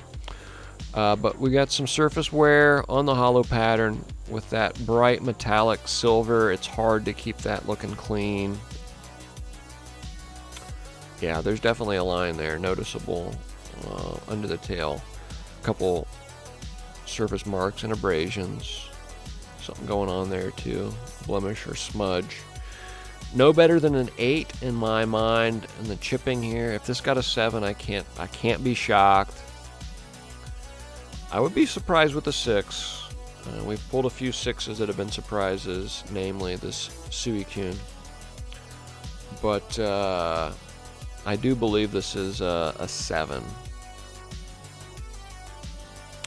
But we got some surface wear on the holo pattern with that bright metallic silver. It's hard to keep that looking clean. Yeah, there's definitely a line there, noticeable under the tail. A couple surface marks and abrasions. Something going on there too. Blemish or smudge. No better than an 8 in my mind. And the chipping here, if this got a 7, I can't be shocked. I would be surprised with a 6. We've pulled a few 6s that have been surprises, namely this Suicune. But I do believe this is a 7.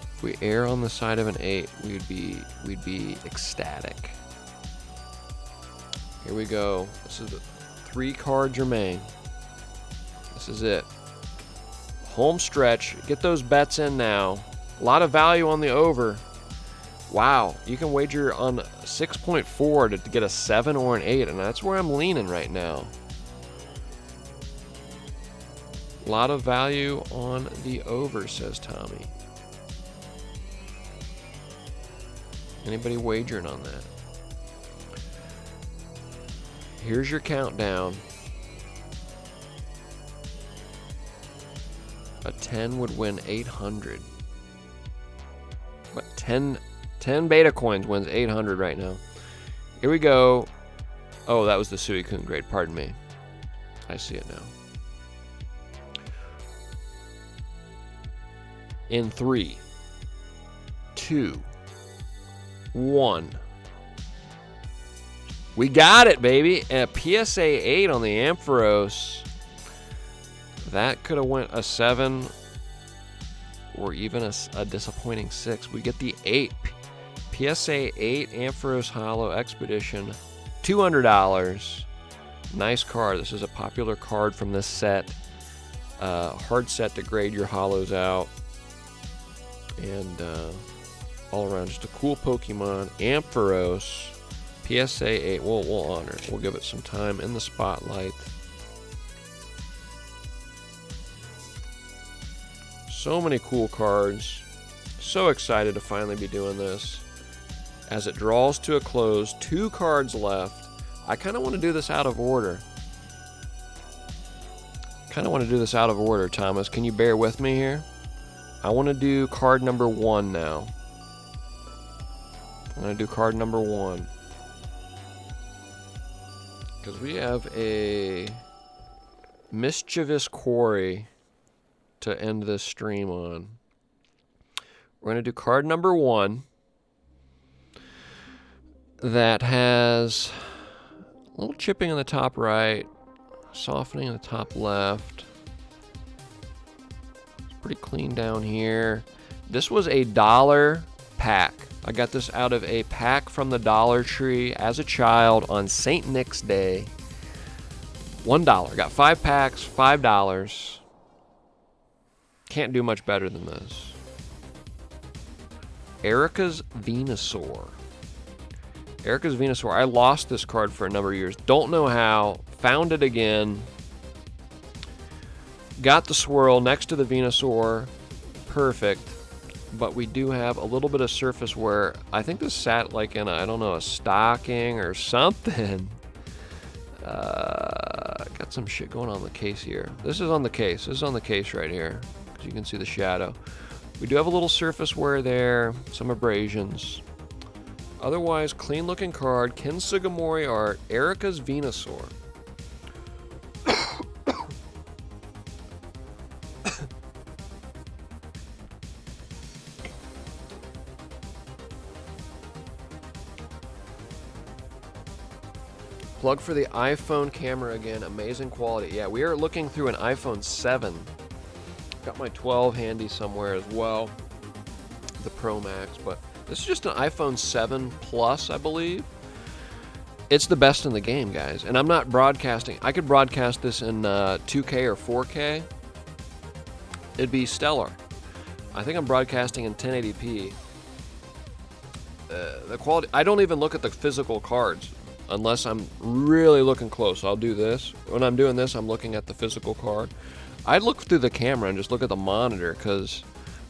If we err on the side of an 8, we'd be ecstatic. Here we go. This is the 3 cards remain. This is it. Home stretch. Get those bets in now. A lot of value on the over. Wow, you can wager on 6.4 to get a 7 or an 8, and that's where I'm leaning right now. A lot of value on the over, says Tommy. Anybody wagering on that? Here's your countdown. A 10 would win 800. But 10 beta coins wins 800 right now. Here we go. Oh, that was the Suicune grade. Pardon me. I see it now. In 3, 2, 1. We got it, baby. A PSA 8 on the Ampharos. That could have went a 7 or even a disappointing 6. We get the 8. PSA 8 Ampharos Hollow Expedition. $200. Nice card. This is a popular card from this set. Hard set to grade your hollows out. And all around, just a cool Pokemon. Ampharos. PSA 8. We'll honor it. We'll give it some time in the spotlight. So many cool cards. So excited to finally be doing this. As it draws to a close, 2 cards left. I kind of want to do this out of order. Thomas. Can you bear with me here? I want to do card number 1 now. I'm going to do card number 1. Because we have a Mischievous Quarry to end this stream on. We're going to do card number 1 that has a little chipping in the top right, softening in the top left. It's pretty clean down here. This was a $1 pack. I got this out of a pack from the Dollar Tree as a child on St. Nick's Day. $1. Got 5 packs, $5. Can't do much better than this. Erica's Venusaur. Erica's Venusaur. I lost this card for a number of years. Don't know how. Found it again. Got the swirl next to the Venusaur. Perfect. But we do have a little bit of surface wear. I think this sat like in a, I don't know, a stocking or something. Got some shit going on in the case here. This is on the case. This is on the case right here. Because you can see the shadow. We do have a little surface wear there. Some abrasions. Otherwise, clean looking card. Ken Sugimori art. Erica's Venusaur. Plug for the iPhone camera again. Amazing quality. Yeah, we are looking through an iPhone 7. Got my 12 handy somewhere as well. The Pro Max, but this is just an iPhone 7 Plus, I believe. It's the best in the game, guys. And I'm not broadcasting. I could broadcast this in 2K or 4K. It'd be stellar. I think I'm broadcasting in 1080p. The quality, I don't even look at the physical cards unless I'm really looking close. I'll do this. When I'm doing this, I'm looking at the physical card. I'd look through the camera and just look at the monitor because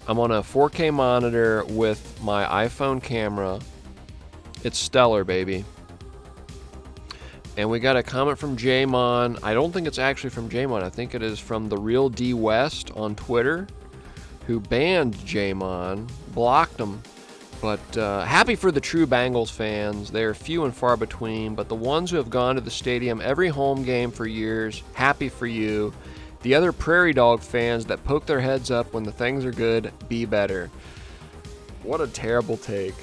I'm on a 4K monitor with my iPhone camera. It's stellar, baby. And we got a comment from J-Mon. I don't think it's actually from J-Mon. I think it is from the Real D West on Twitter, who banned J-Mon, blocked him. But happy for the true Bengals fans. They're few and far between, but the ones who have gone to the stadium every home game for years, happy for you. The other Prairie Dog fans that poke their heads up when the things are good, be better. What a terrible take.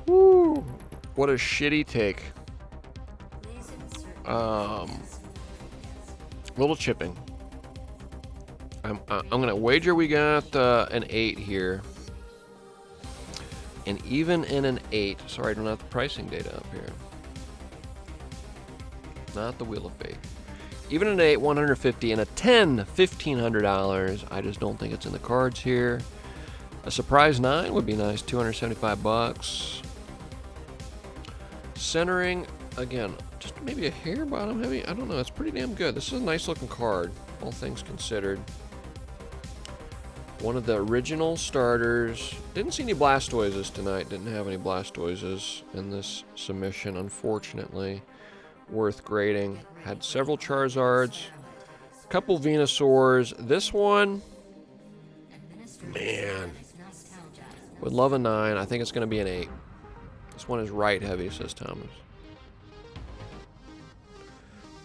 Woo. What a shitty take. Little chipping. I'm gonna wager we got an 8 here. And even in an 8, sorry I don't have the pricing data up here. Not the Wheel of Fate. Even an 8, $150, and a 10, $1,500. I just don't think it's in the cards here. A surprise 9 would be nice, $275. Centering, again, just maybe a hair bottom heavy. I don't know, it's pretty damn good. This is a nice looking card, all things considered. One of the original starters. Didn't see any Blastoises tonight. Didn't have any Blastoises in this submission, unfortunately. Worth grading. Had several Charizards. A couple Venusaurs. This one, man, would love a 9. I think it's going to be an 8. This one is right heavy, says Thomas.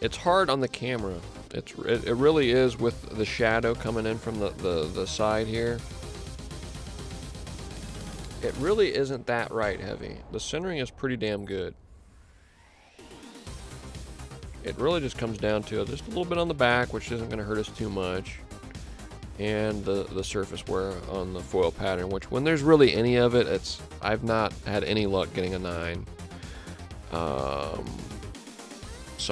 It's hard on the camera. It really is with the shadow coming in from the side here. It really isn't that right heavy. The centering is pretty damn good. It really just comes down to just a little bit on the back, which isn't going to hurt us too much, and the surface wear on the foil pattern, which when there's really any of it, I've not had any luck getting a 9. So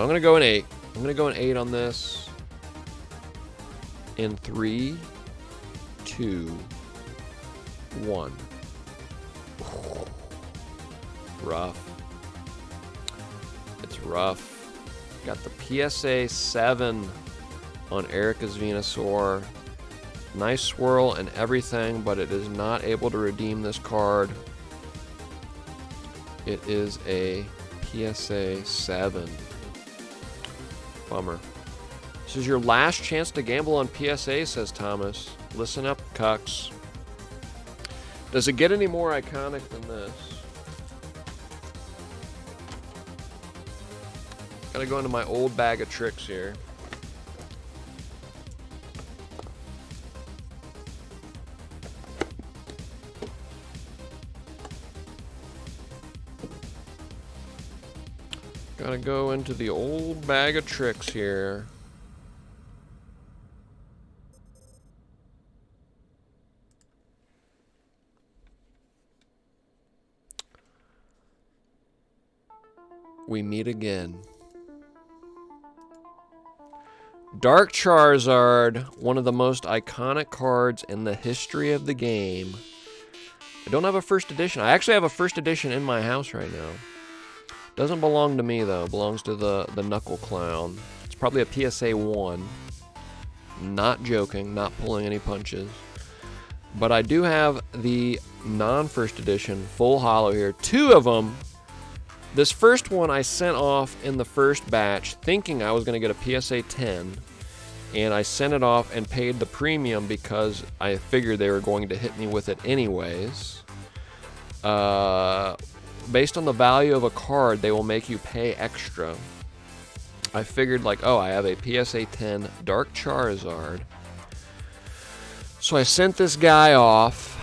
I'm going to go an 8. I'm going to go an 8 on this in 3, 2, 1. Rough. It's rough. Got the PSA 7 on Erica's Venusaur. Nice swirl and everything, but it is not able to redeem this card. It is a PSA 7. Bummer. This is your last chance to gamble on PSA, says Thomas. Listen up, cucks. Does it get any more iconic than this? Gotta go into my old bag of tricks here. Gotta go into the old bag of tricks here. We meet again. Dark Charizard, one of the most iconic cards in the history of the game. I don't have a first edition. I actually have a first edition in my house right now. Doesn't belong to me though. Belongs to the Knuckle Clown. It's probably a PSA 1. Not joking. Not pulling any punches. But I do have the non-first edition full holo here. 2 of them. This first one I sent off in the first batch thinking I was going to get a PSA 10, and I sent it off and paid the premium because I figured they were going to hit me with it anyways. Based on the value of a card, they will make you pay extra. I figured like, oh, I have a PSA 10 Dark Charizard. So I sent this guy off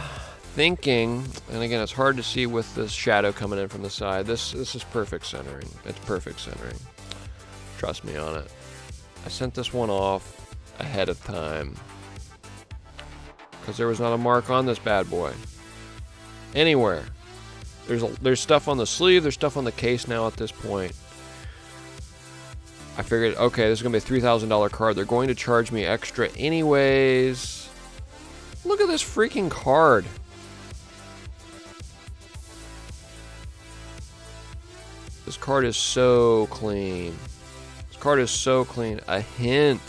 thinking, and again, it's hard to see with this shadow coming in from the side. This is perfect centering. It's perfect centering. Trust me on it. I sent this one off ahead of time because there was not a mark on this bad boy anywhere. There's stuff on the sleeve. There's stuff on the case now at this point. I figured, okay, this is gonna be a $3,000 card. They're going to charge me extra anyways. Look at this freaking card. This card is so clean. This card is so clean. A hint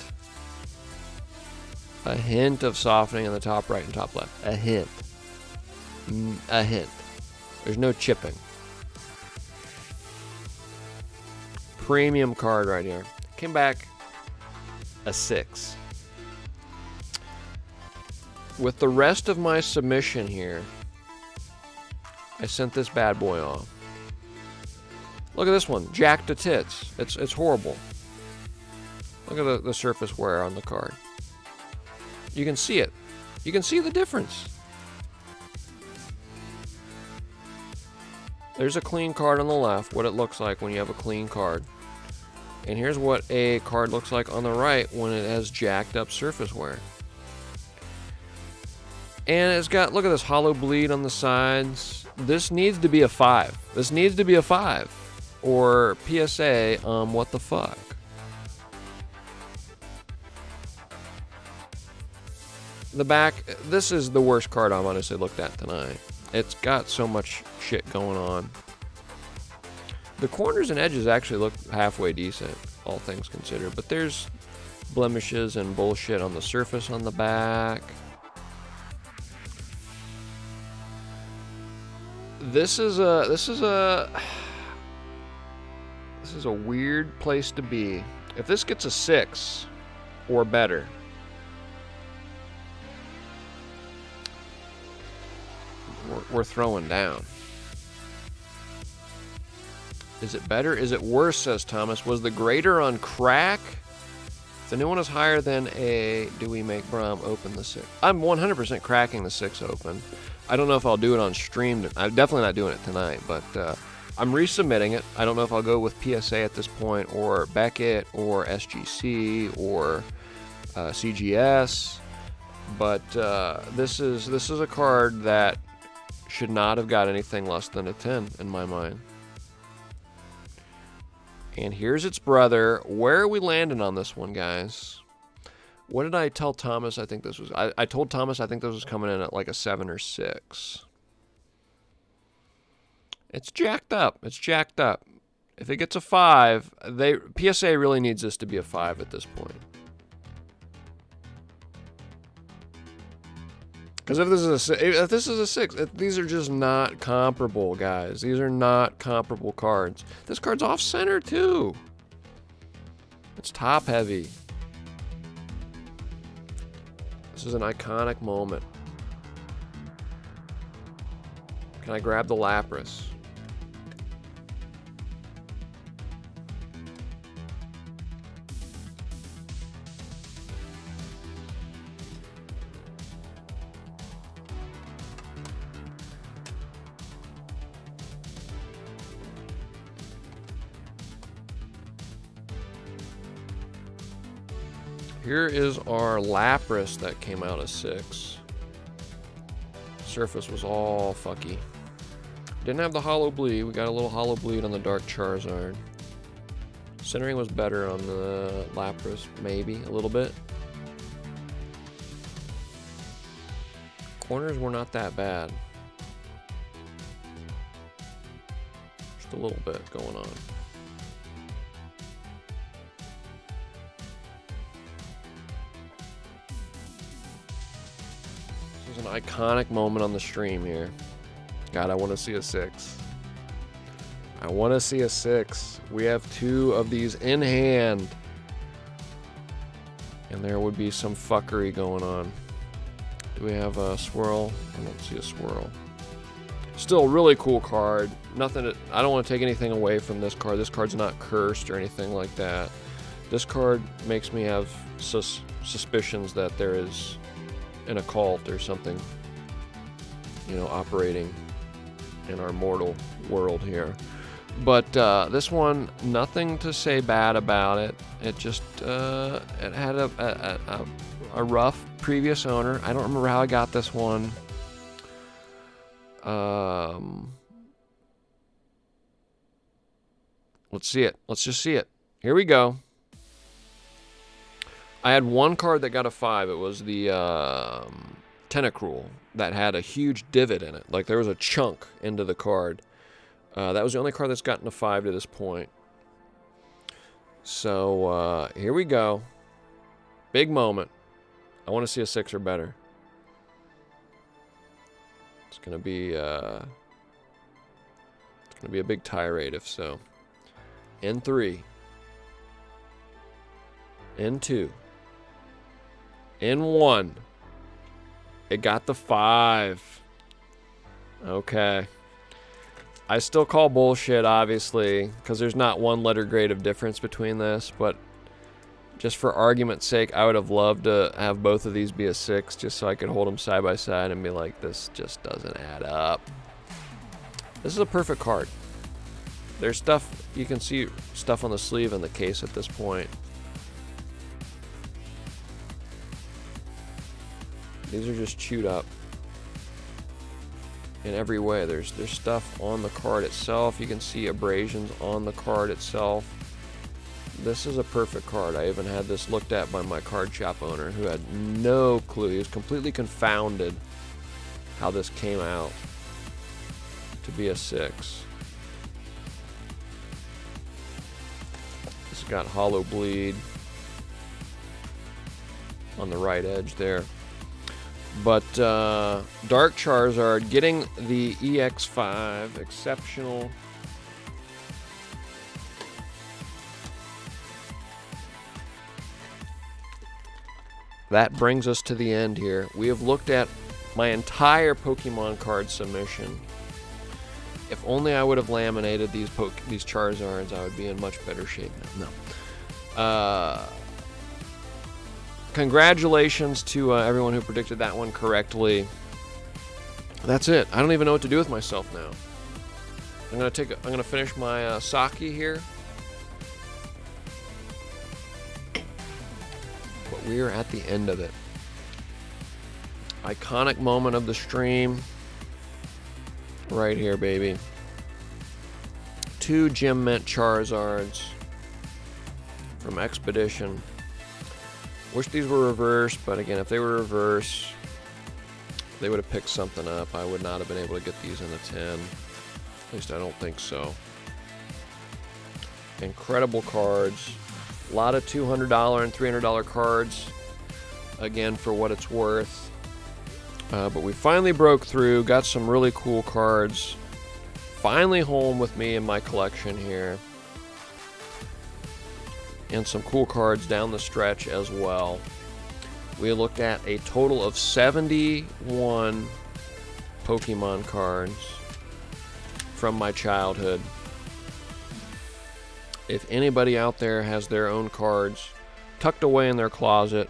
of softening in the top right and top left. A hint. A hint. There's no chipping. Premium card right here. Came back a 6. With the rest of my submission here, I sent this bad boy off. Look at this one, jacked to tits. It's horrible. Look at the surface wear on the card. You can see it. You can see the difference. There's a clean card on the left, what it looks like when you have a clean card. And here's what a card looks like on the right when it has jacked up surface wear. And it's got, look at this hollow bleed on the sides. This needs to be a 5. This needs to be a 5. Or PSA, what the fuck? The back, this is the worst card I've honestly looked at tonight. It's got so much shit going on. The corners and edges actually look halfway decent, all things considered. But there's blemishes and bullshit on the surface on the back. This is a weird place to be. If this gets a 6 or better, we're throwing down. Is it better? Is it worse, says Thomas. Was the grader on crack? If the new one is higher than a, do we make Braum open the 6? I'm 100% cracking the 6 open. I don't know if I'll do it on stream. I'm definitely not doing it tonight, but I'm resubmitting it. I don't know if I'll go with PSA at this point, or Beckett, or SGC, or CGS. But this is a card that should not have got anything less than a 10 in my mind. And here's its brother. Where are we landing on this one, guys? What did I tell Thomas? I think this was... I told Thomas I think this was coming in at like a 7 or 6. It's jacked up. It's jacked up. If it gets a 5, PSA really needs this to be a 5 at this point. Because if this is a 6, these are just not comparable, guys. These are not comparable cards. This card's off center too. It's top heavy. This is an iconic moment. Can I grab the Lapras? Here is our Lapras that came out as 6. Surface was all fucky. Didn't have the hollow bleed. We got a little hollow bleed on the Dark Charizard. Centering was better on the Lapras, maybe a little bit. Corners were not that bad. Just a little bit going on. An iconic moment on the stream here. God, I want to see a 6. I want to see a 6. We have 2 of these in hand. And there would be some fuckery going on. Do we have a swirl? I don't see a swirl. Still a really cool card. Nothing. I don't want to take anything away from this card. This card's not cursed or anything like that. This card makes me have suspicions that there is an occult or something, you know, operating in our mortal world here. But this one, nothing to say bad about it. It just it had a rough previous owner. I don't remember how I got this one. Let's see it. Let's just see it. Here we go. I had one card that got a 5. It was the Tentacruel that had a huge divot in it. Like there was a chunk into the card. That was the only card that's gotten a 5 to this point. So here we go. Big moment. I want to see a 6 or better. It's gonna be a big tirade if so. N3. N2. N1. It got the 5. Okay. I still call bullshit, obviously, because there's not one letter grade of difference between this, but just for argument's sake, I would have loved to have both of these be a 6, just so I could hold them side by side and be like, this just doesn't add up. This is a perfect card. There's stuff, you can see stuff on the sleeve and the case at this point. These are just chewed up in every way. There's stuff on the card itself. You can see abrasions on the card itself. This is a perfect card. I even had this looked at by my card shop owner who had no clue. He was completely confounded how this came out to be a 6. This got hollow bleed on the right edge there. But Dark Charizard getting the EX5, exceptional. That brings us to the end here. We have looked at my entire Pokemon card submission. If only I would have laminated these Charizards, I would be in much better shape now. No. congratulations to everyone who predicted that one correctly. That's it. I don't even know what to do with myself now. I'm gonna finish my sake here. But we are at the end of it. Iconic moment of the stream. Right here, baby. 2 Gem Mint Charizards from Expedition. Wish these were reversed, but again, if they were reversed, they would have picked something up. I would not have been able to get these in the 10. At least I don't think so. Incredible cards. A lot of $200 and $300 cards. Again, for what it's worth. But we finally broke through, got some really cool cards. Finally home with me in my collection here. And some cool cards down the stretch as well. We looked at a total of 71 Pokemon cards from my childhood. If anybody out there has their own cards tucked away in their closet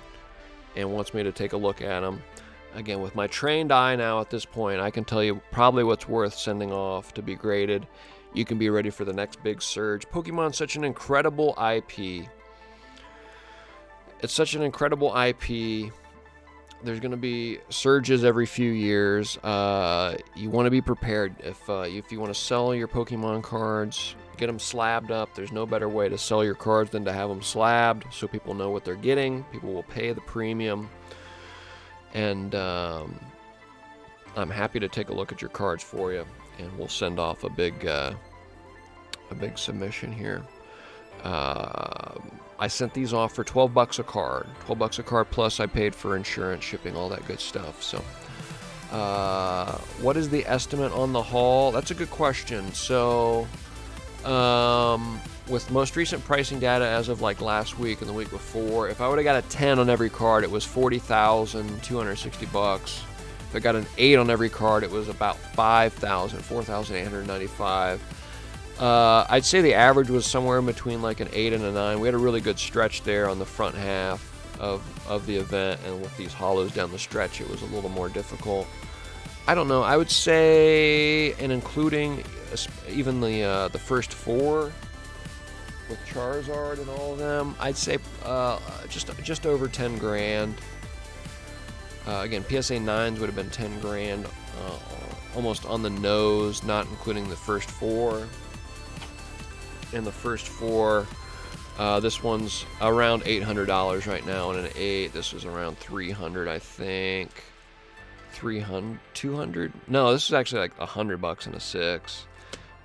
and wants me to take a look at them, again, with my trained eye now at this point, I can tell you probably what's worth sending off to be graded. You can be ready for the next big surge. Pokemon's such an incredible IP. It's such an incredible IP. There's going to be surges every few years. You want to be prepared. If you want to sell your Pokemon cards, get them slabbed up. There's no better way to sell your cards than to have them slabbed so people know what they're getting. People will pay the premium. And I'm happy to take a look at your cards for you, and we'll send off a big submission here. I sent these off for $12 a card. $12 a card plus I paid for insurance, shipping, all that good stuff. So, what is the estimate on the haul? That's a good question. So, with most recent pricing data as of like last week and the week before, if I would have got a 10 on every card, it was $40,260. If I got an 8 on every card, it was about $4,895. I'd say the average was somewhere in between like an 8 and a 9. We had a really good stretch there on the front half of the event, and with these hollows down the stretch, it was a little more difficult. I don't know. I would say, and including even the first 4 with Charizard and all of them, I'd say just over 10 grand. Again, PSA 9s would have been 10 grand, almost on the nose, not including the first 4. And the first 4, this one's around $800 right now, and an 8, this is around $300, I think. 200? No, this is actually like $100 in a 6,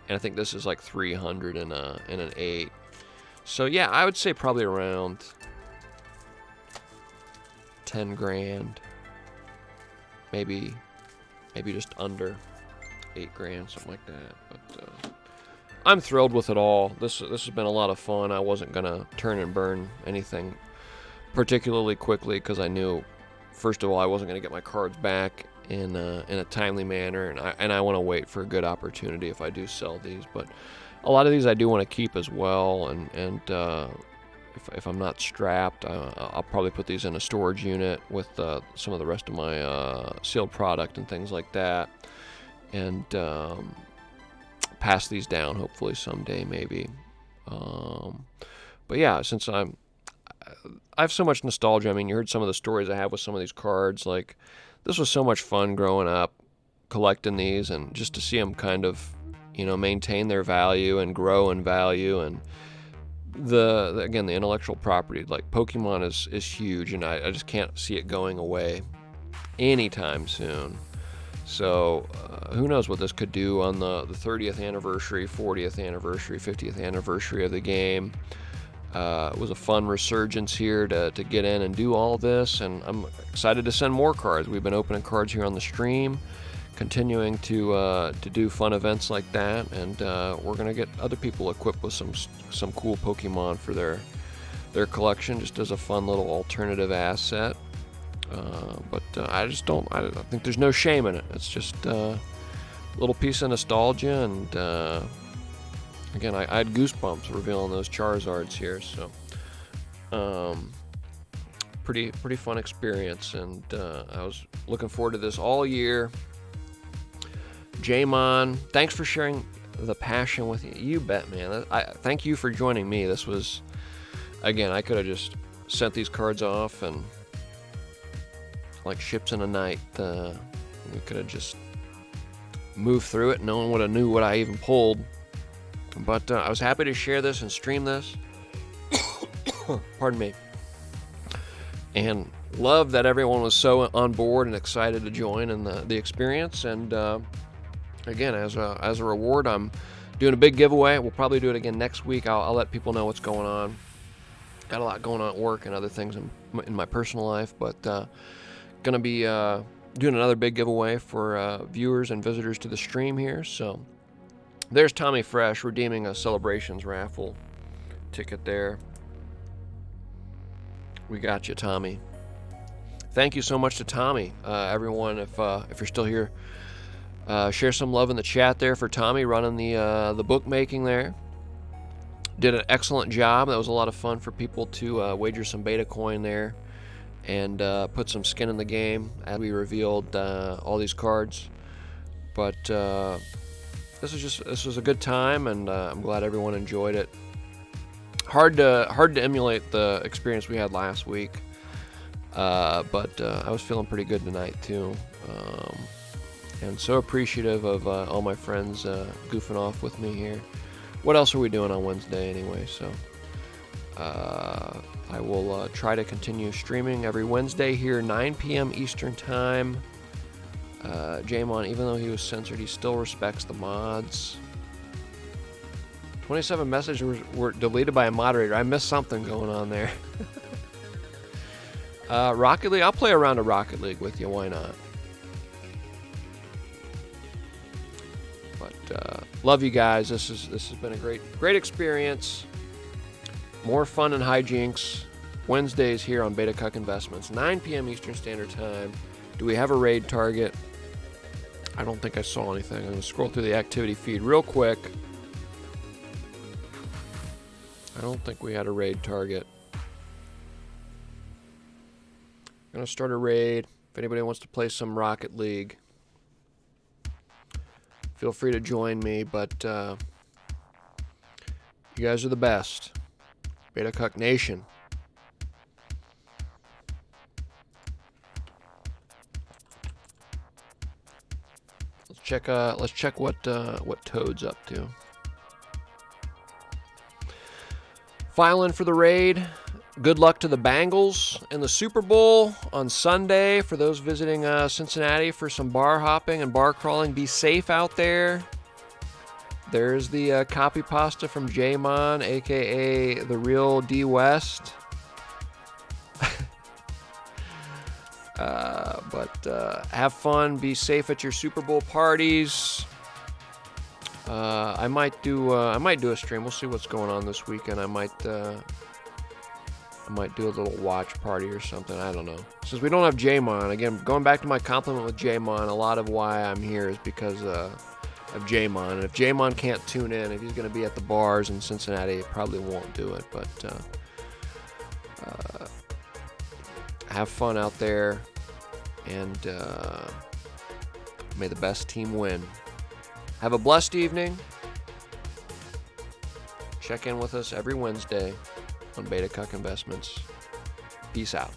and I think this is like 300 in an 8. So yeah, I would say probably around 10 grand, maybe just under 8 grand, something like that. But I'm thrilled with it all. This has been a lot of fun. I wasn't gonna turn and burn anything particularly quickly because I knew, first of all, I wasn't gonna get my cards back in a timely manner, and I want to wait for a good opportunity if I do sell these. But a lot of these I do want to keep as well, and if I'm not strapped, I'll probably put these in a storage unit with some of the rest of my sealed product and things like that, and pass these down hopefully someday, maybe. But yeah, since I have so much nostalgia. I mean, you heard some of the stories I have with some of these cards. Like, this was so much fun growing up collecting these, and just to see them kind of, maintain their value and grow in value, and again, the intellectual property, like Pokemon is huge, and I just can't see it going away anytime soon. So who knows what this could do on the 30th anniversary, 40th anniversary, 50th anniversary of the game. It was a fun resurgence here to get in and do all this, and I'm excited to send more cards. We've been opening cards here on the stream, continuing to do fun events like that, and we're gonna get other people equipped with some cool Pokemon for their collection, just as a fun little alternative asset. But I think there's no shame in it. It's just a little piece of nostalgia, and again, I had goosebumps revealing those Charizards here. So pretty fun experience, and I was looking forward to this all year. J-Mon, thanks for sharing the passion with you. You bet, man. Thank you for joining me. This was, again, I could have just sent these cards off and like ships in a night. We could have just moved through it. No one would have knew what I even pulled. But I was happy to share this and stream this. Pardon me. And love that everyone was so on board and excited to join in the experience. And again, as a reward, I'm doing a big giveaway. We'll probably do it again next week. I'll let people know what's going on. Got a lot going on at work and other things in my personal life, but gonna be doing another big giveaway for viewers and visitors to the stream here. So there's Tommy Fresh redeeming a Celebrations raffle ticket there. We got you, Tommy. Thank you so much to Tommy. Everyone, if you're still here, share some love in the chat there for Tommy running the bookmaking there. Did an excellent job. That was a lot of fun for people to wager some beta coin there and put some skin in the game as we revealed all these cards. But this was a good time, and I'm glad everyone enjoyed it. Hard to emulate the experience we had last week, but I was feeling pretty good tonight too. And so appreciative of all my friends goofing off with me here. What else are we doing on Wednesday anyway? So I will try to continue streaming every Wednesday here, 9 p.m. Eastern Time. J-Mon, even though he was censored, he still respects the mods. 27 messages were deleted by a moderator. I missed something going on there. Rocket League, I'll play a round of Rocket League with you. Why not? Love you guys. This has been a great experience. More fun and hijinks Wednesdays here on Betacuck Investments, 9 p.m. Eastern Standard Time. Do we have a raid target? I don't think I saw anything. I'm going to scroll through the activity feed real quick. I don't think we had a raid target. I'm going to start a raid. If anybody wants to play some Rocket League, feel free to join me, but you guys are the best. Betacuck Nation. Let's check what Toad's up to. Filing for the raid. Good luck to the Bengals in the Super Bowl on Sunday. For those visiting Cincinnati for some bar hopping and bar crawling, be safe out there. There's the copy pasta from J-Mon, a.k.a. the real D West. But have fun. Be safe at your Super Bowl parties. I might do a stream. We'll see what's going on this weekend. I might do a little watch party or something. I don't know. Since we don't have J-Mon, again, going back to my compliment with J-Mon, a lot of why I'm here is because of J-Mon. And if J-Mon can't tune in, if he's going to be at the bars in Cincinnati, he probably won't do it. But have fun out there, and may the best team win. Have a blessed evening. Check in with us every Wednesday on Betacuck Investments. Peace out.